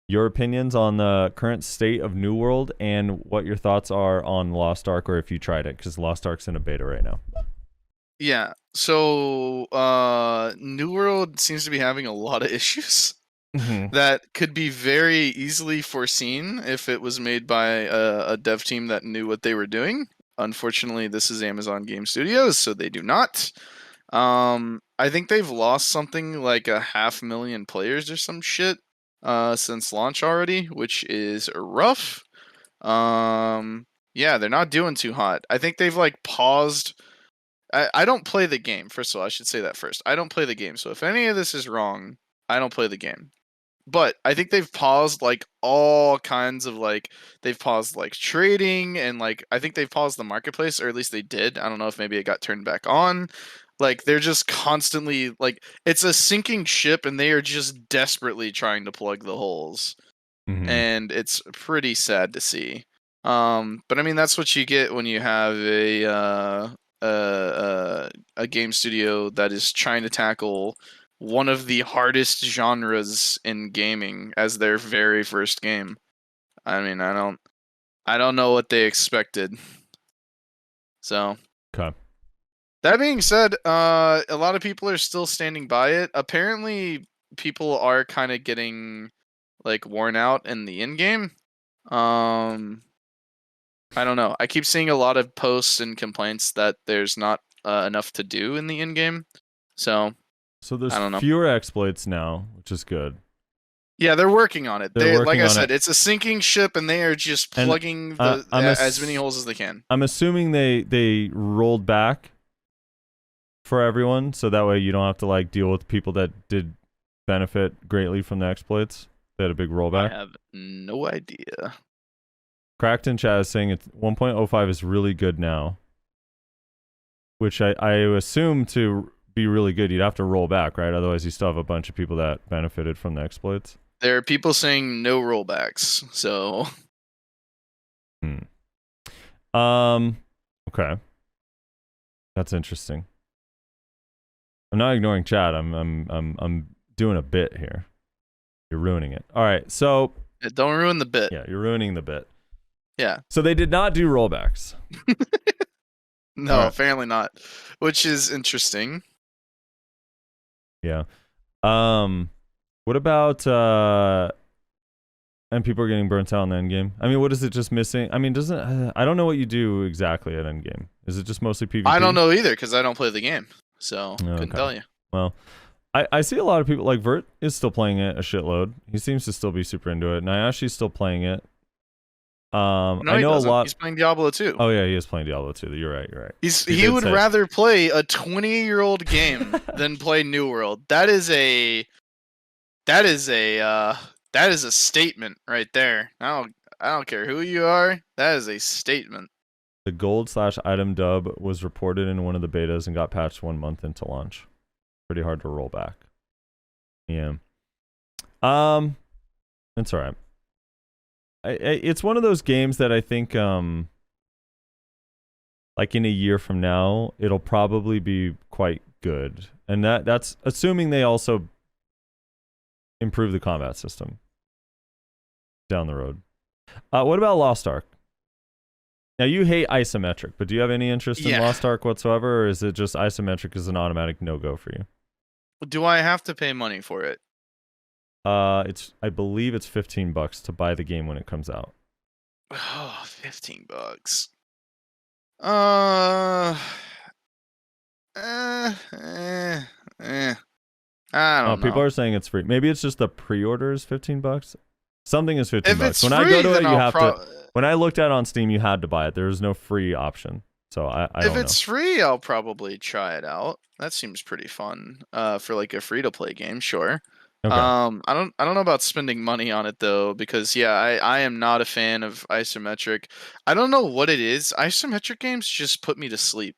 your opinions on the current state of New World and what your thoughts are on Lost Ark, or if you tried it, because Lost Ark's in a beta right now. Yeah. So New World seems to be having a lot of issues that could be very easily foreseen if it was made by a dev team that knew what they were doing. Unfortunately, this is Amazon Game Studios, so they do not. I think they've lost something like 500,000 players or some shit since launch already, which is rough. Yeah, they're not doing too hot. I think they've like paused. I don't play the game. First of all, I should say that first. I don't play the game. So if any of this is wrong, I don't play the game. But I think they've paused like all kinds of they've paused like trading, and I think they've paused the marketplace, or at least they did. I don't know if maybe it got turned back on. They're just constantly it's a sinking ship, and they are just desperately trying to plug the holes. And it's pretty sad to see. But I mean, that's what you get when you have a game studio that is trying to tackle one of the hardest genres in gaming as their very first game. I mean, I don't know what they expected. So, okay. That being said, a lot of people are still standing by it. Apparently, people are kind of getting worn out in the end game. I don't know. I keep seeing a lot of posts and complaints that there's not enough to do in the end game. So there's I don't know. fewer exploits now, which is good. Yeah, they're working on it. They're working like I on said, it. It's a sinking ship, and they are just plugging as many holes as they can. I'm assuming they rolled back for everyone, so that way you don't have to deal with people that did benefit greatly from the exploits. They had a big rollback. I have no idea. Cracked in chat is saying 1.05 is really good now, which I assume to be really good, you'd have to roll back, right? Otherwise, you still have a bunch of people that benefited from the exploits. There are people saying no rollbacks, so. Okay. That's interesting. I'm not ignoring chat. I'm doing a bit here. You're ruining it. All right, so Don't ruin the bit. yeah, you're ruining the bit. Yeah. So they did not do rollbacks. No, Alright. apparently not. Which is interesting. Yeah. What about and people are getting burnt out in the end game? I mean, what is it just missing? I mean, doesn't I don't know what you do exactly at end game. Is it just mostly PvP? I don't know either because I don't play the game, so couldn't tell you. Well, I see a lot of people like Vert is still playing it a shitload. He seems to still be super into it. Nyashi's still playing it. No, I know a lot. He's playing Diablo 2. Oh yeah, he is playing Diablo 2. You're right. You're right. He would rather play a 20-year-old game than play New World. That is a statement right there. I don't care who you are. That is a statement. The gold/item dub was reported in one of the betas and got patched 1 month into launch. Pretty hard to roll back. Yeah. It's alright. It's one of those games that I think like in a year from now it'll probably be quite good, and that's assuming they also improve the combat system down the road. What about Lost Ark? Now you hate isometric, but do you have any interest in Lost Ark whatsoever, or is it just isometric is an automatic no-go for you? Do I have to pay money for it? I believe it's $15 to buy the game when it comes out. Oh, $15. I don't know. People are saying it's free. Maybe it's just the pre-order is $15. Something is $15. If it's when free, I go to then it, you I'll have to. When I looked at it on Steam, you had to buy it. There was no free option. So I don't know. If it's free, I'll probably try it out. That seems pretty fun. For like a free-to-play game, sure. Okay. I don't know about spending money on it though, because I am not a fan of isometric. I don't know what it is. Isometric games just put me to sleep.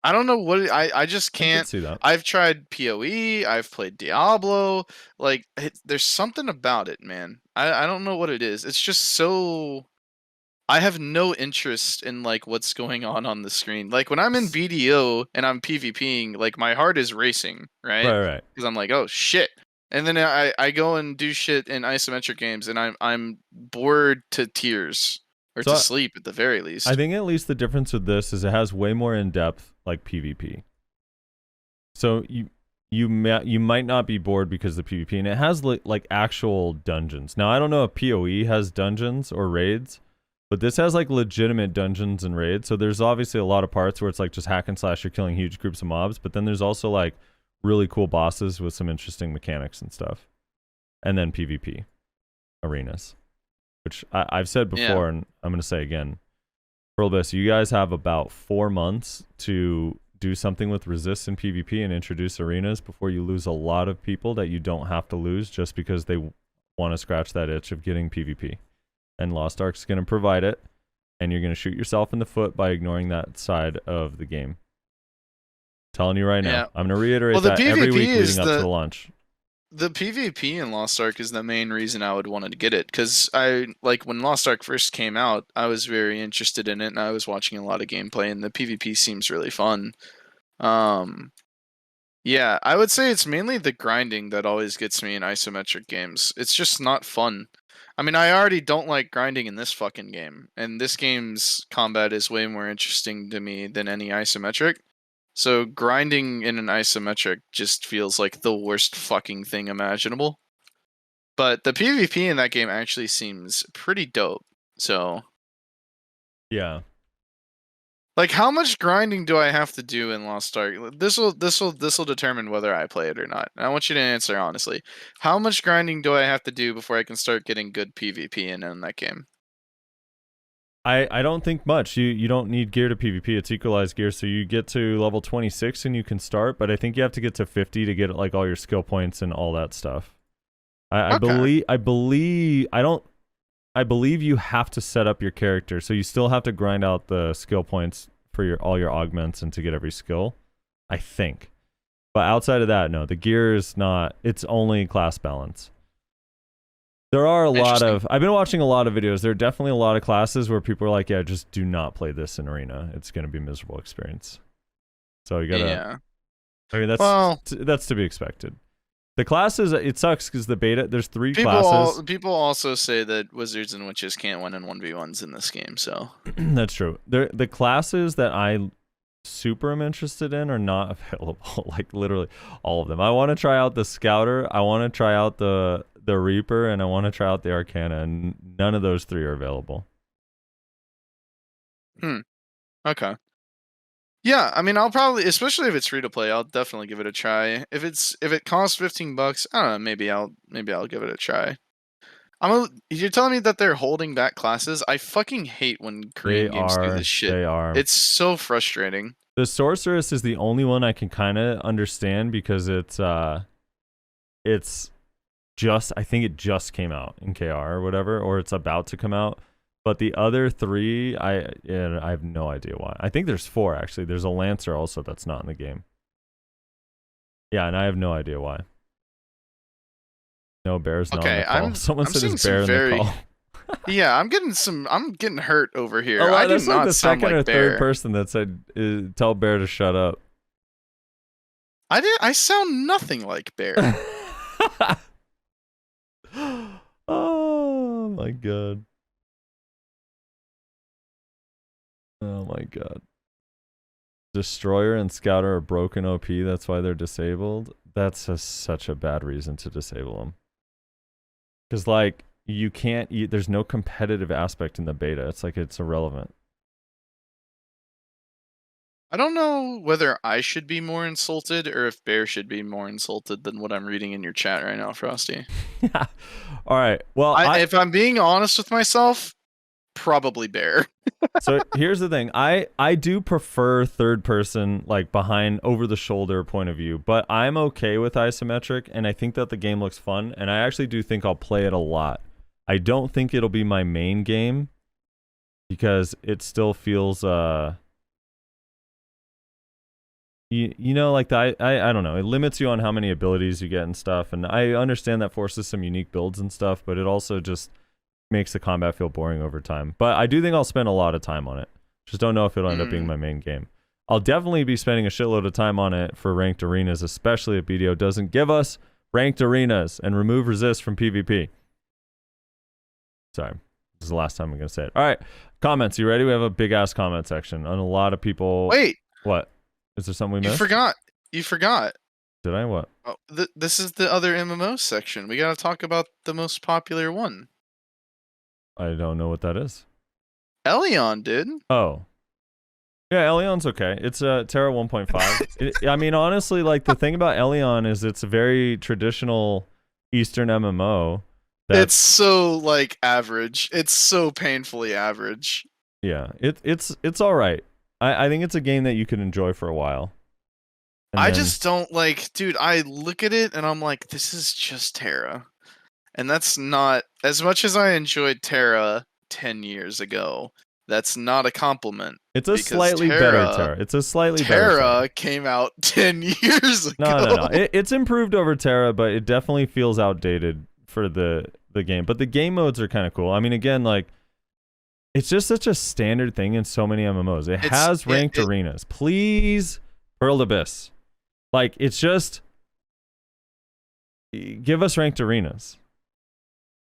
I don't know what I just can't. I can see that. I've tried PoE, I've played Diablo, like there's something about it, man. I don't know what it is. It's just so I have no interest in like what's going on the screen. Like when I'm in BDO and I'm PvPing, like my heart is racing, right? Right. Because I'm like, oh shit. And then I go and do shit in isometric games, and I'm bored to tears or to sleep at the very least. I think at least the difference with this is it has way more in depth like PvP. So you might not be bored because of the PvP, and it has like actual dungeons. Now I don't know if PoE has dungeons or raids, but this has like legitimate dungeons and raids. So there's obviously a lot of parts where it's like just hack and slash, you're killing huge groups of mobs, but then there's also like really cool bosses with some interesting mechanics and stuff. And then PvP arenas, which I've said before, and I'm going to say again. Pearlbus, you guys have about 4 months to do something with resist and PvP and introduce arenas before you lose a lot of people that you don't have to lose just because they want to scratch that itch of getting PvP. And Lost Ark's going to provide it, and you're going to shoot yourself in the foot by ignoring that side of the game. Telling you right now. I'm going to reiterate that every week leading up to the launch. The PvP in Lost Ark is the main reason I would want to get it, because when Lost Ark first came out, I was very interested in it, and I was watching a lot of gameplay, and the PvP seems really fun. Yeah, I would say it's mainly the grinding that always gets me in isometric games. It's just not fun. I mean, I already don't like grinding in this fucking game, and this game's combat is way more interesting to me than any isometric. So grinding in an isometric just feels like the worst fucking thing imaginable. But the PvP in that game actually seems pretty dope. So yeah. Like, how much grinding do I have to do in Lost Ark? This will determine whether I play it or not. And I want you to answer honestly. How much grinding do I have to do before I can start getting good PvP in that game? I don't think much. You don't need gear to PvP. It's equalized gear, so you get to level 26 and you can start, but I think you have to get to 50 to get like all your skill points and all that stuff. I believe you have to set up your character, so you still have to grind out the skill points for all your augments and to get every skill, I think. But outside of that, no, the gear is not, it's only class balance. There are a lot of, I've been watching a lot of videos. There are definitely a lot of classes where people are like, yeah, just do not play this in arena. It's going to be a miserable experience. So you gotta. Yeah. I mean, Well, that's to be expected. The classes, it sucks because the beta, there's 3 classes. People also say that wizards and witches can't win in 1v1s in this game, so. That's true. The classes that I super am interested in are not available. Like literally all of them. I want to try out the Scouter, I want to try out the Reaper, and I want to try out the Arcana, and none of those 3 are available. Okay. Yeah, I mean, I'll probably, especially if it's free to play, I'll definitely give it a try. If it costs $15, I don't know, maybe I'll give it a try. You're telling me that they're holding back classes? I fucking hate when Korean games do this shit. They are. It's so frustrating. The Sorceress is the only one I can kind of understand because it's just, I think it just came out in KR or whatever, or it's about to come out. But the other 3, I have no idea why. I think there's 4 actually. There's a Lancer also that's not in the game. Yeah, and I have no idea why. No, Bear's not on the call. Someone said his Bear in the call. Yeah, I'm getting hurt over here. Oh, I do that's not like the sound second like or Bear. third person that said tell Bear to shut up. I sound nothing like Bear. Oh my god. Oh my god. Destroyer and Scouter are broken OP, that's why they're disabled. That's such a bad reason to disable them. Because, like, you can't eat, there's no competitive aspect in the beta. It's like it's irrelevant. I don't know whether I should be more insulted or if Bear should be more insulted than what I'm reading in your chat right now, Frosty. All right. Well, if I'm being honest with myself, probably Bear. So here's the thing. I do prefer third person, like behind over the shoulder point of view, but I'm okay with isometric, and I think that the game looks fun, and I actually do think I'll play it a lot. I don't think it'll be my main game because it still feels you know, like I don't know, it limits you on how many abilities you get and stuff, and I understand that forces some unique builds and stuff, but it also just makes the combat feel boring over time. But I do think I'll spend a lot of time on it. Just don't know if it'll end up being my main game. I'll definitely be spending a shitload of time on it for ranked arenas, especially if BDO doesn't give us ranked arenas and remove resist from PvP. Sorry, this is the last time I'm going to say it. All right, comments. You ready? We have a big ass comment section and a lot of people. Wait. What? Is there something we missed? You forgot. Did I? What? Oh, this is the other MMO section. We got to talk about the most popular one. I don't know what that is. Elion, dude. Oh. Yeah, Elion's okay. It's Terra 1.5. I mean, honestly, like the thing about Elion is it's a very traditional Eastern MMO. It's so like average. It's so painfully average. Yeah, it's all right. I think it's a game that you can enjoy for a while. I just don't like, dude. I look at it and I'm like, this is just Terra. And that's not, as much as I enjoyed Terra 10 years ago, that's not a compliment. It's a slightly better Terra. It's a slightly better Terra came out 10 years ago. No. It's improved over Terra, but it definitely feels outdated for the game. But the game modes are kind of cool. I mean, again, like, it's just such a standard thing in so many MMOs. It has ranked arenas. Please, Pearl Abyss. Like, it's just, give us ranked arenas.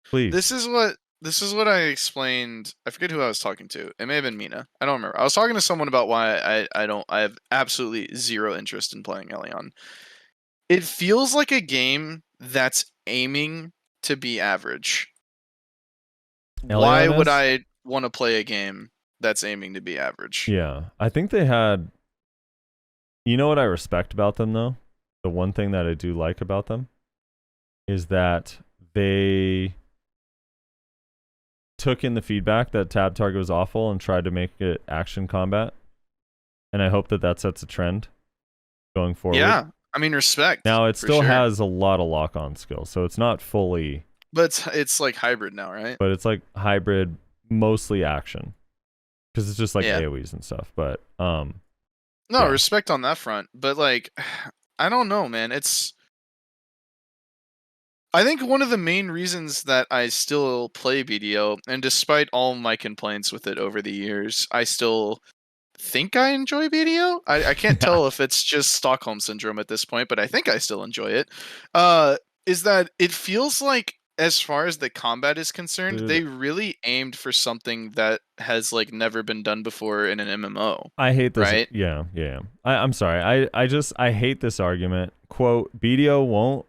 Please. This is what I explained. I forget who I was talking to. It may have been Mina. I don't remember. I was talking to someone about why I have absolutely zero interest in playing Elion. It feels like a game that's aiming to be average. Why would I want to play a game that's aiming to be average? Yeah. I think they had, you know what I respect about them though? The one thing that I do like about them is that they took in the feedback that tab target was awful and tried to make it action combat, and I hope that sets a trend going forward. Yeah, I mean, respect. Now it still has a lot of lock-on skills, so it's not fully, but it's like hybrid now, right? But it's like hybrid, mostly action, because it's just like AoEs and stuff. But respect on that front. But like, I don't know, man. I think one of the main reasons that I still play BDO, and despite all my complaints with it over the years, I still think I enjoy BDO. I can't tell if it's just Stockholm syndrome at this point, but I think I still enjoy it. Is that it feels like, as far as the combat is concerned, Dude. they really aimed for something that has like never been done before in an MMO. I hate this. Right? Yeah. I'm sorry. I hate this argument. Quote, BDO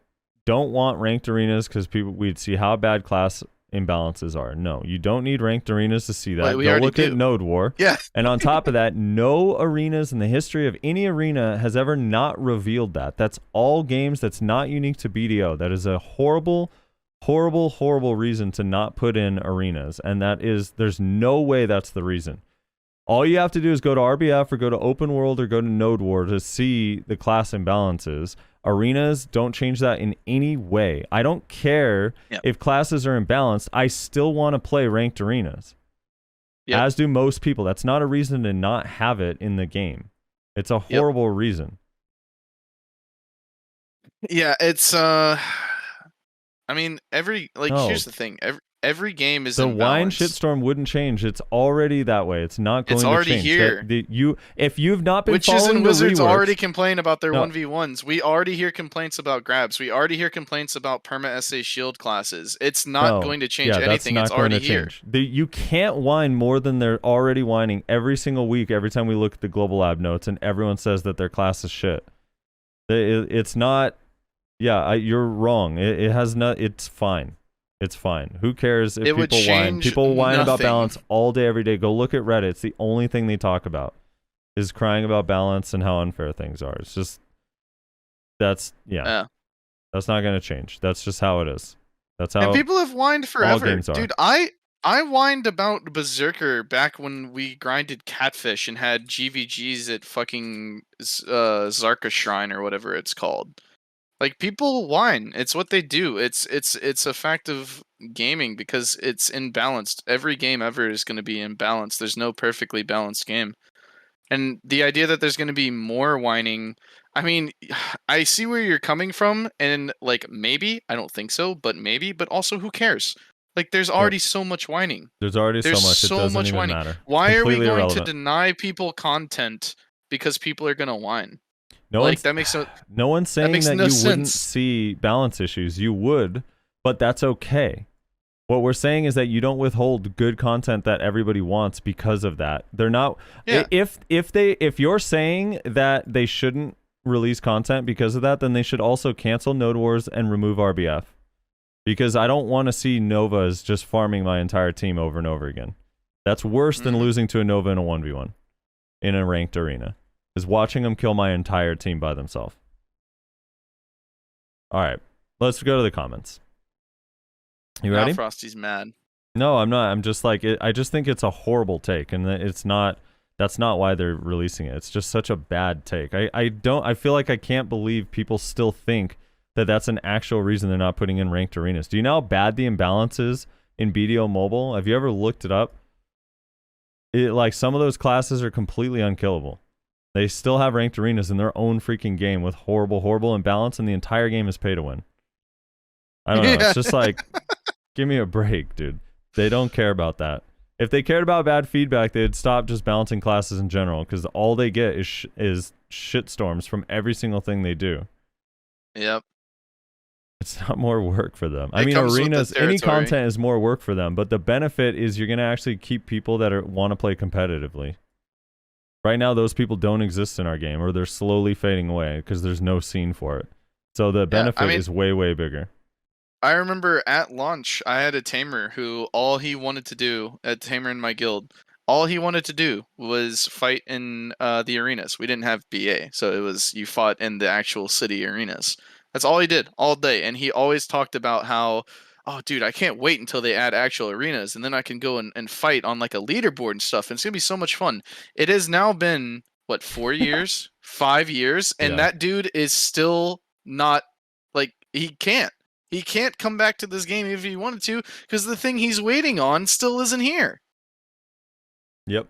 don't want ranked arenas because we'd see how bad class imbalances are. No, you don't need ranked arenas to see that. Well, we Go already look at do. Node War. Yeah. And on top of that, no arenas in the history of any arena has ever not revealed that. That's all games. That's not unique to BDO. That is a horrible reason to not put in arenas. And there's no way that's the reason. All you have to do is go to RBF or go to Open World or go to Node War to see the class imbalances. Arenas don't change that in any way. I don't care if classes are imbalanced. I still want to play ranked arenas. As do most people. That's not a reason to not have it in the game. It's a horrible reason. Yeah, it's I mean, here's the thing. Every game is the wine imbalanced. shitstorm wouldn't change. It's already that way. It's not going to change. It's already here. If you've not been Witches following and Wizards the reworks, already complain about their 1v1s. We already hear complaints about grabs. We already hear complaints about perma-SA shield classes. It's not going to change anything. It's already here. You can't whine more than they're already whining every single week, every time we look at the global lab notes, and everyone says that their class is shit. It's not... Yeah, you're wrong. It has not... It's fine. It's fine. Who cares if people whine? People whine about balance all day, every day. Go look at Reddit. It's the only thing they talk about is crying about balance and how unfair things are. It's just that's not going to change. That's just how it is. That's how. And people have whined forever, games are. dude. I whined about Berserker back when we grinded Catfish and had GVGs at fucking Zarka Shrine or whatever it's called. Like, people whine. It's what they do. It's a fact of gaming because it's imbalanced. Every game ever is going to be imbalanced. There's no perfectly balanced game. And the idea that there's going to be more whining, I mean, I see where you're coming from, and like, maybe, I don't think so, but maybe, but also who cares? Like, there's already so much whining. There's already so much. It doesn't even matter. Why are we Completely going irrelevant. to deny people content because people are going to whine? That makes no one's saying that no you sense. wouldn't see balance issues. You would, but that's okay. What we're saying is that you don't withhold good content that everybody wants because of that. They're not. Yeah. If you're saying that they shouldn't release content because of that, then they should also cancel Node Wars and remove RBF. Because I don't want to see Novas just farming my entire team over and over again. That's worse than losing to a Nova in a 1v1 in a ranked arena. Is watching them kill my entire team by themselves. All right, let's go to the comments. You ready? Now Frosty's mad. No, I'm not. I'm just like, I just think it's a horrible take, and it's not. That's not why they're releasing it. It's just such a bad take. I feel like I can't believe people still think that that's an actual reason they're not putting in ranked arenas. Do you know how bad the imbalance is in BDO Mobile? Have you ever looked it up? Like, some of those classes are completely unkillable. They still have ranked arenas in their own freaking game with horrible imbalance, and the entire game is pay to win. I don't know. It's just like, give me a break, dude. They don't care about that. If they cared about bad feedback, they'd stop just balancing classes in general, because all they get is shitstorms from every single thing they do. Yep. It's not more work for them. I mean, arenas, any content is more work for them, but the benefit is you're going to actually keep people that want to play competitively. Right now, those people don't exist in our game, or they're slowly fading away because there's no scene for it. So the benefit is way, way bigger. I remember at launch, I had a tamer who all he wanted to do, a tamer in my guild, all he wanted to do was fight in the arenas. We didn't have BA, so it was you fought in the actual city arenas. That's all he did all day, and he always talked about how, oh, dude, I can't wait until they add actual arenas, and then I can go and fight on like a leaderboard and stuff, and it's going to be so much fun. It has now been, what, 4 years? 5 years? And that dude is still not, like, he can't. He can't come back to this game even if he wanted to, because the thing he's waiting on still isn't here. Yep.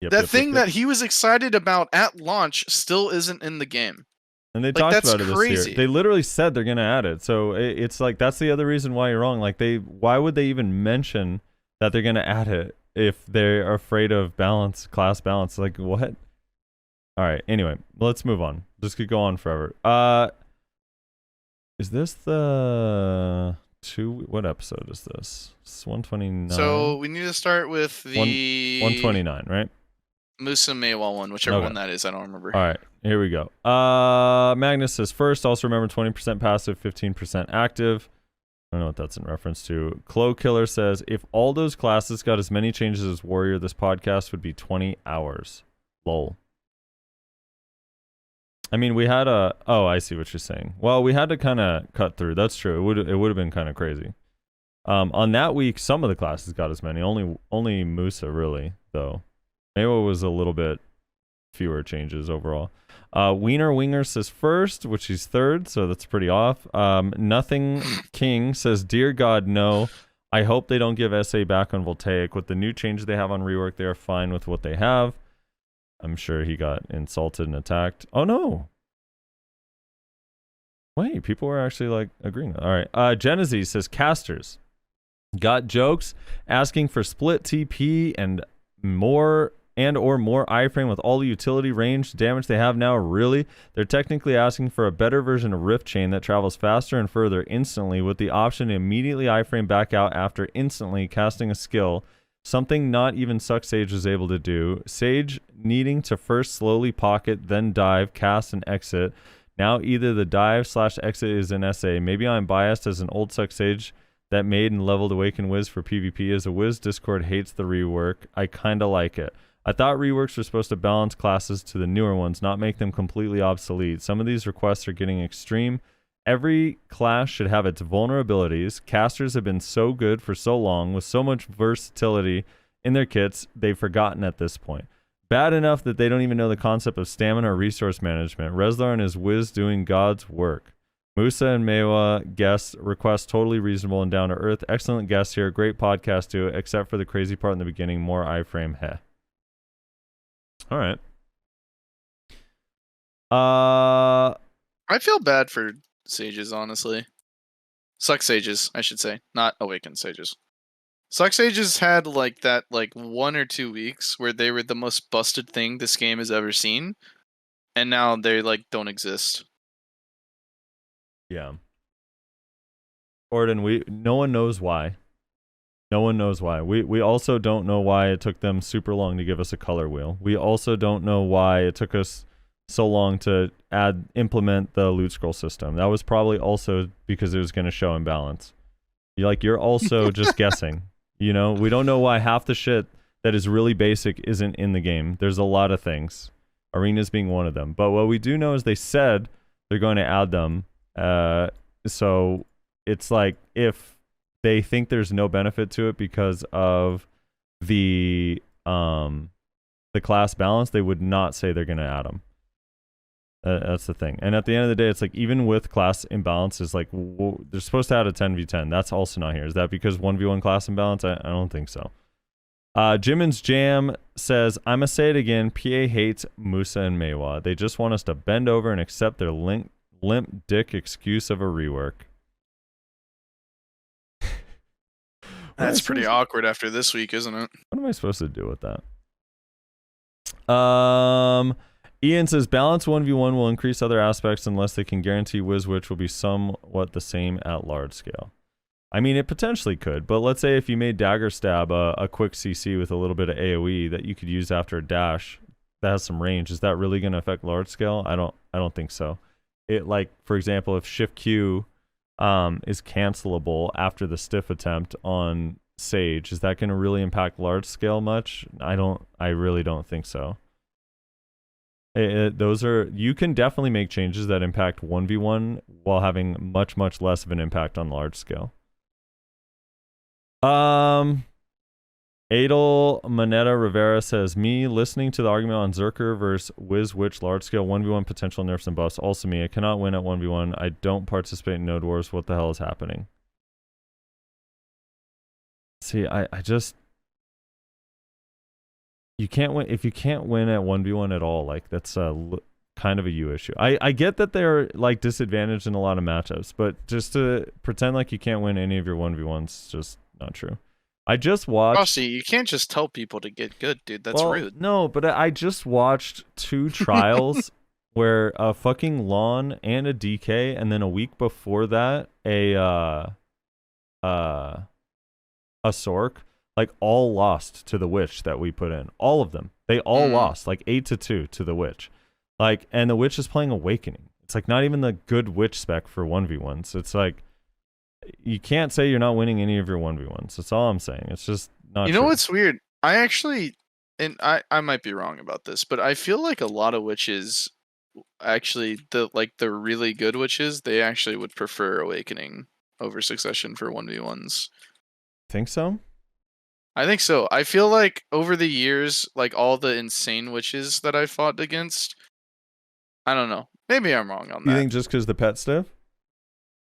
That thing that he was excited about at launch still isn't in the game. And they talked about it this year. They literally said they're going to add it. So it's like, that's the other reason why you're wrong. Like, why would they even mention that they're going to add it if they're afraid of class balance. Like, what? All right. Anyway, let's move on. This could go on forever. Is this the what episode is this? It's 129. So we need to start with the 129, right? Musa Maywall one, whichever one that is. I don't remember. All right, here we go. Magnus says first. Also remember 20% passive, 15% active. I don't know what that's in reference to. Clo Killer says if all those classes got as many changes as Warrior, this podcast would be 20 hours. Lol. I mean, we had a... Oh, I see what you're saying. Well, we had to kind of cut through. That's true. It would have been kind of crazy. On that week, some of the classes got as many. Only Musa, really, though. Mayo was a little bit fewer changes overall. Wiener Winger says first, which he's third, so that's pretty off. Nothing King says, dear God, no. I hope they don't give SA back on Voltaic. With the new changes they have on Rework, they are fine with what they have. I'm sure he got insulted and attacked. Oh, no. Wait, people were actually, like, agreeing. All right. Genesis says, casters. Got jokes asking for split TP and more iframe with all the utility range damage they have now. Really? They're technically asking for a better version of Rift Chain that travels faster and further instantly with the option to immediately iframe back out after instantly casting a skill. Something not even Suck Sage was able to do. Sage needing to first slowly pocket, then dive, cast, and exit. Now either the dive/exit is in SA. Maybe I'm biased as an old Suck Sage that made and leveled Awaken Wiz for PvP. As a Wiz Discord hates the rework. I kinda like it. I thought reworks were supposed to balance classes to the newer ones, not make them completely obsolete. Some of these requests are getting extreme. Every class should have its vulnerabilities. Casters have been so good for so long with so much versatility in their kits, they've forgotten at this point. Bad enough that they don't even know the concept of stamina or resource management. Rezlar and his Wiz doing God's work. Musa and Mewa guest request totally reasonable and down to earth. Excellent guests here. Great podcast too, except for the crazy part in the beginning. More iframe. Heh. All right. I feel bad for Sages, honestly. Suck Sages, I should say. Not Awakened Sages. Suck Sages had like 1 or 2 weeks where they were the most busted thing this game has ever seen. And now they don't exist. Yeah. Orden, no one knows why. No one knows why. We also don't know why it took them super long to give us a color wheel. We also don't know why it took us so long to implement the loot scroll system. That was probably also because it was going to show imbalance. You're also just guessing. We don't know why half the shit that is really basic isn't in the game. There's a lot of things. Arenas being one of them. But what we do know is they said they're going to add them. So it's like if they think there's no benefit to it because of the class balance, they would not say they're going to add them. That's the thing. And at the end of the day, it's like even with class imbalances, they're supposed to add a 10v10. That's also not here. Is that because 1v1 class imbalance? I don't think so. Jimin's Jam says, I'ma say it again, PA hates Musa and Mewa. They just want us to bend over and accept their limp dick excuse of a rework. That's pretty awkward after this week, isn't it? What am I supposed to do with that? Ian says, balance 1v1 will increase other aspects unless they can guarantee WizWitch will be somewhat the same at large scale. I mean, it potentially could, but let's say if you made Dagger Stab a quick CC with a little bit of AoE that you could use after a dash that has some range, is that really going to affect large scale? I don't think so. It, for example, if Shift Q is cancelable after the stiff attempt on Sage, is that going to really impact large scale much? I really don't think so. You can definitely make changes that impact 1v1 while having much less of an impact on large scale. Adel Manetta Rivera says, me listening to the argument on Zerker versus WizWitch large scale 1v1 potential nerfs and buffs. Also me, I cannot win at 1v1. I don't participate in Node Wars. What the hell is happening? See, I just... You can't win if you can't win at 1v1 at all. That's kind of a you issue. I get that they're disadvantaged in a lot of matchups, but just to pretend like you can't win any of your 1v1s is just not true. I just watched. Frosty, you can't just tell people to get good, dude. That's rude. No, but I just watched 2 trials where a fucking Lawn and a DK, and then a week before that, a Sork, like all lost to the Witch that we put in. All of them. They all lost, like 8-2 to the Witch. Like, and the Witch is playing Awakening. It's like not even the good Witch spec for 1v1s. It's like you can't say you're not winning any of your 1v1s. That's all I'm saying. It's just not You know true. what's weird? I actually, and I might be wrong about this, but I feel like a lot of witches, actually, the really good witches, they actually would prefer Awakening over Succession for 1v1s. Think so? I think so. I feel like over the years, like all the insane witches that I fought against, I don't know. Maybe I'm wrong on that. You think just because the pet stiff?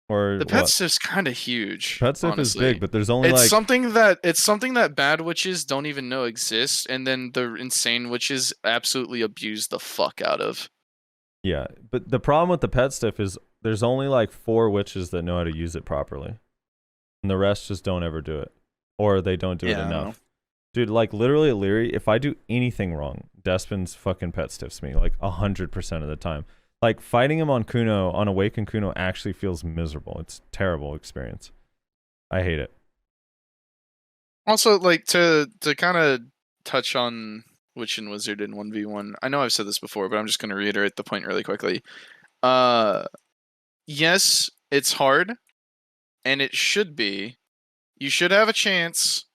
Or the pet stiff's kind of huge. Pet stiff honestly. is big, but there's only it's like something that bad witches don't even know exists, and then the insane witches absolutely abuse the fuck out of. Yeah, but the problem with the pet stiff is there's only like 4 witches that know how to use it properly, and the rest just don't ever do it, or they don't do it enough. Dude, like literally at Leary, if I do anything wrong, Despin's fucking pet stiffs me like 100% of the time. Like fighting him on Kuno, on Awakened Kuno, actually feels miserable. It's a terrible experience. I hate it. Also, like to kind of touch on Witch and Wizard in 1v1. I know I've said this before, but I'm just going to reiterate the point really quickly. Yes, it's hard, and it should be. You should have a chance,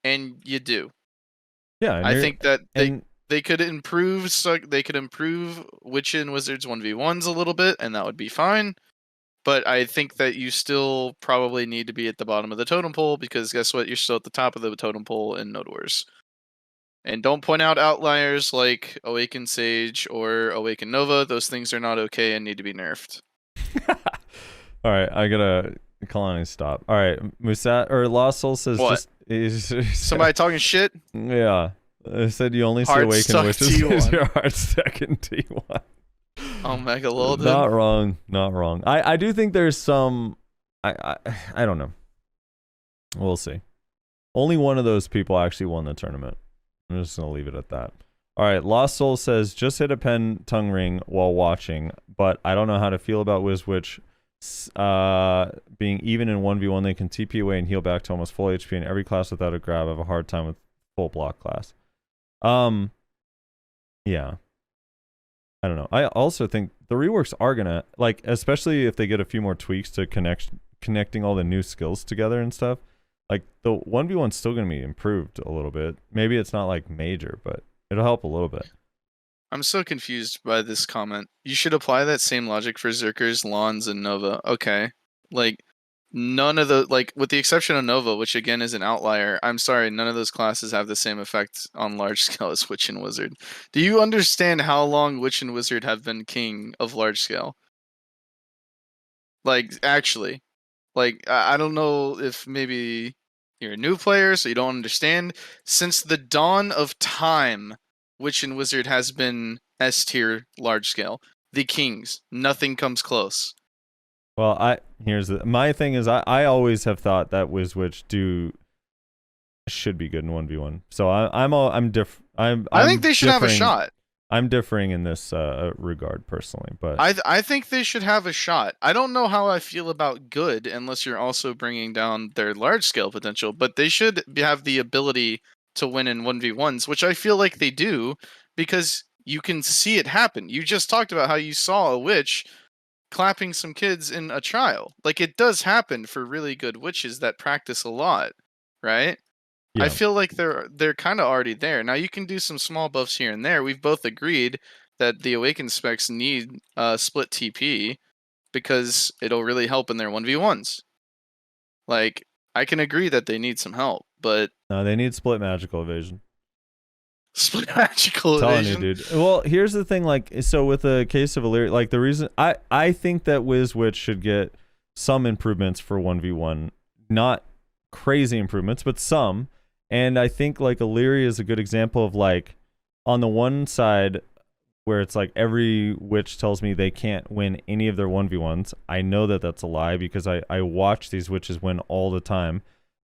and you do. Yeah, I think that they could improve. They could improve Witch and Wizards 1v1s a little bit, and that would be fine. But I think that you still probably need to be at the bottom of the totem pole, because guess what? You're still at the top of the totem pole in Node Wars. And don't point out outliers like Awaken Sage or Awaken Nova. Those things are not okay and need to be nerfed. All right, I gotta Kalani stop. All right, Musat or Lost Soul says what? Somebody talking shit? Yeah. I said you only see Hard Awaken stuck Witches T1. because you're hard stuck in T1. Omega Lolden. Not wrong. Not wrong. I do think there's some... I don't know. We'll see. Only one of those people actually won the tournament. I'm just going to leave it at that. All right. Lost Soul says, just hit a pen tongue ring while watching, but I don't know how to feel about WizWitch being even in 1v1. They can TP away and heal back to almost full HP in every class without a grab. I have a hard time with full block class. Yeah. I don't know. I also think the reworks are gonna, like, especially if they get a few more tweaks to connecting all the new skills together and stuff, like the 1v1's still gonna be improved a little bit. Maybe it's not like major, but it'll help a little bit. I'm so confused by this comment. You should apply that same logic for Zerkers, Lawns, and Nova. Okay. Like, none of the, like, with the exception of Nova, which again is an outlier, I'm sorry, none of those classes have the same effect on large scale as Witch and Wizard. Do you understand how long Witch and Wizard have been king of large scale? Like, actually. Like, I don't know if maybe you're a new player, so you don't understand. Since the dawn of time, Witch and Wizard has been S tier large scale. The kings. Nothing comes close. Well, my thing is I always have thought that WizWitch should be good in 1v1. So I think they should have a shot. I'm differing in this regard personally, but I think they should have a shot. I don't know how I feel about good unless you're also bringing down their large scale potential, but they should have the ability to win in 1v1s, which I feel like they do, because you can see it happen. You just talked about how you saw a witch clapping some kids in a trial. Like, it does happen for really good witches that practice a lot, right? Yeah. I feel like they're kind of already there. Now, you can do some small buffs here and there. We've both agreed that the Awakened specs need split TP because it'll really help in their 1v1s. Like, I can agree that they need some help, but... No, they need split magical evasion. Split magical evasion? You, dude. Well, here's the thing, like, so with the case of Illyria, like, the reason... I think that WizWitch should get some improvements for 1v1. Not crazy improvements, but some. And I think, like, Illyria is a good example of, like, on the one side, where it's like every witch tells me they can't win any of their 1v1s. I know that that's a lie because I watch these witches win all the time.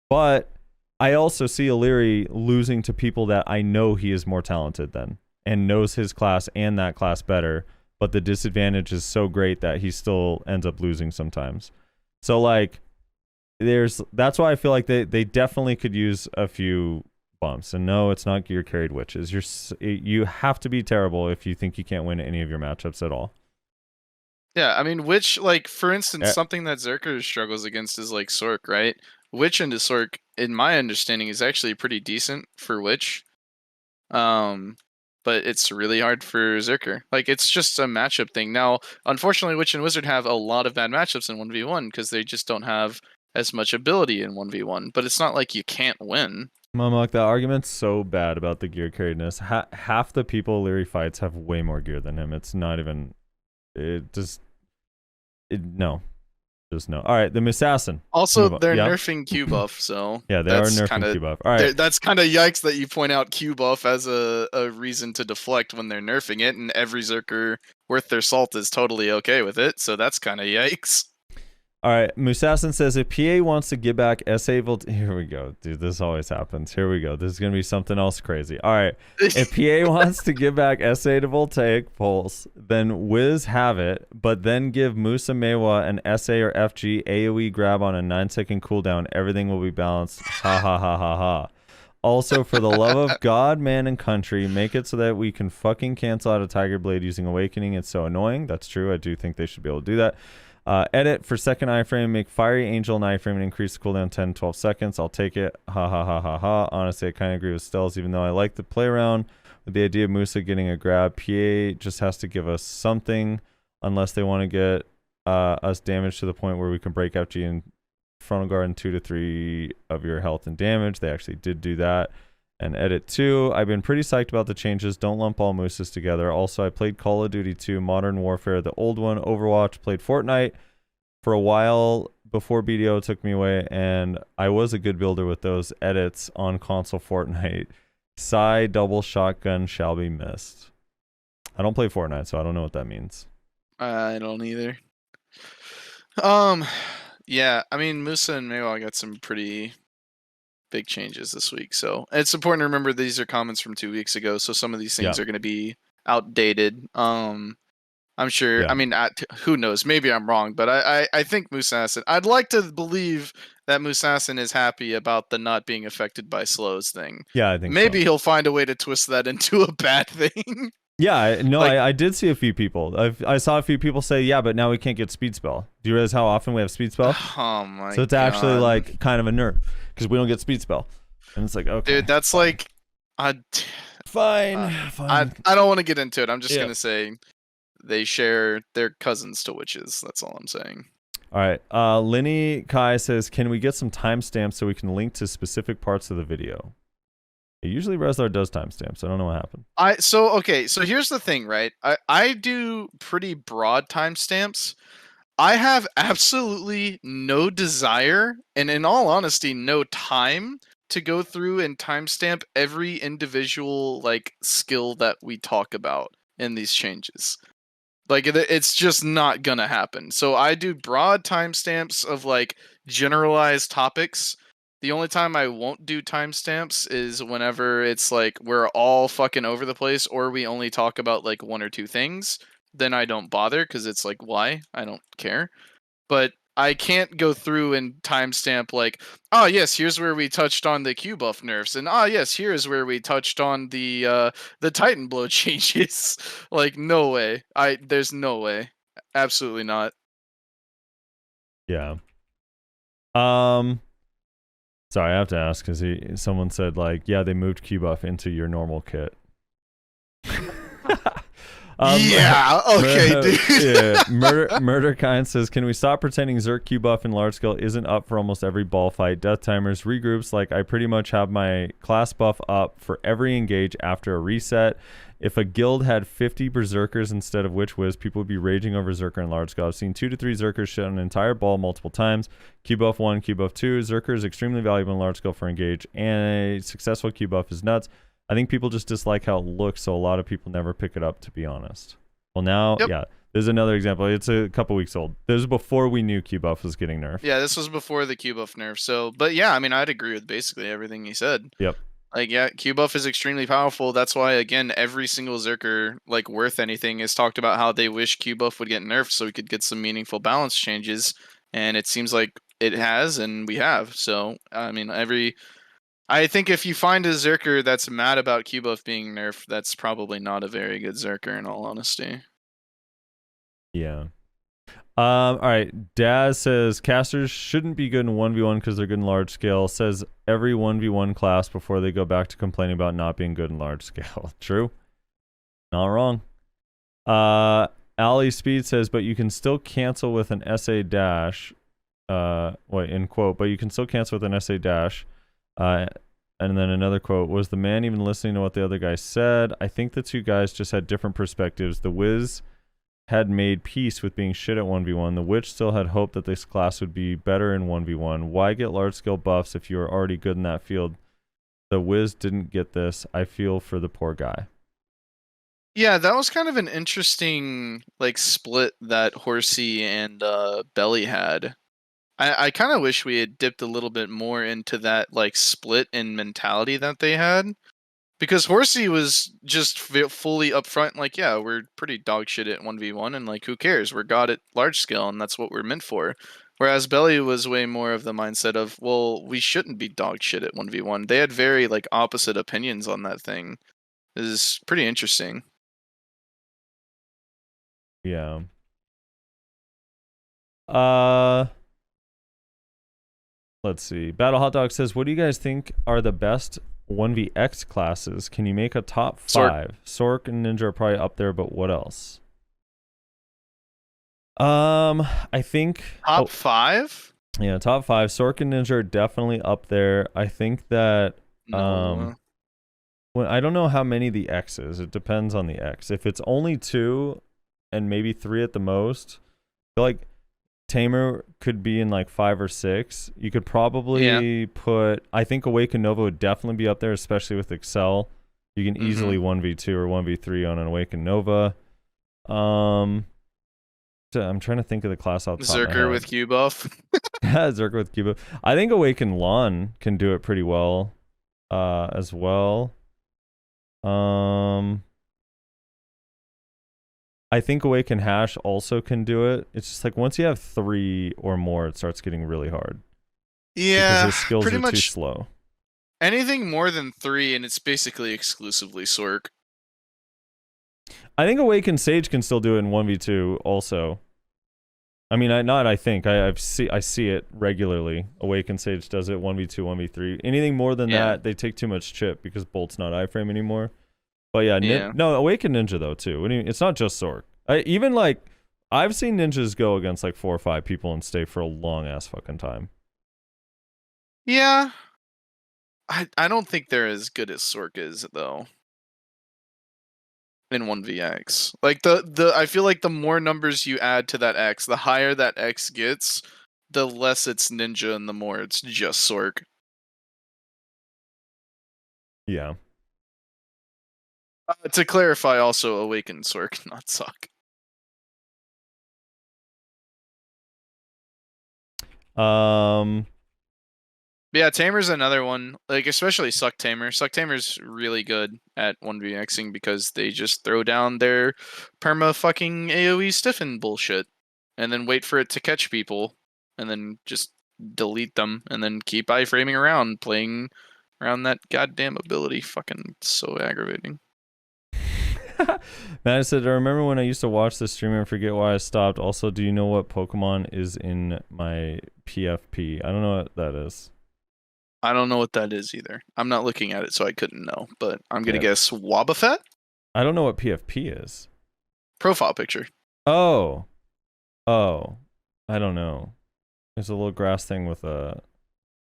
But I also see Illyri losing to people that I know he is more talented than and knows his class and that class better, but the disadvantage is so great that he still ends up losing sometimes. So like that's why I feel like they definitely could use a few bumps. And no, it's not gear carried witches. You have to be terrible if you think you can't win any of your matchups at all. Yeah, I mean, Witch, like, for instance, something that Zerker struggles against is, like, Sork, right? Witch into Sork, in my understanding, is actually pretty decent for Witch. But it's really hard for Zerker. Like, it's just a matchup thing. Now, unfortunately, Witch and Wizard have a lot of bad matchups in 1v1 because they just don't have as much ability in 1v1. But it's not like you can't win. Momok, that argument's so bad about the gear carriedness. Half the people Illyri fights have way more gear than him. It's not even... No. Just no. All right, the Assassin. Also, they're nerfing Q buff, so... Yeah, they are nerfing Q buff. All right. That's kind of yikes that you point out Q buff as a reason to deflect when they're nerfing it, and every Zerker worth their salt is totally okay with it, so that's kind of yikes. All right, Musassin says if PA wants to give back SA here we go, dude. This always happens. Here we go. This is gonna be something else crazy. All right, if PA wants to give back SA to Voltaic Pulse, then Wiz have it, but then give Musa Mewa an SA or FG AOE grab on a 9-second cooldown. Everything will be balanced. Ha ha ha ha ha. Also, for the love of God, man, and country, make it so that we can fucking cancel out a Tiger Blade using Awakening. It's so annoying. That's true. I do think they should be able to do that. Edit for second iframe, make Fiery Angel an iframe and increase the cooldown 10-12 seconds. I'll take it. Ha ha ha ha ha. Honestly, I kind of agree with Stells, even though I like to play around with the idea of Musa getting a grab. PA just has to give us something unless they want to get us damage to the point where we can break FG and frontal guard in 2 to 3 of your health and damage. They actually did do that. And edit 2. I've been pretty psyched about the changes. Don't lump all Mooses together. Also, I played Call of Duty 2, Modern Warfare, the old one, Overwatch, played Fortnite for a while before BDO took me away, and I was a good builder with those edits on console Fortnite. Psy double shotgun shall be missed. I don't play Fortnite, so I don't know what that means. I don't either. Yeah, I mean, Musa and Mewa got some pretty big changes this week, so it's important to remember these are comments from 2 weeks ago, so some of these things are going to be outdated. I'm sure, I mean, who knows, maybe I'm wrong, but I think Musassin, I'd like to believe that Musassin is happy about the not being affected by slows thing. Yeah, I think maybe so. He'll find a way to twist that into a bad thing. Yeah, no, like, I did see a few people. I saw a few people say, yeah, but now we can't get speed spell. Do you realize how often we have speed spell? Oh my god. So it's actually like kind of a nerf because we don't get speed spell. And it's like, okay. Dude, that's like... fine. I don't want to get into it. I'm just going to say they share their cousins to witches. That's all I'm saying. All right. Linny Kai says, can we get some timestamps so we can link to specific parts of the video? Usually Reslar does timestamps. I don't know what happened. So here's the thing, right? I do pretty broad timestamps. I have absolutely no desire, and in all honesty, no time to go through and timestamp every individual like skill that we talk about in these changes. Like, it's just not gonna happen. So I do broad timestamps of like generalized topics. The only time I won't do timestamps is whenever it's like we're all fucking over the place or we only talk about like 1 or 2 things. Then I don't bother because it's like, why? I don't care. But I can't go through and timestamp like, oh yes, here's where we touched on the Q buff nerfs, and yes, here's where we touched on the Titan blow changes. Like, no way. There's no way. Absolutely not. Yeah. Sorry, I have to ask because someone said like, yeah, they moved Q buff into your normal kit. Yeah, okay, dude. Yeah, Murderkind says, can we stop pretending Zerk Q buff in large scale isn't up for almost every ball fight? Death timers, regroups, like I pretty much have my class buff up for every engage after a reset. If a guild had 50 berserkers instead of Witch Wiz, people would be raging over Zerker in large scale. I've seen 2 to 3 Zerkers shit an entire ball multiple times. Q buff 1, Q buff 2. Zerker is extremely valuable in large scale for engage, and a successful Q buff is nuts. I think people just dislike how it looks, so a lot of people never pick it up, to be honest. Well, now, yeah, There's another example. It's a couple weeks old. This was before we knew Q buff was getting nerfed. Yeah, this was before the Q buff nerf. So, but yeah, I mean, I'd agree with basically everything he said. Yep. Like, yeah, Q buff is extremely powerful. That's why, again, every single Zerker, like, worth anything is talked about how they wish Q buff would get nerfed so we could get some meaningful balance changes. And it seems like it has, and we have. So, I mean, I think if you find a Zerker that's mad about Q buff being nerfed, that's probably not a very good Zerker, in all honesty. Yeah. All right. Daz says casters shouldn't be good in 1v1 because they're good in large scale. Says every 1v1 class before they go back to complaining about not being good in large scale. True. Not wrong. Ali Speed says, but you can still cancel with an SA dash. In quote, but you can still cancel with an SA dash. And then another quote, was the man even listening to what the other guy said? I think the two guys just had different perspectives. The Wiz had made peace with being shit at 1v1. The Witch still had hope that this class would be better in 1v1. Why get large-scale buffs if you are already good in that field? The Wiz didn't get this. I feel for the poor guy. Yeah, that was kind of an interesting like split that Horsey and Belly had. I kind of wish we had dipped a little bit more into that like split in mentality that they had. Because Horsey was just fully upfront, like, yeah, we're pretty dog shit at 1v1, and, like, who cares? We're god at large scale, and that's what we're meant for. Whereas Belly was way more of the mindset of, well, we shouldn't be dog shit at 1v1. They had very, like, opposite opinions on that thing. It is pretty interesting. Yeah. Let's see. Battle Hot Dog says, what do you guys think are the best 1vx classes? Can you make a top 5? Sork and Ninja are probably up there, but what else? I think top 5? Yeah, top 5. Sork and Ninja are definitely up there. I think that well, I don't know how many the X is. It depends on the X. If it's only 2 and maybe 3 at the most, I feel like Tamer could be in like 5 or 6. You could probably put, I think Awaken Nova would definitely be up there, especially with Excel. You can easily 1v2 or 1v3 on an Awaken Nova. I'm trying to think of the class out top. Zerker with Q buff. Yeah, Zerker with Q buff. I think Awaken Lon can do it pretty well as well. I think Awaken Hash also can do it. It's just like once you have 3 or more, it starts getting really hard. Yeah, because his skills pretty are much too slow. Anything more than 3, and it's basically exclusively Sork. I think Awaken Sage can still do it in 1v2 also. I mean, I see it regularly. Awaken Sage does it 1v2, 1v3. Anything more than that, they take too much chip because Bolt's not iframe anymore. But yeah, no, Awaken Ninja though too. It's not just Sork. Even like I've seen ninjas go against like 4 or 5 people and stay for a long ass fucking time. Yeah, I don't think they're as good as Sork is though. In 1vx, like I feel like the more numbers you add to that X, the higher that X gets, the less it's Ninja and the more it's just Sork. Yeah. To clarify, also Awaken Sork, not Suck. Yeah, Tamer's another one. Like especially Suck Tamer. Suck Tamer's really good at 1vxing because they just throw down their perma fucking AoE stiffen bullshit, and then wait for it to catch people, and then just delete them, and then keep iframing around, playing around that goddamn ability. Fucking so aggravating. Matt said, I remember when I used to watch the streamer and forget why I stopped. Also, do you know what Pokemon is in my PFP? I don't know what that is. I don't know what that is either. I'm not looking at it, so I couldn't know. But I'm going to guess Wobbuffet? I don't know what PFP is. Profile picture. Oh. I don't know. It's a little grass thing with a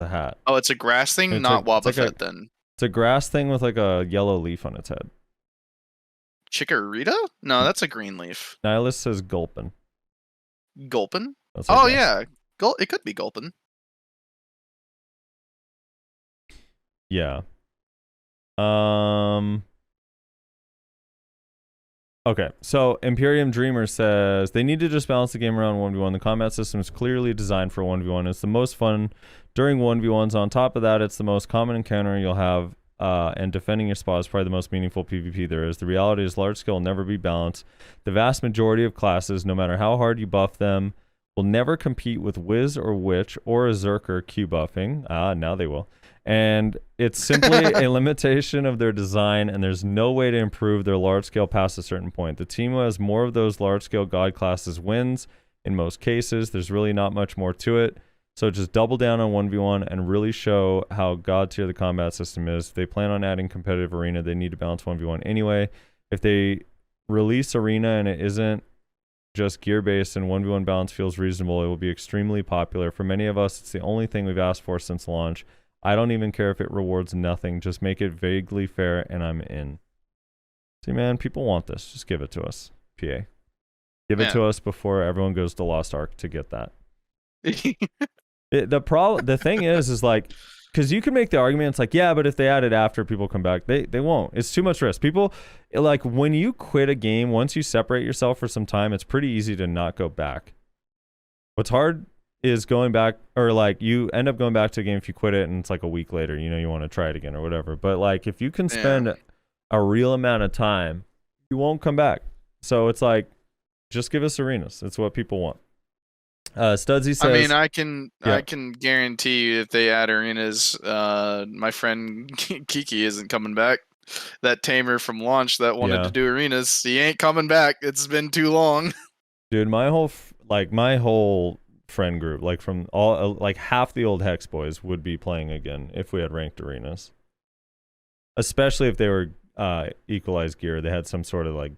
hat. Oh, it's a grass thing? Not Wobbuffet, then. It's a grass thing with like a yellow leaf on its head. Chikorita? No, that's a green leaf. Nihilus says Gulpin. Gulpin? Oh, yeah. It could be Gulpin. Yeah. Okay, so Imperium Dreamer says they need to just balance the game around 1v1. The combat system is clearly designed for 1v1. It's the most fun during 1v1s. On top of that, it's the most common encounter you'll have, and defending your spot is probably the most meaningful PvP there is. The reality is large scale will never be balanced. The vast majority of classes, no matter how hard you buff them, will never compete with Wiz or Witch or a Zerker Q buffing. Now they will. And it's simply a limitation of their design, and there's no way to improve their large scale past a certain point. The team who has more of those large scale god classes wins in most cases. There's really not much more to it. So just double down on 1v1 and really show how god tier the combat system is. If they plan on adding competitive arena, they need to balance 1v1 anyway. If they release arena and it isn't just gear based and 1v1 balance feels reasonable, it will be extremely popular. For many of us, it's the only thing we've asked for since launch. I don't even care if it rewards nothing. Just make it vaguely fair and I'm in. See, man, people want this. Just give it to us, PA. Give it to us before everyone goes to Lost Ark to get that. The thing is like, because you can make the argument, it's like, yeah, but if they add it after people come back, they won't. It's too much risk. People, like, when you quit a game, once you separate yourself for some time, it's pretty easy to not go back. What's hard is going back, or like you end up going back to a game if you quit it and it's like a week later, you know, you want to try it again or whatever. But like if you can spend a real amount of time, you won't come back. So it's like, just give us arenas. It's what people want. Studsy says, I mean, I can guarantee you if they add arenas, my friend Kiki isn't coming back. That tamer from launch that wanted to do arenas, he ain't coming back. It's been too long. Dude, my whole friend group, like from all, like half the old Hex boys would be playing again if we had ranked arenas, especially if they were equalized gear. They had some sort of like,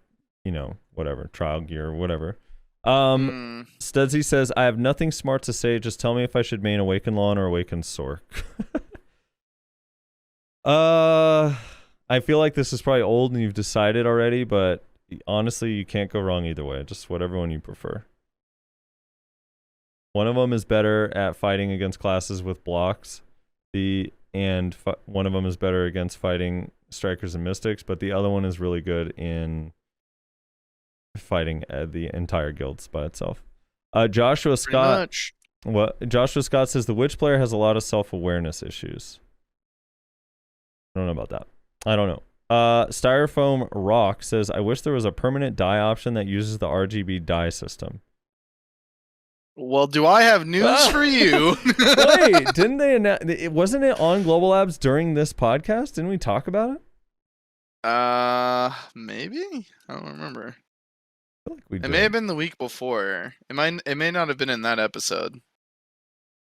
you know, whatever, trial gear or whatever. Studsy says, I have nothing smart to say, just tell me if I should main Awaken Lawn or Awaken Sork. I feel like this is probably old and you've decided already, but honestly you can't go wrong either way. Just whatever one you prefer. One of them is better at fighting against classes with blocks, one of them is better against fighting strikers and mystics, but the other one is really good in fighting the entire guilds by itself. Joshua Scott says the witch player has a lot of self-awareness issues. I don't know about that. I don't know. Styrofoam Rock says, I wish there was a permanent die option that uses the RGB die system. Well, do I have news for you? Wait, didn't they wasn't it on Global Labs during this podcast? Didn't we talk about it? Maybe? I don't remember. I feel like we did. It may have been the week before. It may not have been in that episode.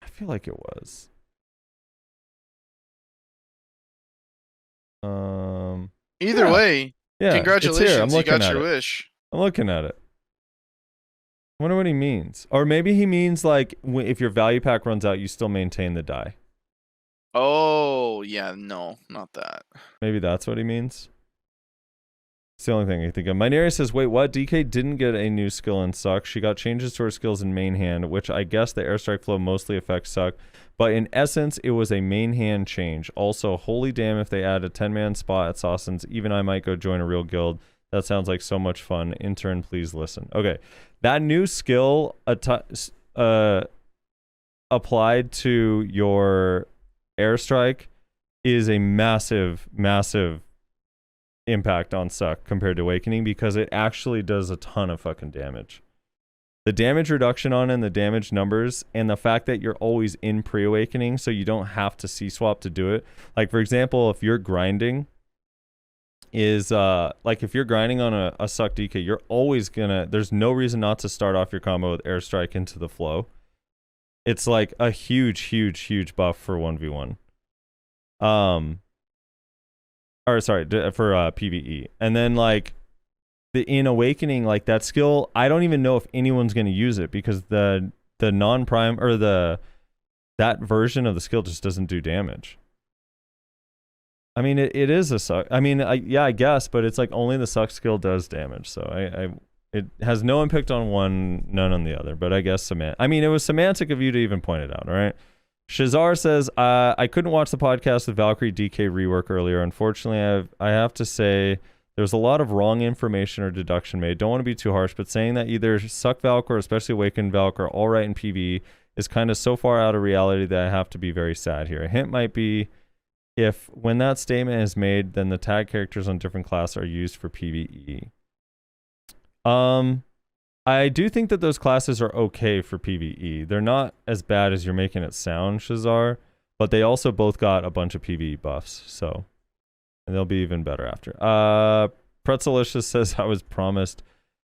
I feel like it was. Either way, congratulations, you got your wish. I'm looking at it. I wonder what he means. Or maybe he means like if your value pack runs out, you still maintain the die. Oh, yeah, no, not that. Maybe that's what he means. It's the only thing I think of. Mineria says, wait, what? DK didn't get a new skill in Suck. She got changes to her skills in main hand, which I guess the airstrike flow mostly affects Suck. But in essence, it was a main hand change. Also, holy damn if they add a 10-man spot at Sawson's. Even I might go join a real guild. That sounds like so much fun. Intern, please listen. Okay. That new skill applied to your airstrike is a massive, massive impact on Suck compared to Awakening because it actually does a ton of fucking damage. The damage reduction on it and the damage numbers and the fact that you're always in pre-awakening so you don't have to C-swap to do it. Like, for example, if you're grinding if you're grinding on a Suck DK, you're always there's no reason not to start off your combo with airstrike into the flow. It's like a huge, huge, huge buff for 1v1. For PvE. And then like in Awakening, like that skill, I don't even know if anyone's going to use it because the non-prime or that version of the skill just doesn't do damage. I mean, it is a Suck. I mean, I guess, but it's like only the Suck skill does damage. So it has no impact on one, none on the other. But I guess it was semantic of you to even point it out. All right. Shazar says, I couldn't watch the podcast with Valkyrie DK rework earlier. Unfortunately, I have to say There's a lot of wrong information or deduction made. Don't want to be too harsh, but saying that either Suck Valk or especially Awakened Valk are all right in PvE is kind of so far out of reality that I have to be very sad here. A hint might be if when that statement is made, then the tag characters on different classes are used for PvE. I do think that those classes are okay for PvE. They're not as bad as you're making it sound, Shazar, but they also both got a bunch of PvE buffs, so... And they'll be even better after. Pretzelicious says I was promised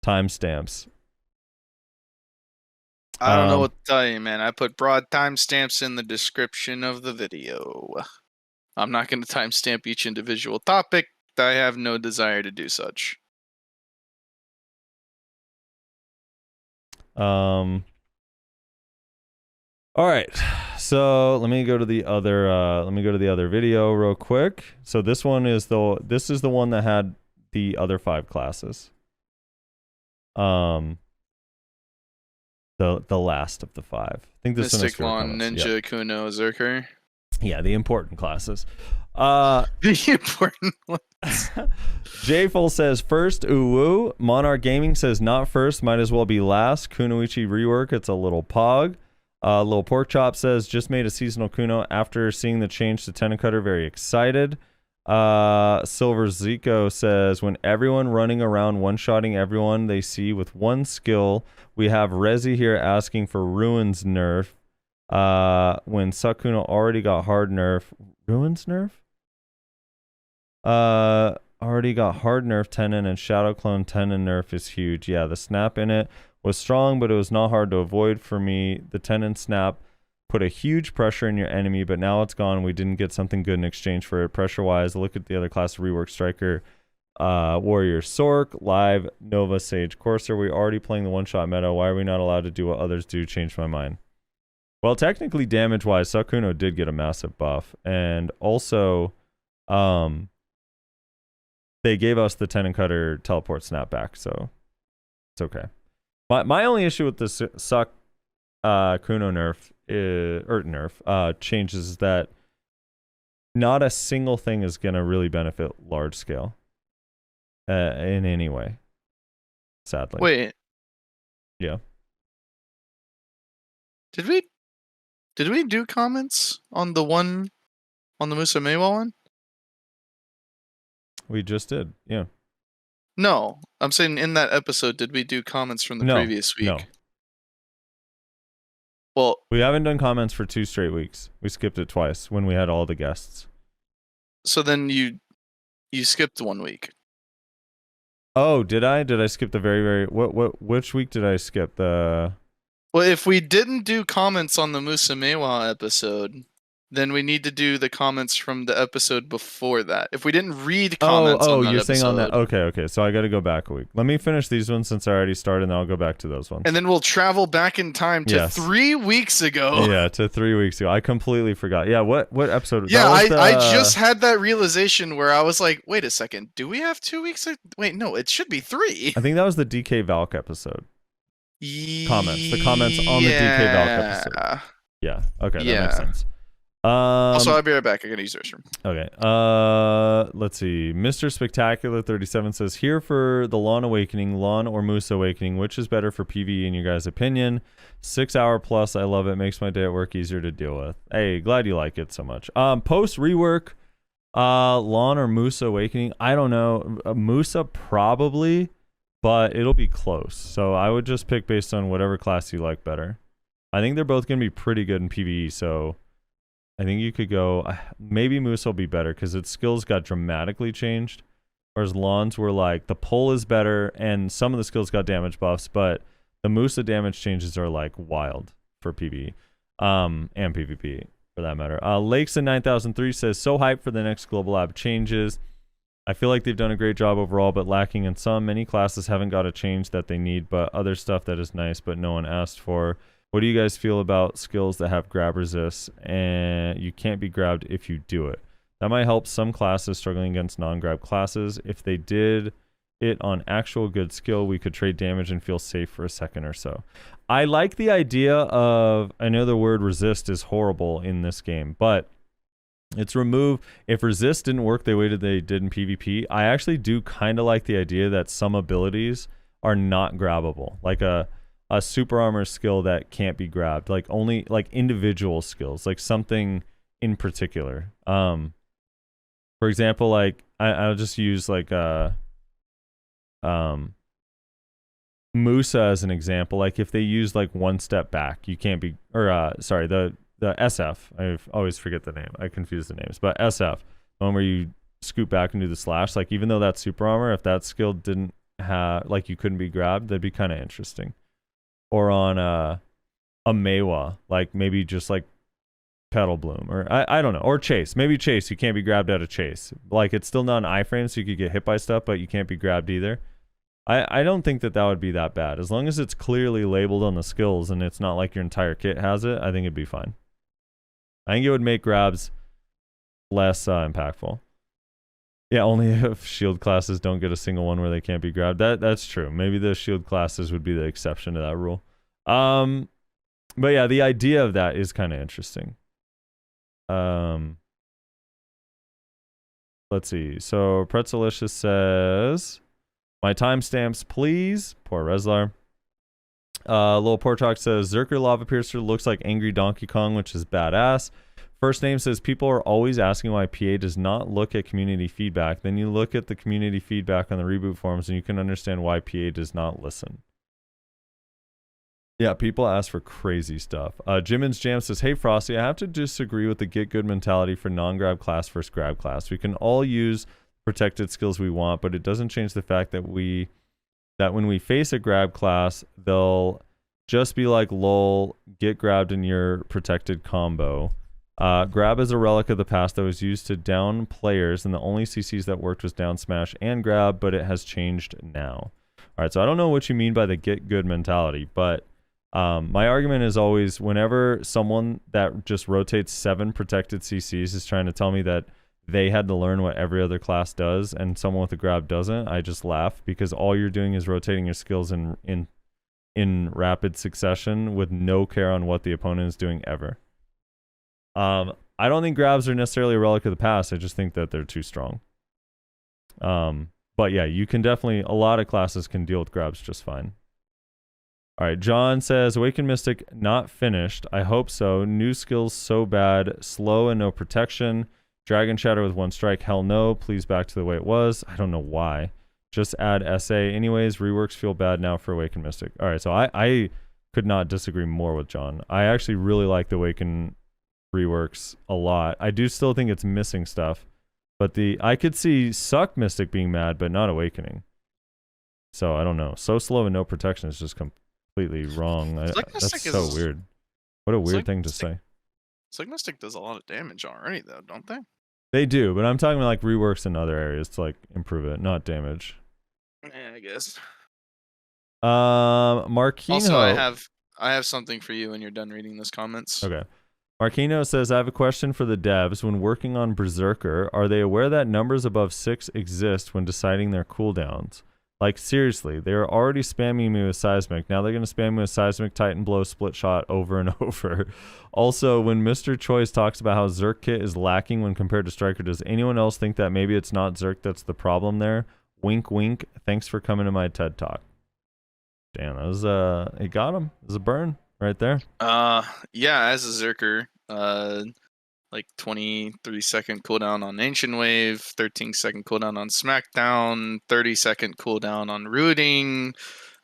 timestamps. I don't know what to tell you, man. I put broad timestamps in the description of the video. I'm not going to timestamp each individual topic. I have no desire to do such. All right. So let me go to the other video real quick. So this is the one that had the other 5 classes. The last of the 5. I think this Mystic, one Lawn, Ninja, Kuno, Zerker. Yeah, the important classes. The important ones. Jful says first, ooh, Monarch Gaming says not first, might as well be last. Kunoichi rework, it's a little pog. Little Pork Chop says just made a seasonal Kuno after seeing the change to Tenon Cutter, very excited. Silver Zico says when everyone running around one-shotting everyone they see with one skill, we have Rezi here asking for Ruins nerf. When Sakuno already got hard nerf. Ruins nerf? Already got hard nerf Tenon and Shadow Clone Tenon nerf is huge. Yeah, the snap in it was strong, but it was not hard to avoid for me. The Tenon snap put a huge pressure in your enemy, but now it's gone. We didn't get something good in exchange for it. Pressure-wise, look at the other class, Rework Striker, Warrior Sork, Live, Nova, Sage, Courser. We're already playing the one-shot meta. Why are we not allowed to do what others do? Changed my mind. Well, technically, damage-wise, Sakuno did get a massive buff. And also, they gave us the Tenon Cutter teleport snapback, so it's okay. My only issue with this Kuno nerf changes is that not a single thing is going to really benefit large scale in any way, sadly. Wait. Yeah. Did we do comments on the Musa Meiwa one? We just did, yeah. No, I'm saying in that episode, did we do comments from the previous week? No. Well, we haven't done comments for 2 straight weeks. We skipped it twice when we had all the guests. So then you skipped 1 week. Oh, did I? Did I skip the which week did I skip? Well, if we didn't do comments on the Musa Meiwa episode, then we need to do the comments from the episode before that. If we didn't read comments on that you're episode, saying on that? Okay. So I got to go back a week. Let me finish these ones since I already started, and then I'll go back to those ones. And then we'll travel back in time to 3 weeks ago. Yeah, to 3 weeks ago. I completely forgot. Yeah, what episode? Yeah, I just had that realization where I was like, wait a second, do we have 2 weeks? Wait, no, it should be 3. I think that was the DK Valk episode. The comments on the DK Valk episode. Yeah, okay, that makes sense. Also, I'll be right back. I gotta use the restroom. Okay. Let's see. Mr. Spectacular 37 says here for the Lawn Awakening, Lawn or Moose Awakening, which is better for PvE in your guys' opinion? 6 hour plus. I love it. Makes my day at work easier to deal with. Hey, glad you like it so much. Post rework, Lawn or Moose Awakening. I don't know. Musa probably, but it'll be close. So I would just pick based on whatever class you like better. I think they're both gonna be pretty good in PvE. So. I think you could go, maybe Moose will be better because its skills got dramatically changed. Whereas Lawns were like, the pull is better and some of the skills got damage buffs, but the Musa damage changes are like wild for PvE and PvP for that matter. Lakes in 9003 says, so hyped for the next Global Lab changes. I feel like they've done a great job overall, but lacking in some. Many classes haven't got a change that they need, but other stuff that is nice, but no one asked for. What do you guys feel about skills that have grab resist and you can't be grabbed if you do it? That might help some classes struggling against non-grab classes. If they did it on actual good skill, we could trade damage and feel safe for a second or so. I like the idea of, I know the word resist is horrible in this game, but It's remove. If resist didn't work the way that they did in PvP, I actually do kind of like the idea that some abilities are not grabbable. Like a super armor skill that can't be grabbed. Like only like individual skills. Like something in particular. For example, like I'll just use like Musa as an example. Like if they use like one step back, you can't be, or sorry, the SF. I always forget the name. I confuse the names. But SF, the one where you scoot back and do the slash. Like even though that's super armor, if that skill didn't have, like you couldn't be grabbed, that'd be kind of interesting. Or on a Meiwa, like maybe just like Petal Bloom, or I don't know, or Chase. Maybe Chase, you can't be grabbed out of Chase. Like it's still not an iframe, so you could get hit by stuff, but you can't be grabbed either. I don't think that would be that bad. As long as it's clearly labeled on the skills and it's not like your entire kit has it, I think it'd be fine. I think it would make grabs less impactful. Yeah, only if shield classes don't get a single one where they can't be grabbed. That's true. Maybe the shield classes would be the exception to that rule. But yeah, the idea of that is kind of interesting. Let's see. So Pretzelicious says, my timestamps, please. Poor Reslar. Lil Portalk says, Zerker Lava Piercer looks like Angry Donkey Kong, which is badass. First Name says, people are always asking why PA does not look at community feedback. Then you look at the community feedback on the reboot forums and you can understand why PA does not listen. Yeah, people ask for crazy stuff. Jimin's Jam says, hey Frosty, I have to disagree with the get good mentality for non-grab class versus grab class. We can all use protected skills we want, but it doesn't change the fact that when we face a grab class, they'll just be like, lol, get grabbed in your protected combo. Grab is a relic of the past that was used to down players, and the only CCs that worked was down smash and grab, but it has changed now. All right, so I don't know what you mean by the get good mentality, but my argument is always whenever someone that just rotates 7 protected CCs is trying to tell me that they had to learn what every other class does and someone with a grab doesn't, I just laugh, because all you're doing is rotating your skills in rapid succession with no care on what the opponent is doing ever. I don't think grabs are necessarily a relic of the past. I just think that they're too strong. But yeah, you can definitely, a lot of classes can deal with grabs just fine. All right, John says, Awakened Mystic not finished. I hope so. New skills so bad. Slow and no protection. Dragon Shatter with 1 strike. Hell no. Please back to the way it was. I don't know why. Just add SA. Anyways, reworks feel bad now for Awakened Mystic. All right, so I could not disagree more with John. I actually really like the Awakened reworks a lot. I do still think it's missing stuff, but I could see Suck Mystic being mad, but not Awakening. So I don't know. So slow and no protection is just completely wrong. That's so weird. What a weird thing to say. Suck Mystic does a lot of damage already, though, don't they? They do, but I'm talking about like reworks in other areas to like improve it, not damage. Yeah, I guess. Marquino. Also, I have something for you when you're done reading those comments. Okay. Marquino says, I have a question for the devs. When working on Berserker, are they aware that numbers above 6 exist when deciding their cooldowns? Like, seriously, they are already spamming me with Seismic. Now they're going to spam me with Seismic, Titan Blow, Split Shot over and over. Also, when Mr. Choice talks about how Zerk kit is lacking when compared to Striker, does anyone else think that maybe it's not Zerk that's the problem there? Wink, wink. Thanks for coming to my TED Talk. Damn, that was, it got him. It was a burn right there. Yeah, as a Zerker, like 23-second cooldown on Ancient Wave, 13-second cooldown on Smackdown, 30-second cooldown on Rooting.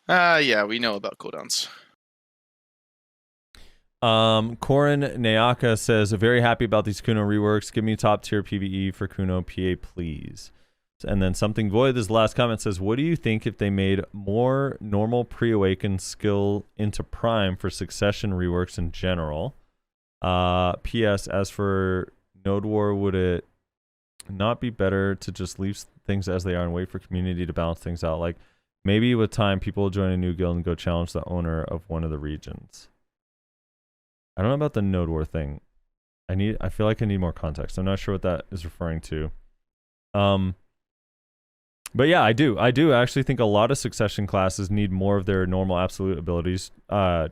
Yeah, we know about cooldowns. Corin Nayaka says, very happy about these Kuno reworks. Give me top tier PvE for Kuno PA, please. And then Something Void, this last comment says, what do you think if they made more normal pre-awakened skill into Prime for succession reworks in general? P.S. As for Node War, would it not be better to just leave things as they are and wait for community to balance things out? Like, maybe with time, people will join a new guild and go challenge the owner of one of the regions. I don't know about the Node War thing. I feel like I need more context. I'm not sure what that is referring to. But yeah, I do actually think a lot of succession classes need more of their normal absolute abilities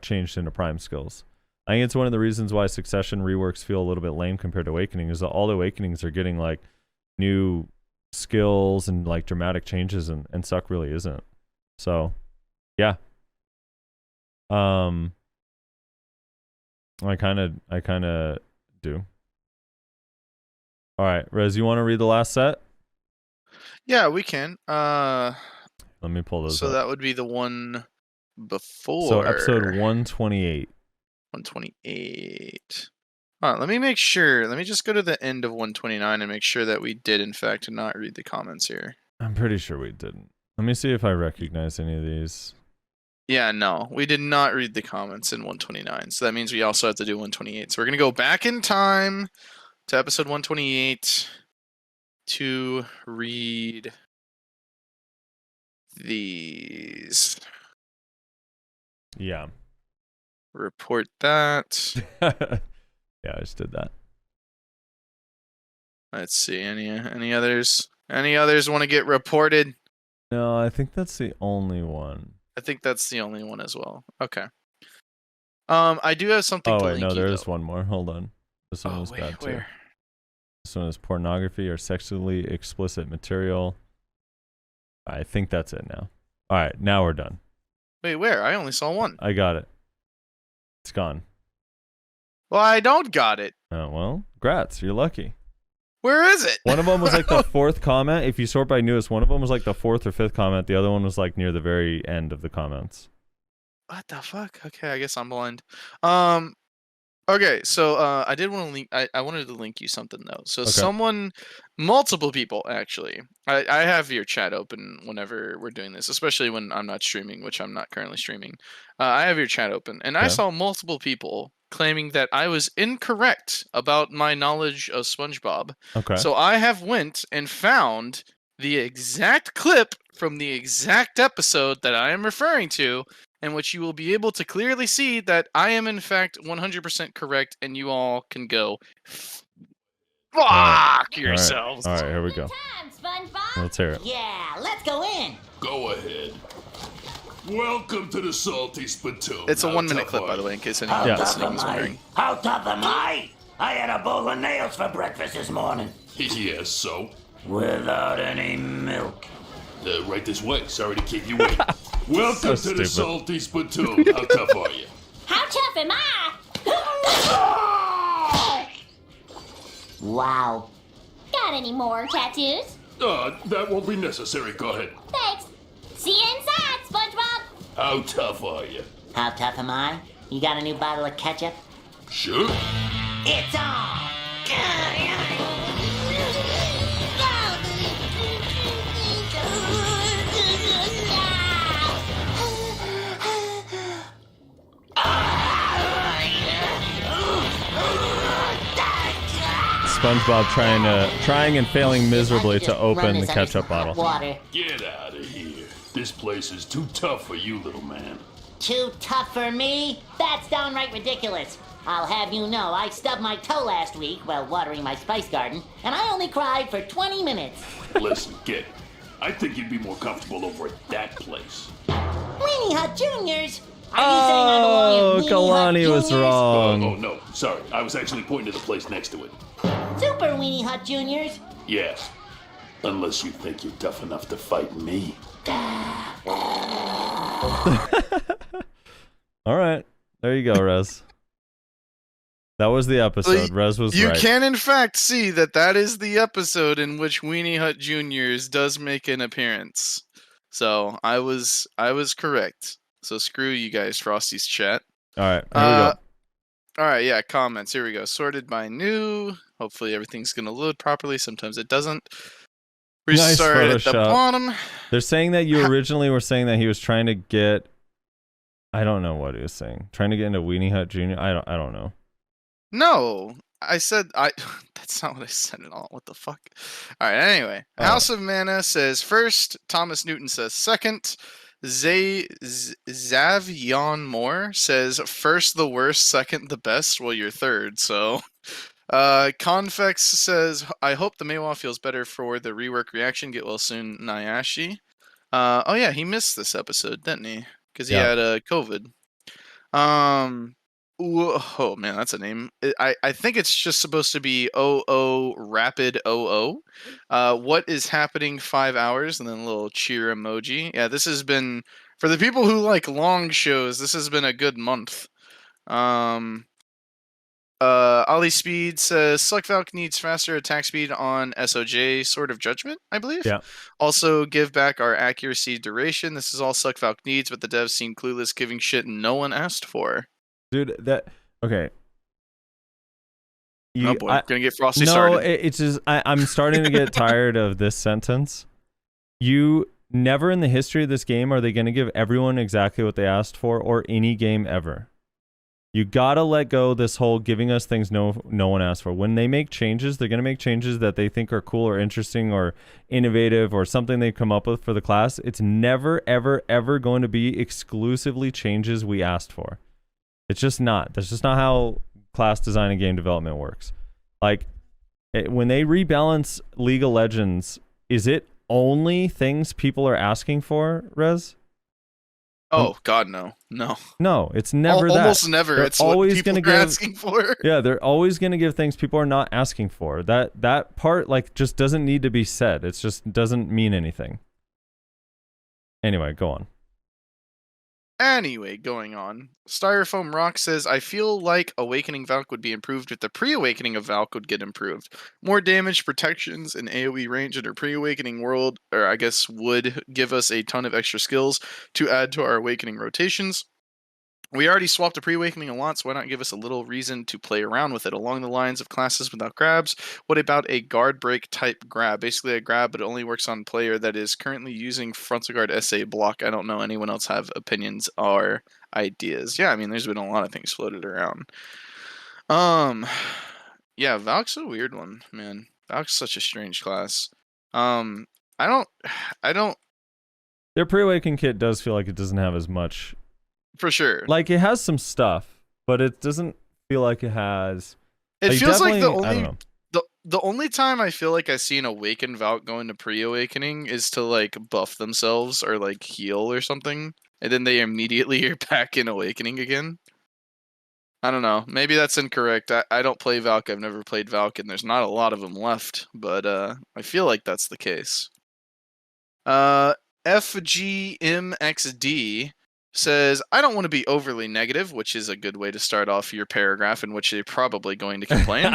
changed into prime skills. I think it's one of the reasons why Succession reworks feel a little bit lame compared to Awakening, is that all the Awakenings are getting like new skills and like dramatic changes, and Suck really isn't. So, yeah. I kind of do. All right, Rez, you want to read the last set? Yeah, we can. Let me pull those So up. that would be the one before. So episode 128. 128. All right, let me make sure. Let me just go to the end of 129 and make sure that we did, in fact, not read the comments here. I'm pretty sure we didn't. Let me see if I recognize any of these. Yeah, no, we did not read the comments in 129. So that means we also have to do 128. So we're going to go back in time to episode 128 to read these. Yeah. Report that. Yeah, I just did that. Let's see. Any others? Any others want to get reported? No, I think that's the only one. I think that's the only one as well. Okay. I do have something Oh to wait, link no, you, there is though. one more. Hold on. This one was bad too. This one is pornography or sexually explicit material. I think that's it now. All right, now we're done. Wait, where? I only saw one. I got it. It's gone. Well, I don't got it. Oh, well, congrats. You're lucky. Where is it? One of them was like the fourth comment. If you sort by newest, one of them was like the fourth or fifth comment. The other one was like near the very end of the comments. What the fuck? Okay, I guess I'm blind. Okay, so I did want to link. I wanted to link you something though. So Okay. multiple people actually. I have your chat open whenever we're doing this, especially when I'm not streaming, which I'm not currently streaming. I have your chat open, and I Okay. saw multiple people claiming that I was incorrect about my knowledge of SpongeBob. Okay. So I have went and found the exact clip from the exact episode that I am referring to, in which you will be able to clearly see that I am in fact 100% correct, and you all can go fuck yourselves. All right, here we go. Let's hear it. Yeah, let's go in. Go ahead. Welcome to the Salty Spittoon. It's a How 1 minute tough clip, are by the you? way, in case How anyone tough listening am is I? wondering. How tough am I? I had a bowl of nails for breakfast this morning. Yes, so? Without any milk. Right this way. Sorry to keep you waiting. Welcome So to the stupid. Salty Spittoon. How tough are you? How tough am I? Wow. Got any more tattoos? That won't be necessary. Go ahead. Thanks. See you inside, SpongeBob. How tough are you? How tough am I? You got a new bottle of ketchup? Sure. It's on! SpongeBob trying and failing miserably to open the ketchup bottle. Water. Get out of here. This place is too tough for you, little man. Too tough for me? That's downright ridiculous. I'll have you know I stubbed my toe last week while watering my spice garden, and I only cried for 20 minutes. Listen, kid. I think you'd be more comfortable over at that place. Weenie Hut Juniors? Are you saying I belong in Weenie Kalani Hut was Juniors? wrong. Oh, no. Sorry. I was actually pointing to the place next to it. Super Weenie Hut Juniors? Yeah. Unless you think you're tough enough to fight me. All right. There you go, Rez. That was the episode. Rez was You right. can in fact see that is the episode in which Weenie Hut Juniors does make an appearance. So I was correct. So screw you guys, Frosty's chat. All right. Here we go. All right, yeah, comments. Here we go. Sorted by new. Hopefully everything's gonna load properly. Sometimes it doesn't. Nice Restart at the Photoshop. bottom. They're saying that you originally were saying that he was trying to get. I don't know what he was saying. Trying to get into Weenie Hut Jr. I don't know. No, I said I. That's not what I said at all. What the fuck? All right. Anyway, House of Mana says first. Thomas Newton says second. Zavyon Moore says first the worst, second the best. Well, you're third. So, Convex says I hope the Meiwa feels better for the rework reaction. Get well soon, Nyashi. Oh yeah, he missed this episode, didn't he? Because he had COVID. Oh man, that's a name. I think it's just supposed to be OO Rapid OO. What is happening 5 hours and then a little cheer emoji. Yeah, this has been for the people who like long shows. This has been a good month. Ollie Speed says Suckvalk needs faster attack speed on SOJ Sword of Judgment, I believe. Yeah. Also, give back our accuracy duration. This is all Suckvalk needs, but the devs seem clueless, giving shit no one asked for. Dude, okay. Oh boy, gonna get Frosty no, started. It's just I'm starting to get tired of this sentence. You never in the history of this game are they going to give everyone exactly what they asked for, or any game ever. You gotta let go this whole giving us things no one asked for. When they make changes, they're gonna make changes that they think are cool or interesting or innovative or something they've come up with for the class. It's never, ever, ever going to be exclusively changes we asked for. It's just not. That's just not how class design and game development works. Like, when they rebalance League of Legends, is it only things people are asking for, Rez? Oh God, no. No, it's never that. Almost never. They're It's always what people gonna are give, asking for. Yeah, they're always going to give things people are not asking for. That part like just doesn't need to be said. It just doesn't mean anything. Anyway, go on. Anyway, going on. Styrofoam Rock says, I feel like Awakening Valk would be improved if the pre-awakening of Valk would get improved. More damage, protections, and AoE range in our pre-awakening world, or I guess would give us a ton of extra skills to add to our awakening rotations. We already swapped the pre-awakening a lot, so why not give us a little reason to play around with it along the lines of classes without grabs? What about a guard break type grab? Basically a grab, but it only works on player that is currently using frontal guard SA block. I don't know anyone else have opinions or ideas. Yeah, I mean, there's been a lot of things floated around. Yeah, Valk's a weird one, man. Valk's such a strange class. I don't. Their pre-awaken kit does feel like it doesn't have as much. For sure. Like, it has some stuff, but it doesn't feel like it has. It like, feels like I don't know. the only time I feel like I see an awakened Valk go into pre-awakening is to like buff themselves or like heal or something, and then they immediately are back in awakening again. I don't know. Maybe that's incorrect. I don't play Valk. I've never played Valk, and there's not a lot of them left, but I feel like that's the case. FGMXD says, I don't want to be overly negative, which is a good way to start off your paragraph in which you're probably going to complain.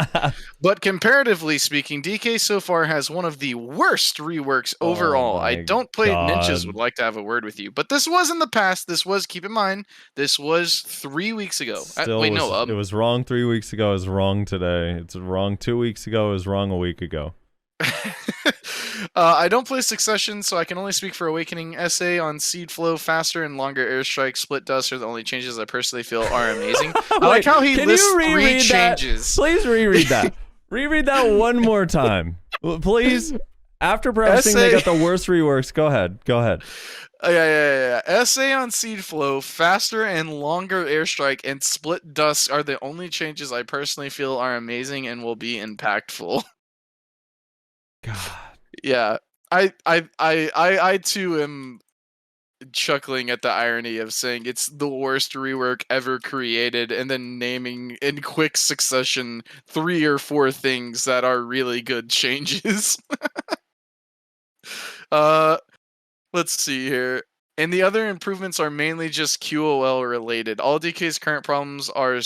But comparatively speaking, DK so far has one of the worst reworks overall. I don't play Ninjas would like to have a word with you. But this was in the past. This was, keep in mind, this was 3 weeks ago. It was wrong 3 weeks ago. It was wrong today. It's wrong 2 weeks ago. It was wrong a week ago. I don't play Succession, so I can only speak for Awakening. SA on Seed Flow, faster and longer airstrike, split dust are the only changes I personally feel are amazing. I like how he lists 3 changes. Please reread that. Reread that one more time. Please. After pressing they got the worst reworks. Go ahead. Yeah. SA on Seed Flow, faster and longer airstrike, and split dust are the only changes I personally feel are amazing and will be impactful. God. Yeah, I too am chuckling at the irony of saying it's the worst rework ever created, and then naming in quick succession 3 or 4 things that are really good changes. Let's see here. And the other improvements are mainly just QOL related. All DK's current problems are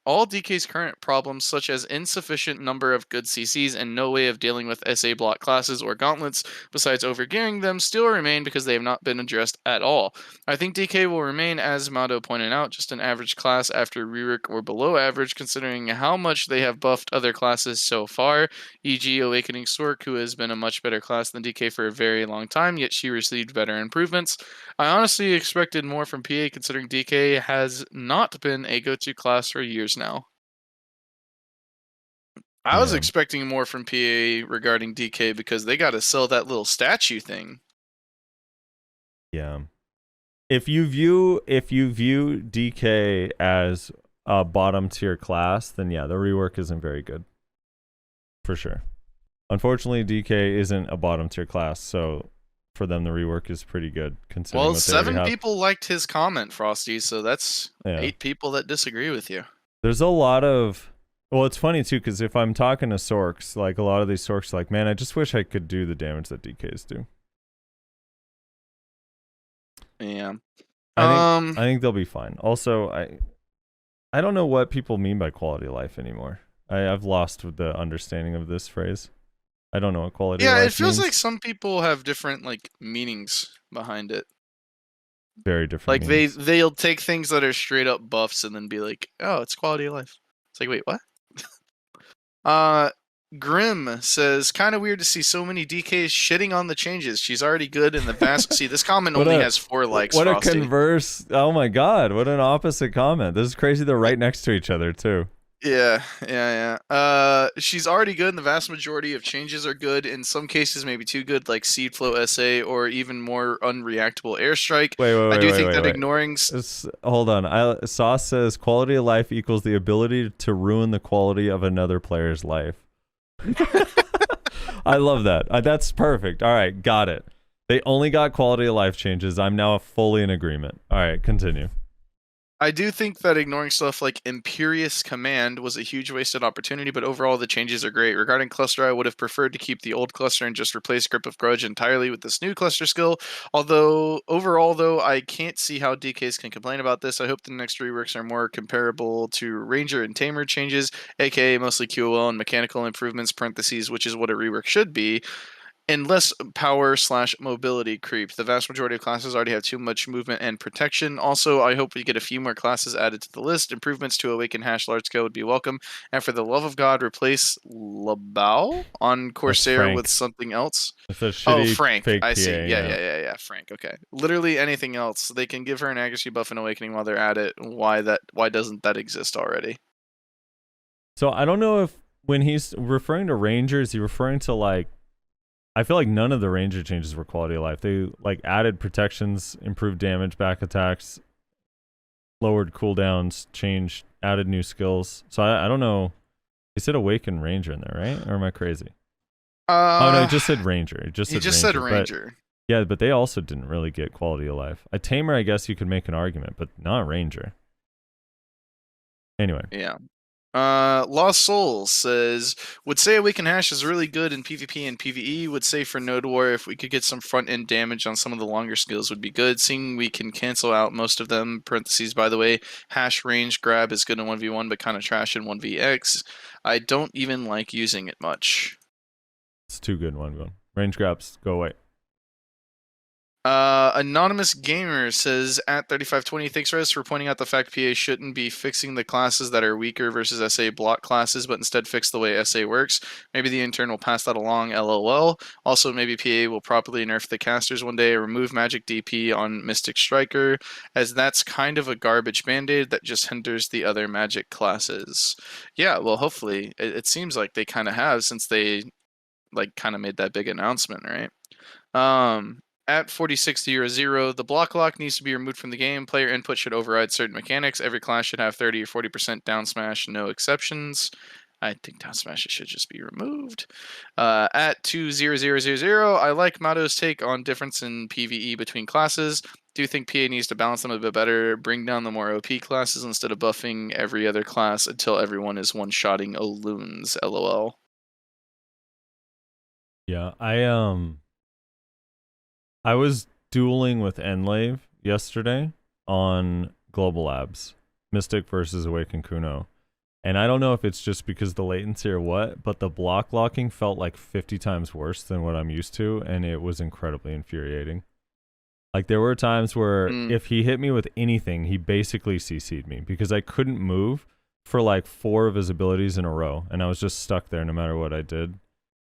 all DK's current problems, such as insufficient number of good CCs and no way of dealing with SA block classes or gauntlets, besides overgearing them, still remain because they have not been addressed at all. I think DK will remain, as Mado pointed out, just an average class after rework or below average, considering how much they have buffed other classes so far, e.g. Awakening Sork, who has been a much better class than DK for a very long time, yet she received better improvements. I honestly expected more from PA, considering DK has not been a go-to class for years now. I was expecting more from PA regarding DK because they got to sell that little statue thing. Yeah. If you view DK as a bottom tier class, then yeah, the rework isn't very good. For sure. Unfortunately, DK isn't a bottom tier class, so for them, the rework is pretty good. Considering Well, what they already 7 have. people liked his comment, Frosty, so that's Yeah. 8 people that disagree with you. There's a lot of. Well, it's funny too because if I'm talking to Sorks, like a lot of these Sorks, like, man, I just wish I could do the damage that DKs do. Yeah. I think they'll be fine. Also, I don't know what people mean by quality of life anymore. I've lost the understanding of this phrase. I don't know what quality of life it feels means. like some people have different like meanings behind it. Very different. Like meanings. they'll take things that are straight up buffs and then be like, "Oh, it's quality of life." It's like, "Wait, what?" Grim says, "Kind of weird to see so many DKs shitting on the changes. She's already good in the vast." See, this comment only has 4 likes. What Frosty. a converse! Oh my god, what an opposite comment. This is crazy. They're right next to each other too. Yeah. She's already good, and the vast majority of changes are good. In some cases, maybe too good, like Seed Flow SA or even more unreactable Airstrike. Wait, I do wait, think wait, that wait. ignoring. Hold on. Sauce says quality of life equals the ability to ruin the quality of another player's life. I love that. That's perfect. All right, got it. They only got quality of life changes. I'm now fully in agreement. All right, continue. I do think that ignoring stuff like Imperious Command was a huge wasted opportunity, but overall the changes are great. Regarding Cluster, I would have preferred to keep the old cluster and just replace Grip of Grudge entirely with this new cluster skill. Although, overall though, I can't see how DKs can complain about this. I hope the next reworks are more comparable to Ranger and Tamer changes, aka mostly QOL and mechanical improvements, parentheses, which is what a rework should be. And less power/mobility creep. The vast majority of classes already have too much movement and protection. Also, I hope we get a few more classes added to the list. Improvements to Awaken Hash large scale would be welcome. And for the love of God, replace Labao on Corsair with something else. It's a shitty Frank. fake I see. PA, Yeah. Frank. Okay. Literally anything else. They can give her an accuracy buff and Awakening while they're at it. Why doesn't that exist already? So I don't know if when he's referring to Ranger, is he referring to like, I feel like none of the Ranger changes were quality of life. They like added protections, improved damage, back attacks, lowered cooldowns, changed, added new skills. So I don't know. He said Awaken Ranger in there, right? Or am I crazy? Oh no, he just said Ranger. He just said Ranger. Yeah, but they also didn't really get quality of life. A Tamer, I guess you could make an argument, but not Ranger. Anyway. Yeah. Lost Souls says, would say Awaken Hash is really good in PvP and PvE. Would say for Node War, if we could get some front end damage on some of the longer skills would be good. Seeing we can cancel out most of them, parentheses, by the way, Hash range grab is good in 1v1, but kind of trash in 1vx. I don't even like using it much. It's too good in 1v1. Range grabs, go away. Anonymous Gamer says, at 3520, thanks Rez for pointing out the fact PA shouldn't be fixing the classes that are weaker versus SA block classes, but instead fix the way SA works. Maybe the intern will pass that along, LOL. Also, maybe PA will properly nerf the casters one day, or remove magic DP on Mystic Striker, as that's kind of a garbage band-aid that just hinders the other magic classes. Yeah, well, hopefully. It seems like they kind of have, since they like kind of made that big announcement, right? At 4600, the block lock needs to be removed from the game. Player input should override certain mechanics. Every class should have 30 or 40% down smash, no exceptions. I think down smash should just be removed. At 20000, I like Mato's take on difference in PvE between classes. Do think PA needs to balance them a bit better, bring down the more OP classes instead of buffing every other class until everyone is one-shotting Oloons, LOL. Yeah, I was dueling with Enlave yesterday on Global Labs, Mystic versus Awaken Kuno. And I don't know if it's just because the latency or what, but the block locking felt like 50 times worse than what I'm used to, and it was incredibly infuriating. Like, there were times where if he hit me with anything, he basically CC'd me because I couldn't move for like 4 of his abilities in a row, and I was just stuck there no matter what I did.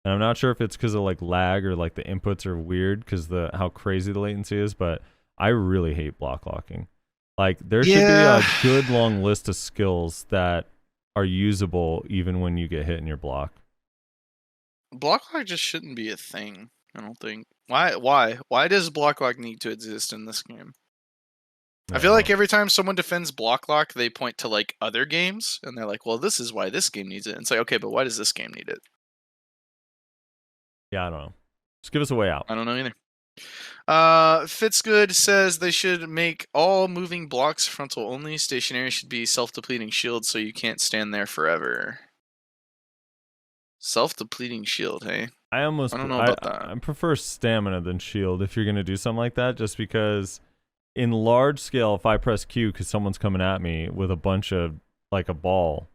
And I'm not sure if it's because of like lag or like the inputs are weird because how crazy the latency is, but I really hate block locking. Like, there should be a good long list of skills that are usable even when you get hit in your block. Block lock just shouldn't be a thing, I don't think. Why does block lock need to exist in this game? I feel like every time someone defends block lock, they point to like other games and they're like, well, this is why this game needs it. And it's like, okay, but why does this game need it? Yeah, I don't know. Just give us a way out. I don't know either. Fitzgood says they should make all moving blocks frontal only. Stationary should be self-depleting shield, so you can't stand there forever. Self-depleting shield, hey? I almost I don't know about that. I prefer stamina than shield if you're gonna do something like that, just because in large scale, if I press Q because someone's coming at me with a bunch of like a ball,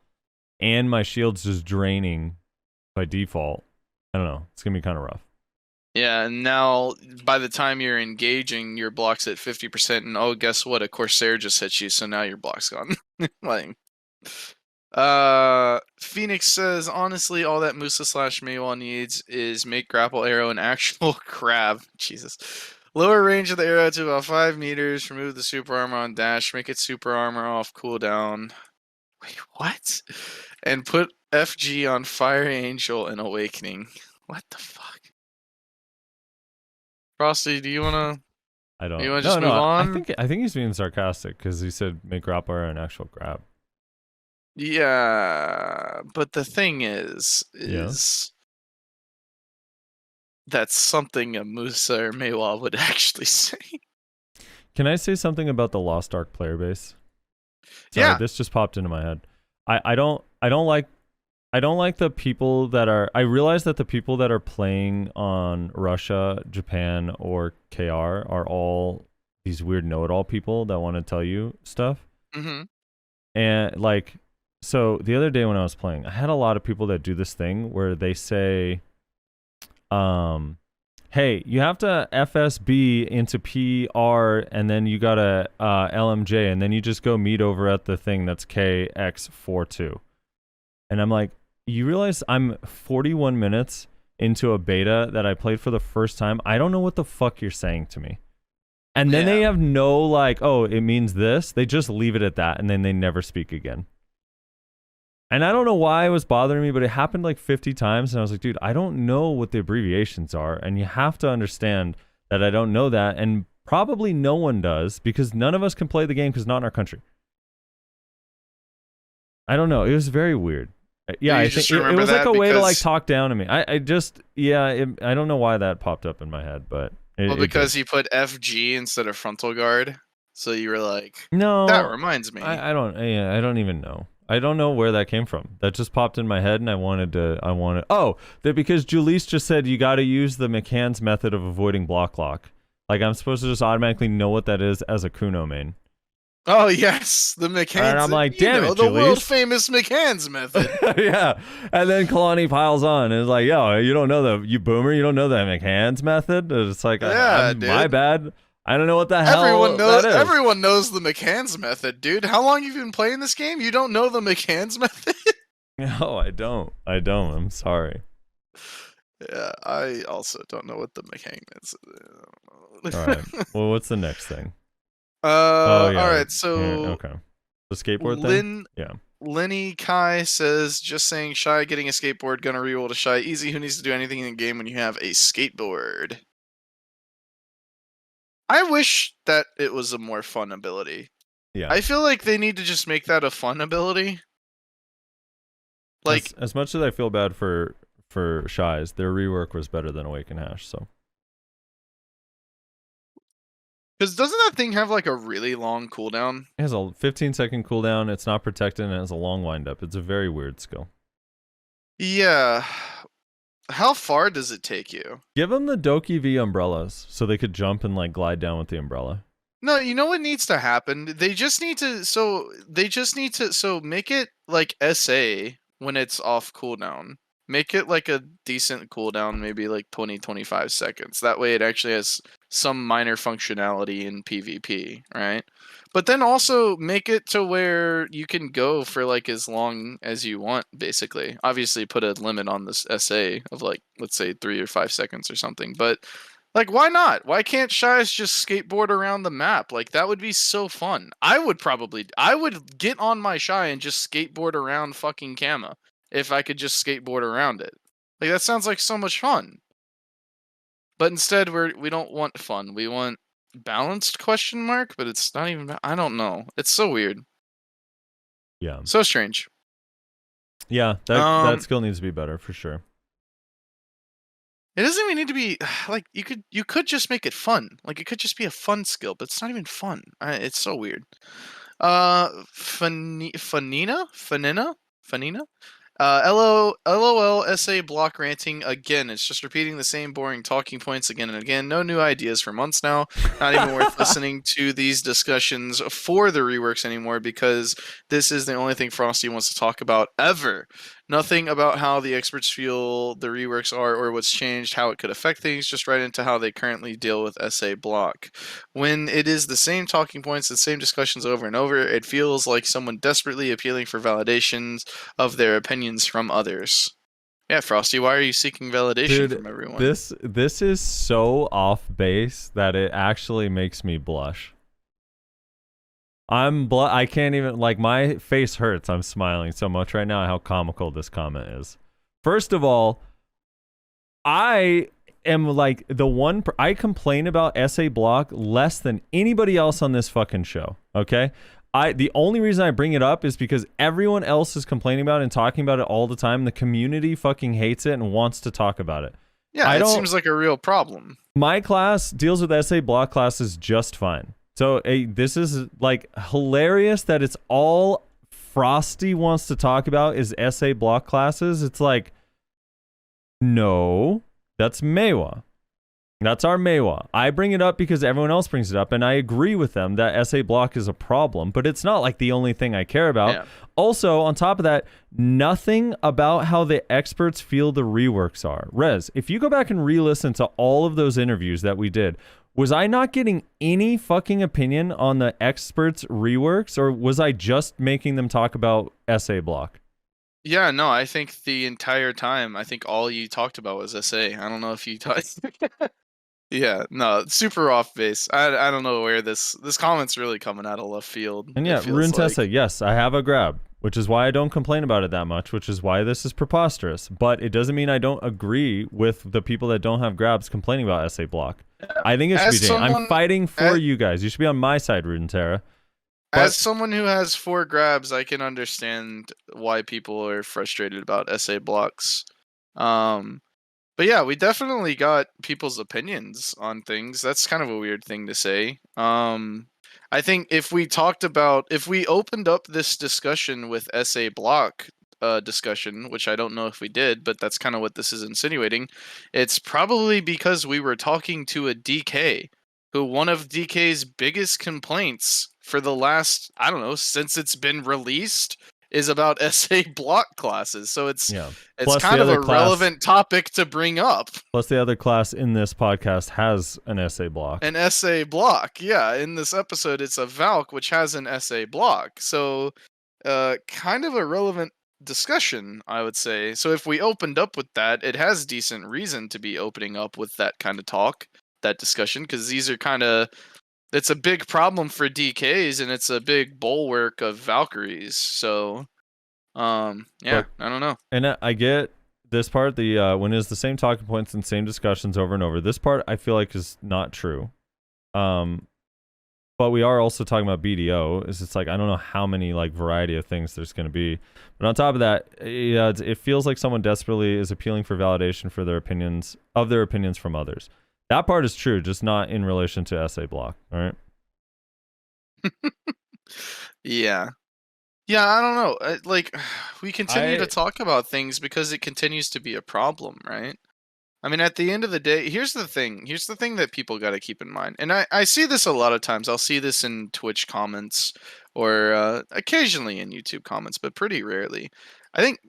and my shield's just draining by default, I don't know. It's gonna be kind of rough. Yeah, and now by the time you're engaging, your block's at 50%, and oh, guess what? A Corsair just hit you, so now your block's gone. Like, Phoenix says, honestly, all that Musa / Maywa needs is make grapple arrow an actual crab. Jesus. Lower range of the arrow to about 5 meters. Remove the super armor on dash. Make it super armor off cooldown. Wait, what? And put FG on Fire Angel and Awakening. What the fuck? Frosty, do you wanna? I don't. You wanna just move on? I think he's being sarcastic because he said make grapple arrow an actual grab. Yeah, but the thing is that's something a Musa or Maywa would actually say. Can I say something about the Lost Ark player base? Sorry, Yeah. this just popped into my head. I don't like the people that are. I realize that the people that are playing on Russia, Japan, or KR are all these weird know-it-all people that want to tell you stuff. Mm-hmm. And like, so the other day when I was playing, I had a lot of people that do this thing where they say, hey, you have to FSB into PR and then you got to LMJ and then you just go meet over at the thing that's KX42. And I'm like, you realize I'm 41 minutes into a beta that I played for the first time? I don't know what the fuck you're saying to me. And then they have no like, oh, it means this. They just leave it at that and then they never speak again. And I don't know why it was bothering me, but it happened like 50 times. And I was like, dude, I don't know what the abbreviations are. And you have to understand that I don't know that. And probably no one does because none of us can play the game because not in our country. I don't know. It was very weird. Yeah, I think it was like a way to like talk down to me. I don't know why that popped up in my head, but because he put FG instead of frontal guard. So you were like, no, that reminds me. I don't even know. I don't know where that came from. That just popped in my head, and I wanted. Because Julisse just said you got to use the McCann's method of avoiding block lock. Like I'm supposed to just automatically know what that is as a Kuno main. Oh yes, the McCann's. And I'm like, damn it, the Julisse. world famous McCann's method. Yeah, and then Kalani piles on and is like, yo, you don't know you boomer, you don't know that McCann's method. It's like, yeah, dude. My bad. I don't know what the hell Everyone knows the McCann's method, dude. How long have you been playing this game? You don't know the McCann's method? No, I don't. I'm sorry. Yeah, I also don't know what the McCann is. All right. Well, what's the next thing? All right. So, okay. The skateboard thing. Yeah. Lenny Kai says, just saying, Shy getting a skateboard, gonna reroll to Shy. Easy. Who needs to do anything in the game when you have a skateboard? I wish that it was a more fun ability. Yeah. I feel like they need to just make that a fun ability. Like as much as I feel bad for Shy's, their rework was better than Awaken Hash, so. Because doesn't that thing have like a really long cooldown? It has a 15-second cooldown, it's not protected, and it has a long windup. It's a very weird skill. Yeah. How far does it take you? Give them the Doki V umbrellas so they could jump and like glide down with the umbrella. No, you know what needs to happen? They just need to make it like SA when it's off cooldown. Make it like a decent cooldown, maybe like 20-25 seconds. That way it actually has some minor functionality in PvP, right? But then also make it to where you can go for like as long as you want, basically. Obviously put a limit on this SA of like, let's say 3 or 5 seconds or something. But like, why not? Why can't Shies just skateboard around the map? Like, that would be so fun. I would get on my Shy and just skateboard around fucking Kama if I could just skateboard around it. Like, that sounds like so much fun. But instead, we don't want fun. We want balanced ? But it's not even. I don't know. It's so weird. Yeah. So strange. Yeah, that skill needs to be better for sure. It doesn't even need to be like you could just make it fun. Like it could just be a fun skill, but it's not even fun. It's so weird. Fanina. LOL essay block ranting again. It's just repeating the same boring talking points again and again. No new ideas for months now. Not even worth listening to these discussions for the reworks anymore because this is the only thing Frosty wants to talk about ever. Nothing about how the experts feel the reworks are or what's changed, how it could affect things, just right into how they currently deal with essay block. When it is the same talking points, the same discussions over and over, it feels like someone desperately appealing for validations of their opinions from others. Yeah, Frosty, why are you seeking validation from everyone? This is so off base that it actually makes me blush. I can't even, like, my face hurts. I'm smiling so much right now how comical this comment is. First of all, I am like I complain about essay block less than anybody else on this fucking show. Okay? The only reason I bring it up is because everyone else is complaining about it and talking about it all the time. The community fucking hates it and wants to talk about it. Yeah, it seems like a real problem. My class deals with essay block classes just fine. So this is like hilarious that it's all Frosty wants to talk about is essay block classes. It's like, no, that's Meiwa. That's our Meiwa. I bring it up because everyone else brings it up, and I agree with them that essay block is a problem, but it's not like the only thing I care about. Yeah. Also, on top of that, nothing about how the experts feel the reworks are. Rez, if you go back and re-listen to all of those interviews that we did, was I not getting any fucking opinion on the experts' reworks, or was I just making them talk about essay block? Yeah, no, I think the entire time, I think all you talked about was essay. I don't know if you talked... Yeah, no, super off base. I don't know where this comment's really coming out of left field. And yeah, Rune'Tessa, yes, I have a grab, which is why I don't complain about it that much, which is why this is preposterous. But it doesn't mean I don't agree with the people that don't have grabs complaining about essay block. I think it should be changed. I'm fighting for you guys. You should be on my side, Rune'Terra. As someone who has 4 grabs, I can understand why people are frustrated about essay blocks. But yeah, we definitely got people's opinions on things. That's kind of a weird thing to say. I think if we opened up this discussion with essay block discussion, which I don't know if we did, but that's kind of what this is insinuating, it's probably because we were talking to a DK, who one of DK's biggest complaints for the last, I don't know, since it's been released, is about essay block classes. So it's kind of a relevant topic to bring up. Plus the other class in this podcast has an essay block. An essay block, yeah. In this episode, it's a Valk, which has an essay block. So kind of a relevant discussion, I would say. So if we opened up with that, it has decent reason to be opening up with that kind of talk, that discussion, because these are kind of... It's a big problem for DKs, and it's a big bulwark of Valkyries. So, I don't know. And I get this part, when it's the same talking points and same discussions over and over. This part I feel like is not true. But we are also talking about BDO. It's like, I don't know how many like variety of things there's going to be. But on top of that, it feels like someone desperately is appealing for validation for their opinions from others. That part is true, just not in relation to essay block, all right? Yeah. Yeah, I don't know. Like, we continue to talk about things because it continues to be a problem, right? I mean, at the end of the day, here's the thing that people got to keep in mind. And I see this a lot of times. I'll see this in Twitch comments or occasionally in YouTube comments, but pretty rarely. I think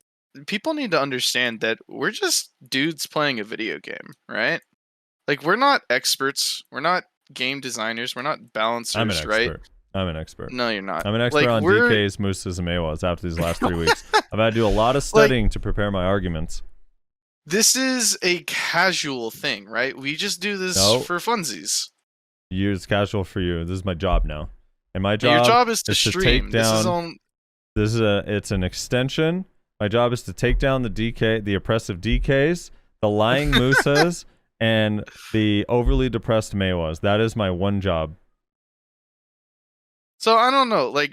people need to understand that we're just dudes playing a video game, right? Like, we're not experts. We're not game designers. We're not balancers, right? I'm an expert. No, you're not. I'm an expert on DKs, Mooses, and Meiwas after these last 3 weeks. I've had to do a lot of studying to prepare my arguments. This is a casual thing, right? We just do this for funsies. It's casual for you. This is my job now. And my job, your job is to stream. Take down, it's an extension. My job is to take down the oppressive DKs, the lying Mooses, and the overly depressed Meiwas. That is my one job. So I don't know, like,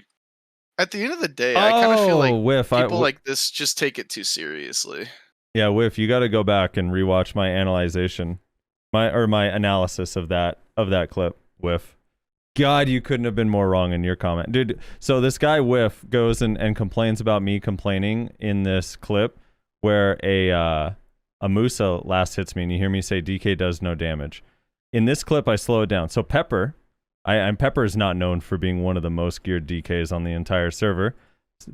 at the end of the day, I kind of feel like people like this just take it too seriously. Yeah, Whiff, you got to go back and rewatch my my analysis of that clip. Whiff. God, you couldn't have been more wrong in your comment. Dude, so this guy Whiff goes and complains about me complaining in this clip where a Musa last hits me and you hear me say DK does no damage. In this clip, I slow it down. So Pepper, Pepper is not known for being one of the most geared DKs on the entire server,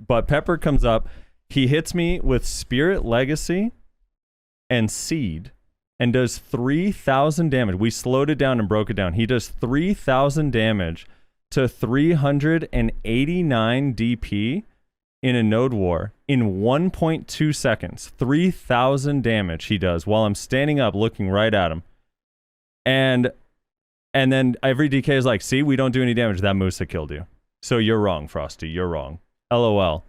but Pepper comes up, he hits me with Spirit Legacy and Seed, and does 3,000 damage. We slowed it down and broke it down. He does 3,000 damage to 389 DP in a node war in 1.2 seconds. 3,000 damage he does while I'm standing up looking right at him. And then every DK is like, see, we don't do any damage. That Musa killed you. So you're wrong, Frosty. You're wrong. LOL.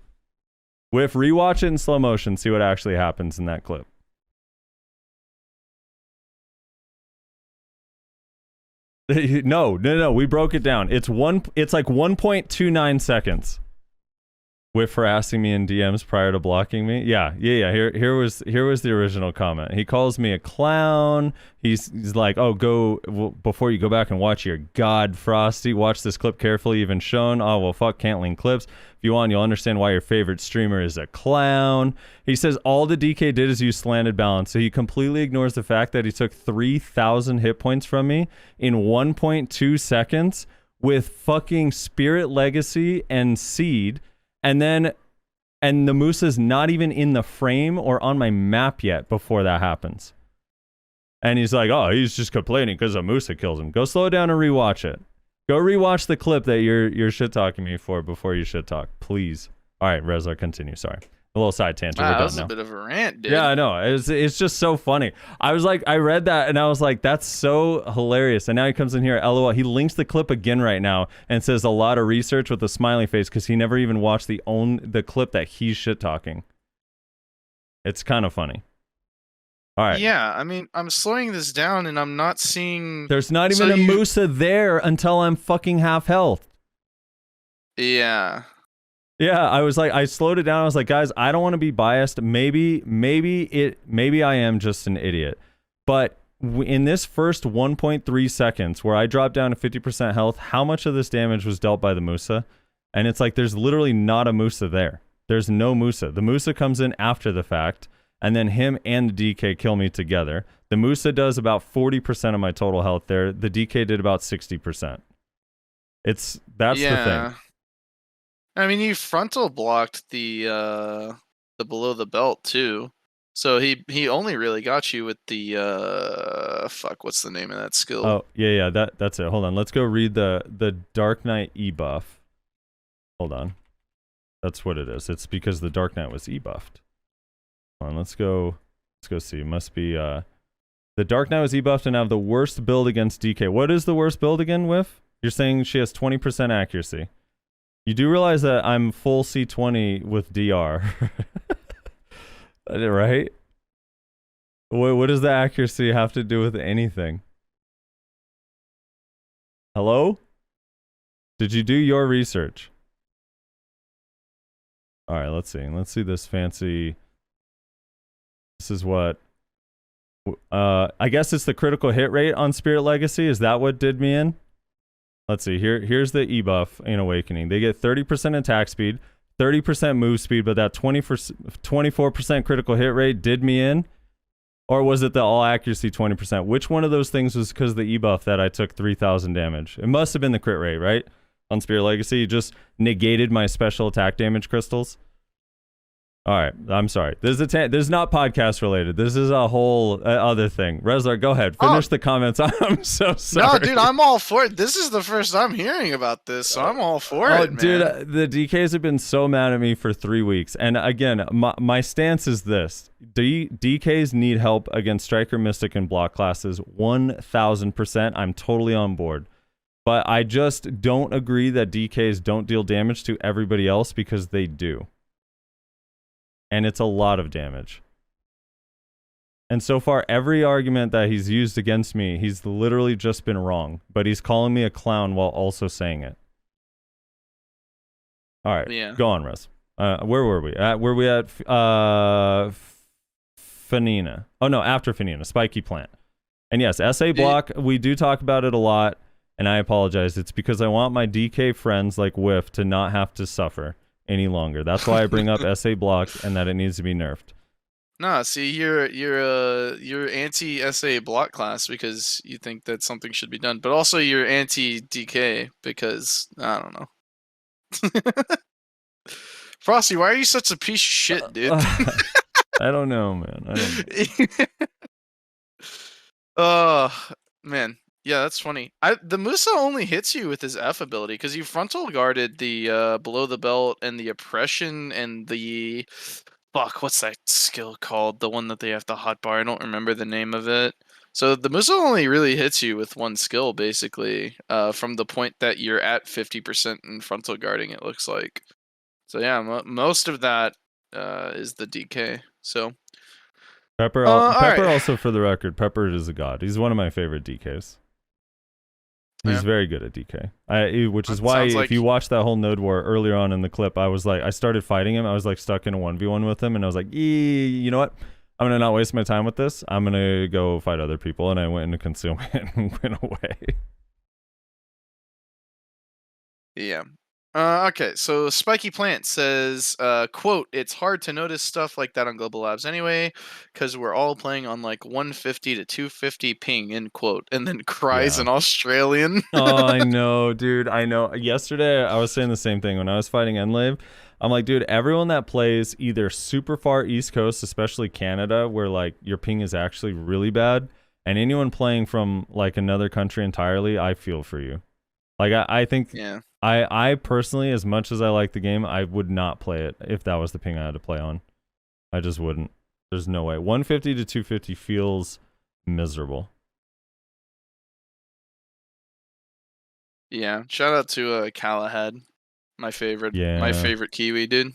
With rewatch it in slow motion, see what actually happens in that clip. No, we broke it down. It's like 1.29 seconds. Whiff for asking me in DMs prior to blocking me. Yeah. Here was the original comment. He calls me a clown. He's like, before you go back and watch your God, Frosty, watch this clip carefully, even shown. Oh, well, fuck, can't link clips. If you want, you'll understand why your favorite streamer is a clown. He says all the DK did is use slanted balance, so he completely ignores the fact that he took 3,000 hit points from me in 1.2 seconds with fucking Spirit Legacy and Seed, and the Musa's not even in the frame or on my map yet before that happens. And he's like, oh, he's just complaining because a Musa kills him. Go slow it down and rewatch it. Go rewatch the clip that you're shit-talking me for before you shit-talk, please. All right, Rezlar, continue. Sorry. A little side tangent. That was a bit of a rant, dude. Yeah, I know. It's just so funny. I was like, I read that and I was like, that's so hilarious. And now he comes in here, LOL. He links the clip again right now and says a lot of research with a smiley face because he never even watched the clip that he's shit-talking. It's kind of funny. All right. Yeah, I mean, I'm slowing this down and I'm not seeing... There's not even a Musa there until I'm fucking half health. Yeah. Yeah, I was like, I slowed it down. I was like, guys, I don't want to be biased. Maybe I am just an idiot. But in this first 1.3 seconds where I dropped down to 50% health, how much of this damage was dealt by the Musa? And it's like, there's literally not a Musa there. There's no Musa. The Musa comes in after the fact. And then him and the DK kill me together. The Musa does about 40% of my total health there. The DK did about 60%. That's the thing. I mean, you frontal blocked the below the belt too. So he only really got you with the what's the name of that skill? Oh, yeah, that's it. Hold on. Let's go read the Dark Knight E-buff. Hold on. That's what it is. It's because the Dark Knight was E-buffed. Hold on, let's go see. It must be the Dark Knight was E-buffed and have the worst build against DK. What is the worst build again, Whiff? You're saying she has 20% accuracy. You do realize that I'm full C20 with DR. Right? What does the accuracy have to do with anything? Hello? Did you do your research? All right, let's see. Let's see this fancy... This is what... I guess it's the critical hit rate on Spirit Legacy. Is that what did me in? Let's see. Here's the E-buff in Awakening. They get 30% attack speed, 30% move speed, but that 24% critical hit rate did me in? Or was it the all accuracy 20%? Which one of those things was because of the E-buff that I took 3,000 damage? It must have been the crit rate, right? On Spirit Legacy, you just negated my special attack damage crystals. All right, I'm sorry. This is not podcast related. This is a whole other thing. Rezlar, go ahead. Finish the comments. I'm so sorry. No, dude, I'm all for it. This is the first I'm hearing about this, so I'm all for it, man. Dude, the DKs have been so mad at me for 3 weeks. And again, my stance is this. DKs need help against Striker, Mystic, and Block classes 1,000%. I'm totally on board. But I just don't agree that DKs don't deal damage to everybody else because they do. And it's a lot of damage. And so far, every argument that he's used against me, he's literally just been wrong. But he's calling me a clown while also saying it. All right, Go on, Rez. Where were we? Were we at Fanina. Oh no, after Fanina, Spiky Plant. And yes, SA block, we do talk about it a lot, and I apologize. It's because I want my DK friends like Whiff to not have to suffer any longer. That's why I bring up SA block and that it needs to be nerfed. Nah, see, you're anti-SA block class because you think that something should be done, but also you're anti-DK because I don't know. Frosty, why are you such a piece of shit, dude? I don't know, man. I don't know. Oh, man. Yeah, that's funny. The Musa only hits you with his F ability because you frontal guarded the below the belt and the oppression and the fuck, what's that skill called? The one that they have to hotbar. I don't remember the name of it. So the Musa only really hits you with one skill, basically, from the point that you're at 50% in frontal guarding, it looks like. So yeah, most of that is the DK. So Pepper right. also, for the record, Pepper is a god. He's one of my favorite DKs. He's very good at DK. Which is why if you watch that whole node war earlier on in the clip, I was like, I started fighting him. I was like stuck in a 1v1 with him, and I was like, you know what? I'm gonna not waste my time with this. I'm gonna go fight other people, and I went into concealment and went away. Yeah. Okay, so Spiky Plant says, quote, "It's hard to notice stuff like that on Global Labs anyway, because we're all playing on like 150 to 250 ping," end quote, and then cries in Australian. Oh, I know, dude. I know. Yesterday, I was saying the same thing when I was fighting Enlave. I'm like, dude, everyone that plays either super far East Coast, especially Canada, where like your ping is actually really bad, and anyone playing from like another country entirely, I feel for you. Like, I think... Yeah. I personally, as much as I like the game, I would not play it if that was the ping I had to play on. I just wouldn't. There's no way. 150 to 250 feels miserable. Yeah, shout out to Callahan, my favorite Kiwi dude.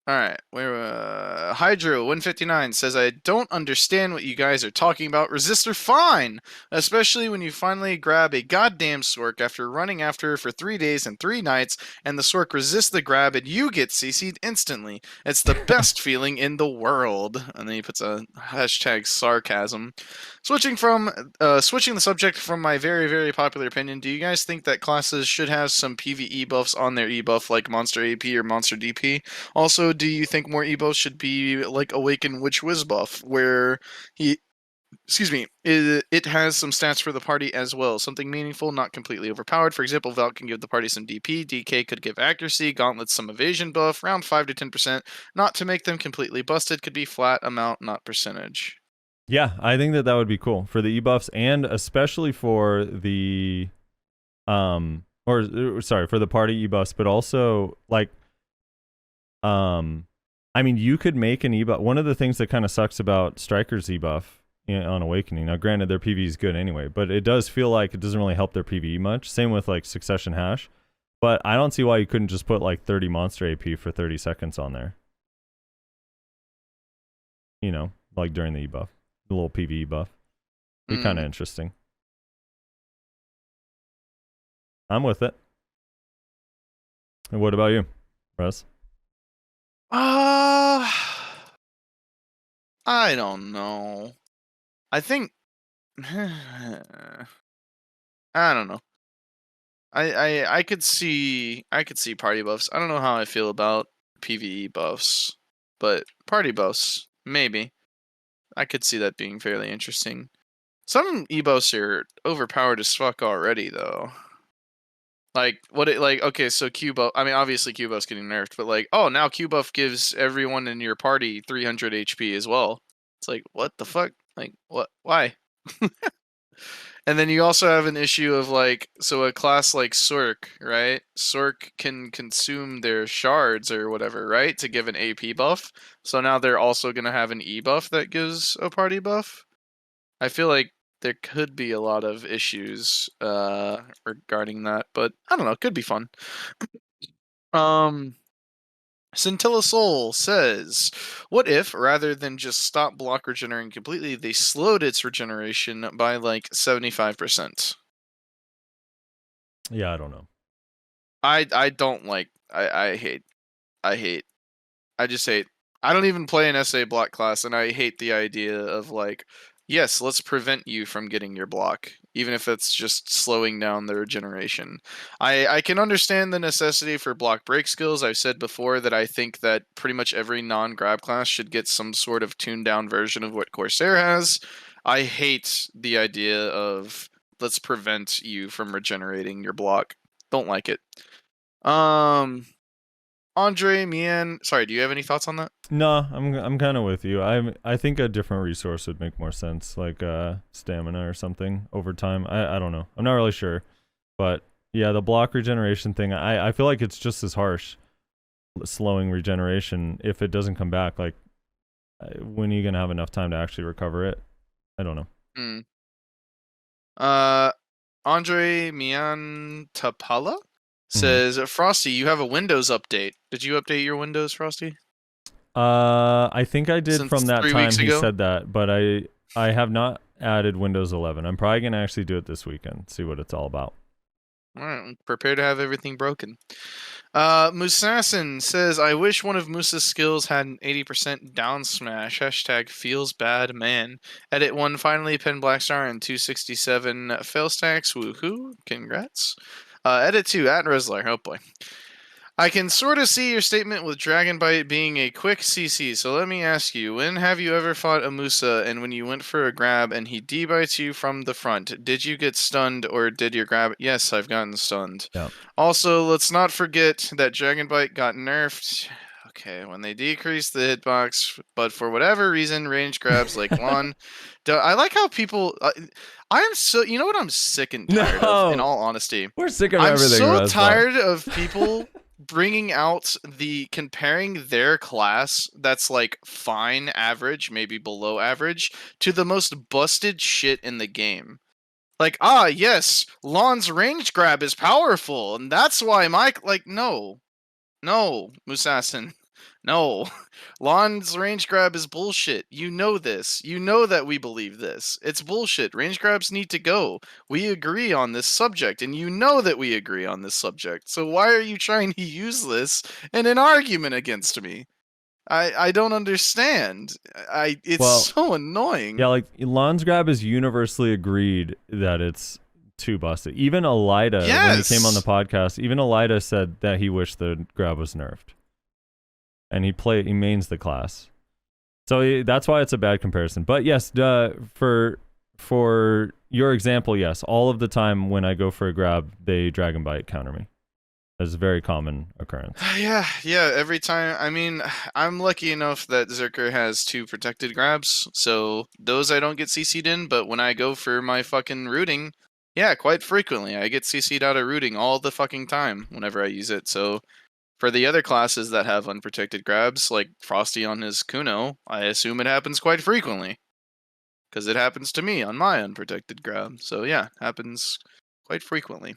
All right, where Hydro 159 says, "I don't understand what you guys are talking about. Resists are fine, especially when you finally grab a goddamn Sork after running after her for 3 days and 3 nights, and the Sork resists the grab and you get CC'd instantly. It's the best feeling in the world." And then he puts a hashtag sarcasm. Switching the subject from my very, very popular opinion, do you guys think that classes should have some PvE buffs on their e-buff like Monster AP or Monster DP? Also, do you think more e-buffs should be like Awaken Witch Wiz buff, where it has some stats for the party as well? Something meaningful, not completely overpowered. For example, Valk can give the party some DP, DK could give accuracy, Gauntlets some evasion buff, around 5 to 10%, not to make them completely busted, could be flat amount, not percentage. Yeah, I think that would be cool for the e-buffs, and especially for the for the party e-buffs, but also like I mean, you could make an e-buff. One of the things that kind of sucks about Striker's e-buff on Awakening, now granted their PvE is good anyway, but it does feel like it doesn't really help their PvE much. Same with like Succession Hash, but I don't see why you couldn't just put like 30 monster AP for 30 seconds on there. You know, like during the e-buff. The little PvE buff. Be kind of interesting. I'm with it. And what about you, Russ? I don't know. I think I don't know. I could see party buffs. I don't know how I feel about PvE buffs, but party buffs, maybe. I could see that being fairly interesting. Some e-buffs are overpowered as fuck already, though. Okay, so Q buff, I mean, obviously Q buff's getting nerfed, but like, oh, now Q buff gives everyone in your party 300 HP as well. It's like, what the fuck? Like, what? Why? And then you also have an issue of like, so a class like Sork, right? Sork can consume their shards or whatever, right? To give an AP buff. So now they're also going to have an E buff that gives a party buff. I feel like there could be a lot of issues regarding that, but I don't know, it could be fun. Scintilla Soul says, "What if, rather than just stop block regenerating completely, they slowed its regeneration by like 75%? Yeah, I don't know. I don't like. I just hate I don't even play an SA block class, and I hate the idea of like, yes, let's prevent you from getting your block, even if it's just slowing down the regeneration. I can understand the necessity for block break skills. I've said before that I think that pretty much every non-grab class should get some sort of tuned down version of what Corsair has. I hate the idea of let's prevent you from regenerating your block. Don't like it. Andre, Mian, sorry, do you have any thoughts on that? No, I'm kind of with you. I think a different resource would make more sense, like stamina or something over time. I don't know. I'm not really sure, but yeah, the block regeneration thing. I feel like it's just as harsh, slowing regeneration if it doesn't come back. Like, when are you gonna have enough time to actually recover it? I don't know. Andre Mian Tapala says, Frosty, you have a Windows update. Did you update your Windows, Frosty? I think I did Since from that 3 time weeks he ago? said that, but I have not added Windows 11. I'm probably gonna actually do it this weekend, see what it's all about. Alright, prepare to have everything broken. Musassin says, I wish one of Musa's skills had an 80% down smash. Hashtag feels bad man. Edit 1 finally pen Blackstar and 267 fail stacks. Woohoo. Congrats. Edit 2 at Reslar. Oh boy. I can sort of see your statement with Dragon Bite being a quick CC, so let me ask you, when have you ever fought a Musa and when you went for a grab and he debites you from the front, did you get stunned or did your grab? Yes, I've gotten stunned. Yeah. Also, let's not forget that Dragon Bite got nerfed. Okay, when they decreased the hitbox, but for whatever reason, range grabs like Lon. I like how people. I am so. You know what I'm sick and tired of, in all honesty? We're sick of I'm everything. so Reslar. tired of people bringing out comparing their class that's like fine, average, maybe below average, to the most busted shit in the game. Like, yes, Lon's range grab is powerful, and that's why no, Musassin. No. Lon's range grab is bullshit. You know this. You know that we believe this. It's bullshit. Range grabs need to go. We agree on this subject, and you know that we agree on this subject. So why are you trying to use this in an argument against me? I don't understand. It's so annoying. Yeah, like Lon's grab is universally agreed that it's too busted. Even Elida, when he came on the podcast, even Elida said that he wished the grab was nerfed. And he mains the class, so that's why it's a bad comparison. But yes, for your example, yes, all of the time when I go for a grab, they Dragon Bite counter me. That's a very common occurrence. Yeah, every time. I mean, I'm lucky enough that Zerker has 2 protected grabs, so those I don't get CC'd in, but when I go for my fucking rooting, yeah, quite frequently, I get CC'd out of rooting all the fucking time whenever I use it, so for the other classes that have unprotected grabs, like Frosty on his Kuno, I assume it happens quite frequently. Because it happens to me on my unprotected grab. So yeah, happens quite frequently.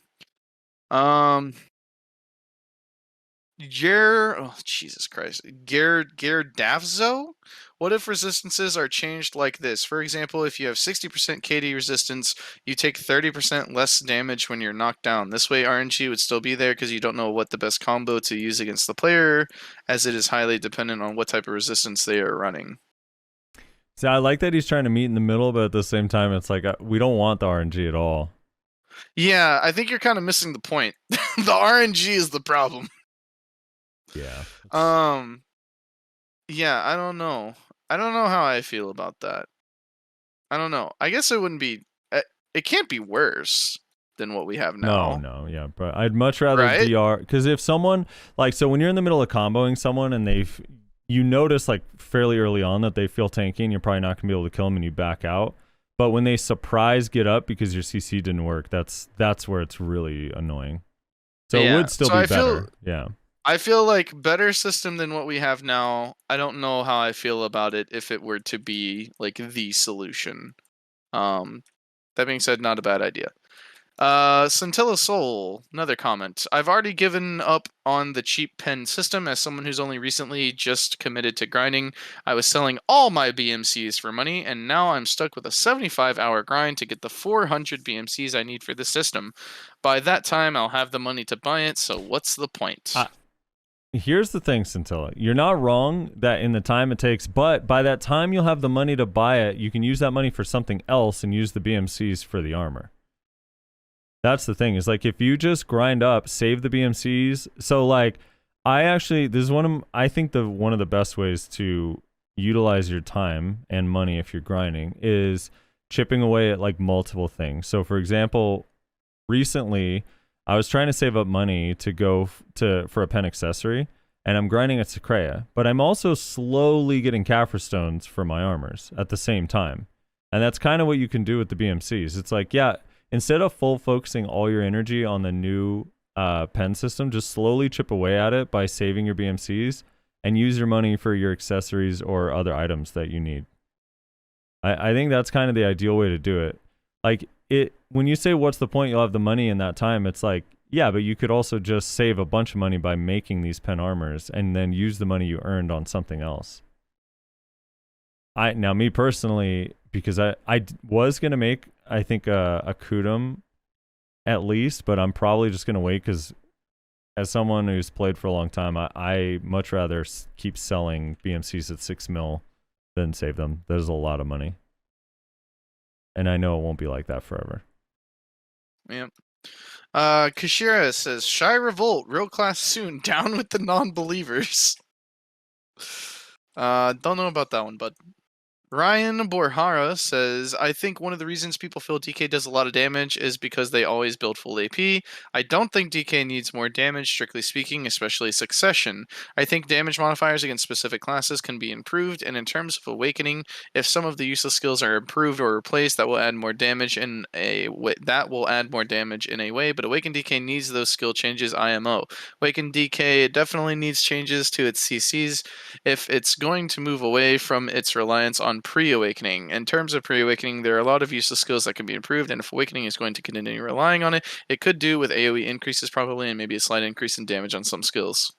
Jesus Christ. Gerdavzo? What if resistances are changed like this? For example, if you have 60% KD resistance, you take 30% less damage when you're knocked down. This way RNG would still be there because you don't know what the best combo to use against the player, as it is highly dependent on what type of resistance they are running. See, I like that he's trying to meet in the middle, but at the same time, it's like, we don't want the RNG at all. Yeah, I think you're kind of missing the point. The RNG is the problem. Yeah. Yeah, I don't know. I don't know how I feel about that. I don't know. I guess it wouldn't be. It can't be worse than what we have now. No, yeah, but I'd much rather Right? DR, because if someone so when you're in the middle of comboing someone and you notice like fairly early on that they feel tanky and you're probably not gonna be able to kill them and you back out. But when they surprise get up because your CC didn't work, that's where it's really annoying. So it would still be better. Yeah. I feel like better system than what we have now. I don't know how I feel about it if it were to be like the solution. That being said, not a bad idea. Scintilla Soul, another comment. I've already given up on the cheap pen system as someone who's only recently just committed to grinding. I was selling all my BMCs for money, and now I'm stuck with a 75-hour grind to get the 400 BMCs I need for the system. By that time, I'll have the money to buy it, so what's the point? here's the thing, Scintilla. You're not wrong that in the time it takes, but by that time you'll have the money to buy it. You can use that money for something else and use the BMCs for the armor. That's the thing, is like if you just grind up, save the BMCs. So like I think one of the best ways to utilize your time and money if you're grinding is chipping away at like multiple things. So for example, recently I was trying to save up money to go for a pen accessory, and I'm grinding at Secrea, but I'm also slowly getting Kaffir stones for my armors at the same time. And that's kind of what you can do with the BMCs. It's like, yeah, instead of full focusing all your energy on the new pen system, just slowly chip away at it by saving your BMCs and use your money for your accessories or other items that you need. I think that's kind of the ideal way to do it. Like when you say what's the point, you'll have the money in that time, it's like, yeah, but you could also just save a bunch of money by making these pen armors and then use the money you earned on something else. Now me personally, because I was going to make, I think, a Kudum at least, but I'm probably just going to wait because as someone who's played for a long time, I much rather keep selling BMCs at 6 mil than save them. There's a lot of money. And I know it won't be like that forever. Yep. Kashira says, Shy Revolt, real class soon, down with the non-believers. Don't know about that one, bud. Ryan Borhara says, I think one of the reasons people feel DK does a lot of damage is because they always build full AP. I don't think DK needs more damage, strictly speaking, especially Succession. I think damage modifiers against specific classes can be improved, and in terms of Awakening, if some of the useless skills are improved or replaced, that will add more damage in a way, but Awaken DK needs those skill changes IMO. Awaken DK definitely needs changes to its CCs if it's going to move away from its reliance on pre-awakening. In terms of pre-awakening, there are a lot of useless skills that can be improved, and if awakening is going to continue relying on it, it could do with AoE increases probably, and maybe a slight increase in damage on some skills.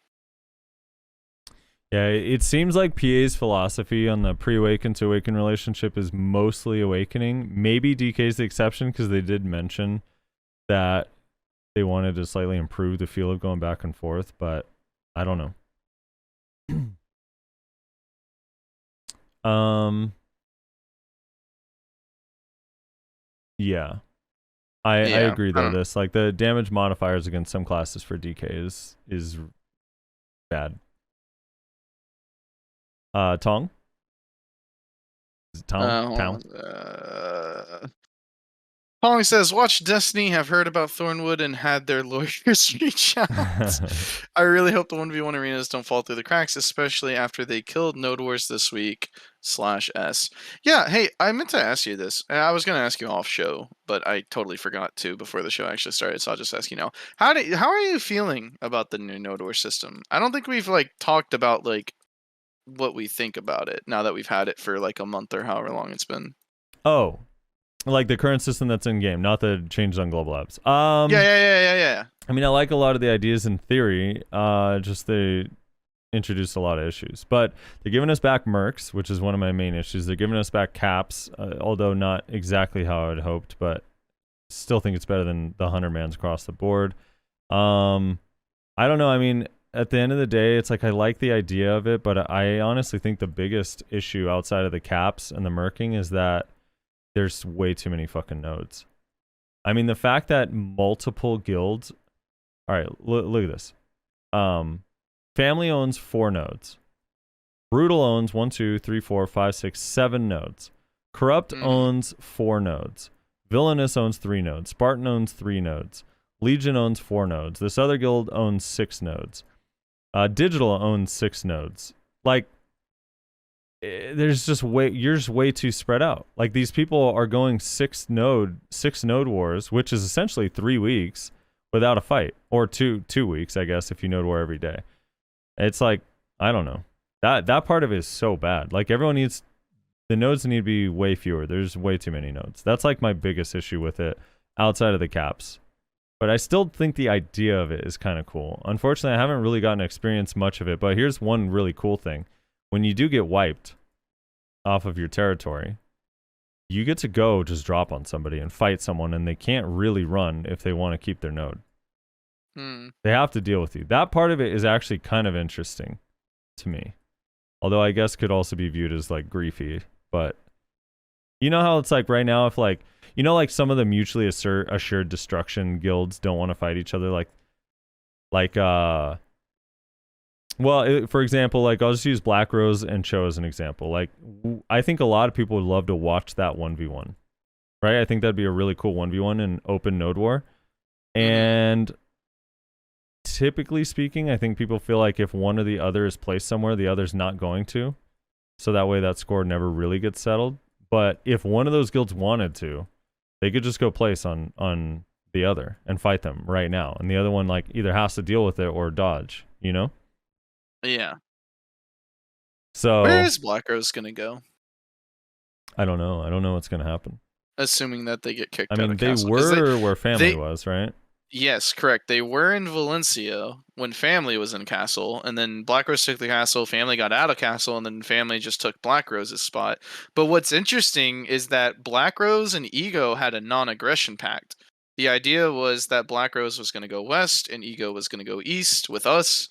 Yeah, it seems like PA's philosophy on the pre-awaken to awaken relationship is mostly awakening. Maybe DK's the exception because they did mention that they wanted to slightly improve the feel of going back and forth, but I don't know. Yeah. I agree though. This like the damage modifiers against some classes for DK is bad. Tong? Is it Tong? Polly says, watch Destiny, have heard about Thornwood, and had their lawyers reach out. I really hope the 1v1 arenas don't fall through the cracks, especially after they killed Node Wars this week /S. Yeah, hey, I meant to ask you this. I was going to ask you off show, but I totally forgot to before the show actually started, so I'll just ask you now. How are you feeling about the new Node Wars system? I don't think we've talked about what we think about it now that we've had it for a month or however long it's been. Oh. Like the current system that's in game, not the changes on global apps. Yeah. I mean, I like a lot of the ideas in theory. Just they introduced a lot of issues. But they're giving us back mercs, which is one of my main issues. They're giving us back caps, although not exactly how I had hoped, but still think it's better than the 100-mans across the board. I don't know. I mean, at the end of the day, it's I like the idea of it, but I honestly think the biggest issue outside of the caps and the merking is that there's way too many fucking nodes. I mean, the fact that multiple guilds... All right, look at this. Family owns 4 nodes. Brutal owns 1, 2, 3, 4, 5, 6, 7 nodes. Corrupt owns 4 nodes. Villainous owns 3 nodes. Spartan owns 3 nodes. Legion owns 4 nodes. This other guild owns 6 nodes. Digital owns 6 nodes. There's just you're just way too spread out. These people are going 6 node wars, which is essentially 3 weeks without a fight, or two weeks, I guess, if you node war every day. It's I don't know. That part of it is so bad. Everyone needs, the nodes need to be way fewer. There's way too many nodes. That's my biggest issue with it outside of the caps. But I still think the idea of it is kind of cool. Unfortunately, I haven't really gotten to experience much of it, but here's one really cool thing. When you do get wiped off of your territory, you get to go just drop on somebody and fight someone, and they can't really run if they want to keep their node. They have to deal with you. That part of it is actually kind of interesting to me. Although I guess could also be viewed as like griefy. But you know how it's like right now, if like, you know, like some of the mutually assured destruction guilds don't want to fight each other. For example, like I'll just use Black Rose and Cho as an example. Like I think a lot of people would love to watch that 1v1. Right? I think that'd be a really cool 1v1 in open node war. And typically speaking, I think people feel like if one or the other is placed somewhere, the other's not going to. So that way that score never really gets settled. But if one of those guilds wanted to, they could just go place on the other and fight them right now. And the other one like either has to deal with it or dodge, you know? Yeah. So where is Black Rose gonna go? I don't know. I don't know what's gonna happen. Assuming that they get kicked out I mean, of they castle. were where family was, right? Yes, correct. They were in Valencia when family was in castle, and then Black Rose took the castle, family got out of castle, and then family just took Black Rose's spot. But what's interesting is that Black Rose and Ego had a non-aggression pact. The idea was that Black Rose was going to go west, and Ego was going to go east with us.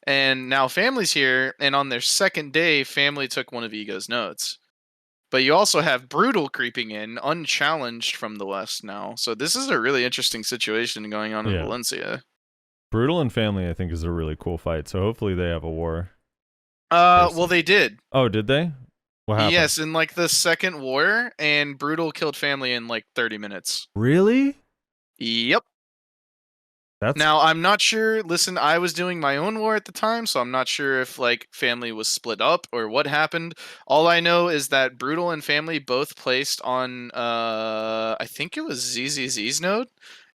And now family's here, and on their second day, family took one of Ego's nodes. But you also have Brutal creeping in, unchallenged from the west now. So this is a really interesting situation going on in Valencia. Brutal and family, I think, is a really cool fight. So hopefully they have a war. Well, they did. Oh, did they? What happened? Yes, in like the second war, and Brutal killed family in like 30 minutes. Really? Yep. That's... Now, I'm not sure. Listen, I was doing my own war at the time, so I'm not sure if like family was split up or what happened. All I know is that Brutal and family both placed on, I think it was ZZZ's node,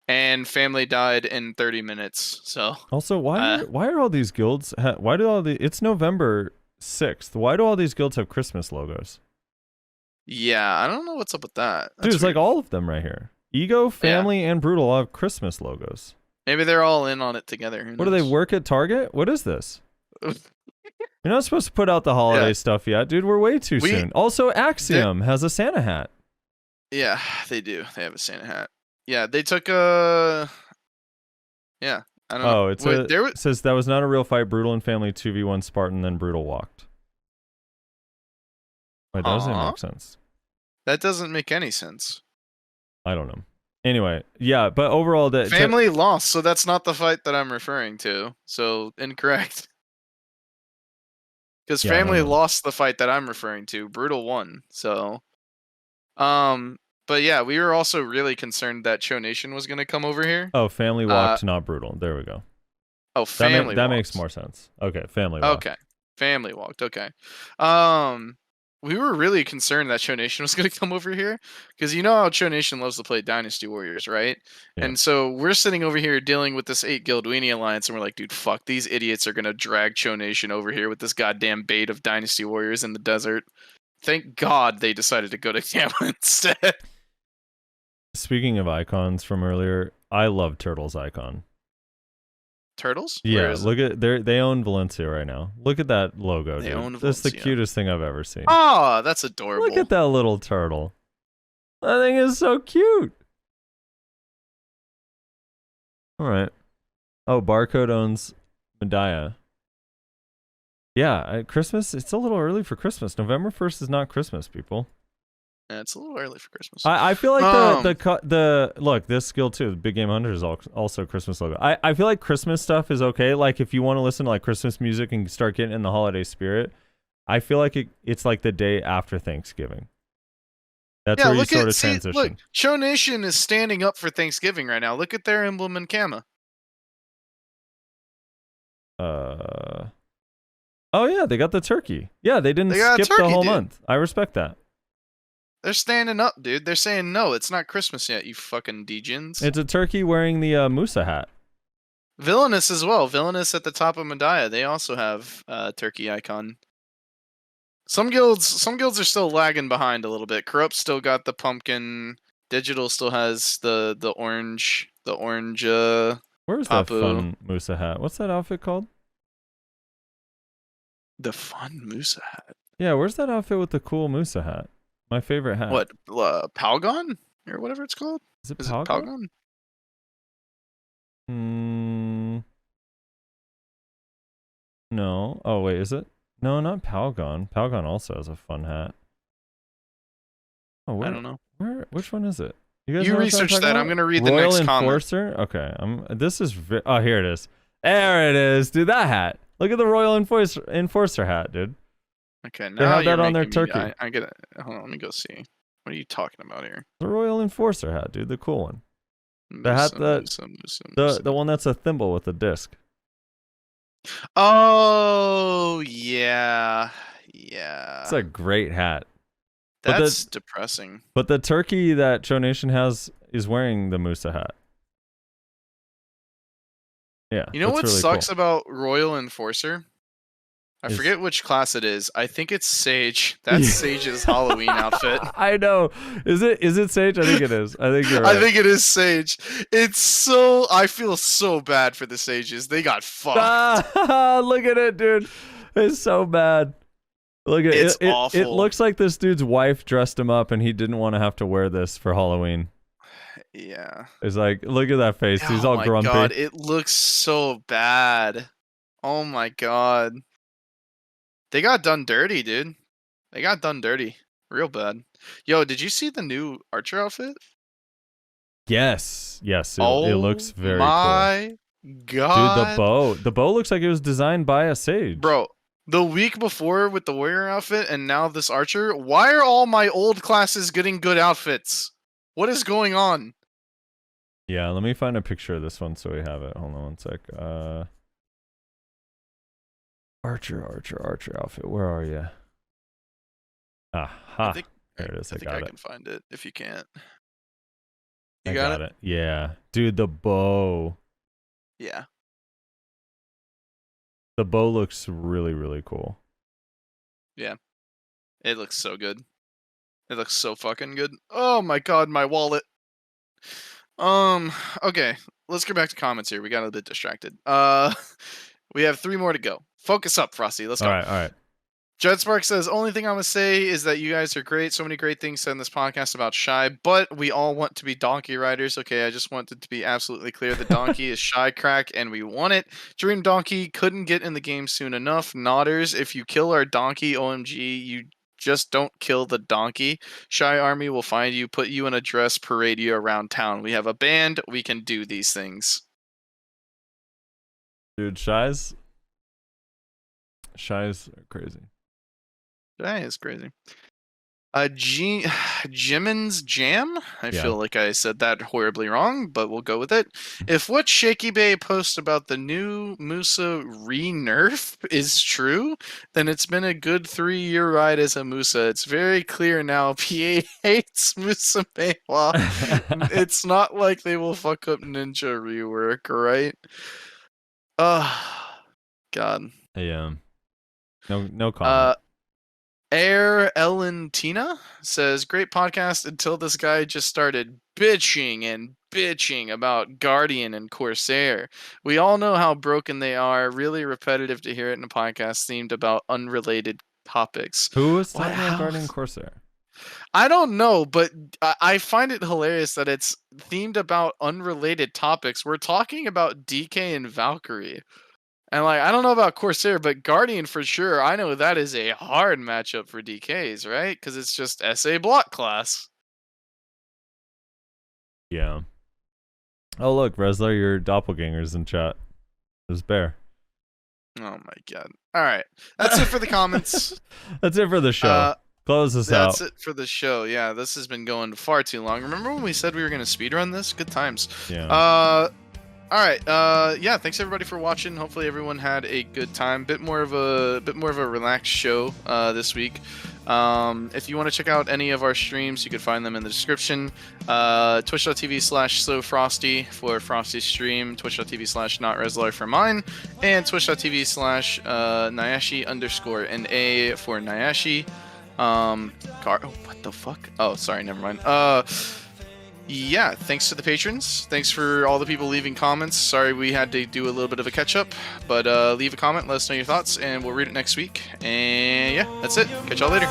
and family died in 30 minutes. So also, why are all these guilds? It's November 6th. Why do all these guilds have Christmas logos? Yeah, I don't know what's up with that. Dude, it's like all of them right here. Ego, family, and Brutal all have Christmas logos. Maybe they're all in on it together. What do they work at Target? What is this? You're not supposed to put out the holiday stuff yet, dude. We're way too soon. Also, Axiom has a Santa hat. Yeah, they do. They have a Santa hat. Yeah, they took a. Yeah, I don't know. Oh, it says that was not a real fight. Brutal and family 2v1 Spartan, then Brutal walked. Wait, that doesn't make sense. That doesn't make any sense. I don't know. Anyway, yeah, but overall, the family lost, so that's not the fight that I'm referring to. So incorrect. Because family lost the fight that I'm referring to. Brutal won. So, but yeah, we were also really concerned that Cho Nation was going to come over here. Oh, family walked, not Brutal. There we go. Oh, family. That makes more sense. Okay, family walked. Okay, family walked. Okay. We were really concerned that Cho Nation was going to come over here because you know how Cho Nation loves to play Dynasty Warriors, right? Yeah. And so we're sitting over here dealing with this 8 Guild Weenie Alliance, and we're like, dude, fuck, these idiots are going to drag Cho Nation over here with this goddamn bait of Dynasty Warriors in the desert. Thank God they decided to go to Gamma instead. Speaking of icons from earlier, I love Turtle's icon. Turtles? Yeah, look at they own Valencia right now. Look at that logo, dude. That's the cutest thing I've ever seen. Oh, that's adorable. Look at that little turtle. That thing is so cute. All right. Oh, Barcode owns Medaya. Yeah, Christmas. It's a little early for Christmas. November 1st is not Christmas, people. Yeah, it's a little early for Christmas. I feel like the look, this skill too, Big Game Hunter is also Christmas logo. I feel like Christmas stuff is okay. Like if you want to listen to like Christmas music and start getting in the holiday spirit, I feel like it's like the day after Thanksgiving. That's where you sort of transition. Look, Cho Nation is standing up for Thanksgiving right now. Look at their emblem in Kama. Oh yeah, they got the turkey. Yeah, they didn't skip the whole month. I respect that. They're standing up, dude. They're saying, no, it's not Christmas yet, you fucking degens. It's a turkey wearing the Musa hat. Villainous as well. Villainous at the top of Medaya. They also have a turkey icon. Some guilds are still lagging behind a little bit. Corrupt still got the pumpkin. Digital still has the orange. Where's that fun Musa hat? What's that outfit called? The fun Musa hat. Yeah, where's that outfit with the cool Musa hat? My favorite hat. What? Palgon? Or whatever it's called? Is it Palgon? No. Oh wait, is it? No, not Palgon. Palgon also has a fun hat. Oh, where, I don't know. Which one is it? You guys You know what I'm research talking that. about? I'm gonna read the Royal next comment. Enforcer. Okay, this is. Oh, here it is. There it is, dude. That hat. Look at the Royal Enforcer hat, dude. Okay, now They have that you're on their making me- turkey. I get it. Hold on, let me go see. What are you talking about here? The Royal Enforcer hat, dude. The cool one. The hat the one that's a thimble with a disc. Oh yeah, yeah. It's a great hat. But That's depressing. But the turkey that Cho Nation has is wearing the Musa hat. Yeah. You know that's what really sucks cool. about Royal Enforcer? I Is- forget which class it is. I think it's Sage. That's Sage's Halloween outfit. I know. Is it Sage? I think it is. I think you're right. I think it is Sage. It's so. I feel so bad for the Sages. They got fucked. Look at it, dude. It's so bad. Look at It's it. awful. It looks like this dude's wife dressed him up and he didn't want to have to wear this for Halloween. Yeah. It's like, look at that face. He's Oh all my grumpy. god, it looks so bad. Oh my god. They got done dirty, dude. They got done dirty. Real bad. Yo, did you see the new Archer outfit? Yes. It looks very cool. My god. Dude, the bow looks like it was designed by a sage. Bro, the week before with the warrior outfit and now this archer, why are all my old classes getting good outfits? What is going on? Yeah, let me find a picture of this one so we have it. Hold on one sec. Archer outfit. Where are you? Aha. There it is. I think got I it. can find it if you can't. I You got it? Yeah. Dude, the bow. Yeah. The bow looks really, really cool. It looks so good. It looks so fucking good. Oh my god, my wallet. Okay, let's get back to comments here. We got a bit distracted. We have 3 more to go. Focus up, Frosty. Let's go. All right. Judd Spark says, only thing I'm going to say is that you guys are great. So many great things said in this podcast about Shy, but we all want to be donkey riders. Okay, I just wanted to be absolutely clear. The donkey is Shy Crack, and we want it. Dream Donkey couldn't get in the game soon enough. Nodders, if you kill our donkey, OMG, you just don't kill the donkey. Shy Army will find you, put you in a dress, parade you around town. We have a band. We can do these things. Dude, Shy's crazy. That is crazy. Jimin's Jam? I feel like I said that horribly wrong, but we'll go with it. If what Shaky Bay posts about the new Musa re-nerf is true, then it's been a good 3-year ride as a Musa. It's very clear now PA hates Musa Meiwa. It's not like they will fuck up Ninja rework, right? God. Yeah. No comment. Air Ellentina says, great podcast until this guy just started bitching about Guardian and Corsair. We all know how broken they are. Really repetitive to hear it in a podcast themed about unrelated topics. Who was talking about Guardian Corsair? I don't know, but I find it hilarious that it's themed about unrelated topics. We're talking about DK and Valkyrie. And I don't know about Corsair, but Guardian for sure. I know that is a hard matchup for DKs, right? Because it's just SA block class. Yeah. Oh look, Resler, your doppelganger's in chat. There's Bear. Oh my god. Alright. That's it for the comments. That's it for the show. Close this out. That's it for the show. Yeah, this has been going far too long. Remember when we said we were going to speedrun this? Good times. Yeah. Alright, yeah, thanks everybody for watching. Hopefully everyone had a good time. Bit more of a relaxed show this week. If you want to check out any of our streams, you can find them in the description. Twitch.tv/SoFrosty for Frosty's stream, Twitch.tv/NotReslar for mine, and Twitch.tv/Nyashi_NA for Nyashi. What the fuck? Oh, sorry, never mind. Yeah, thanks to the patrons. Thanks for all the people leaving comments. Sorry we had to do a little bit of a catch-up, but leave a comment, let us know your thoughts, and we'll read it next week. And yeah, that's it. Catch y'all later.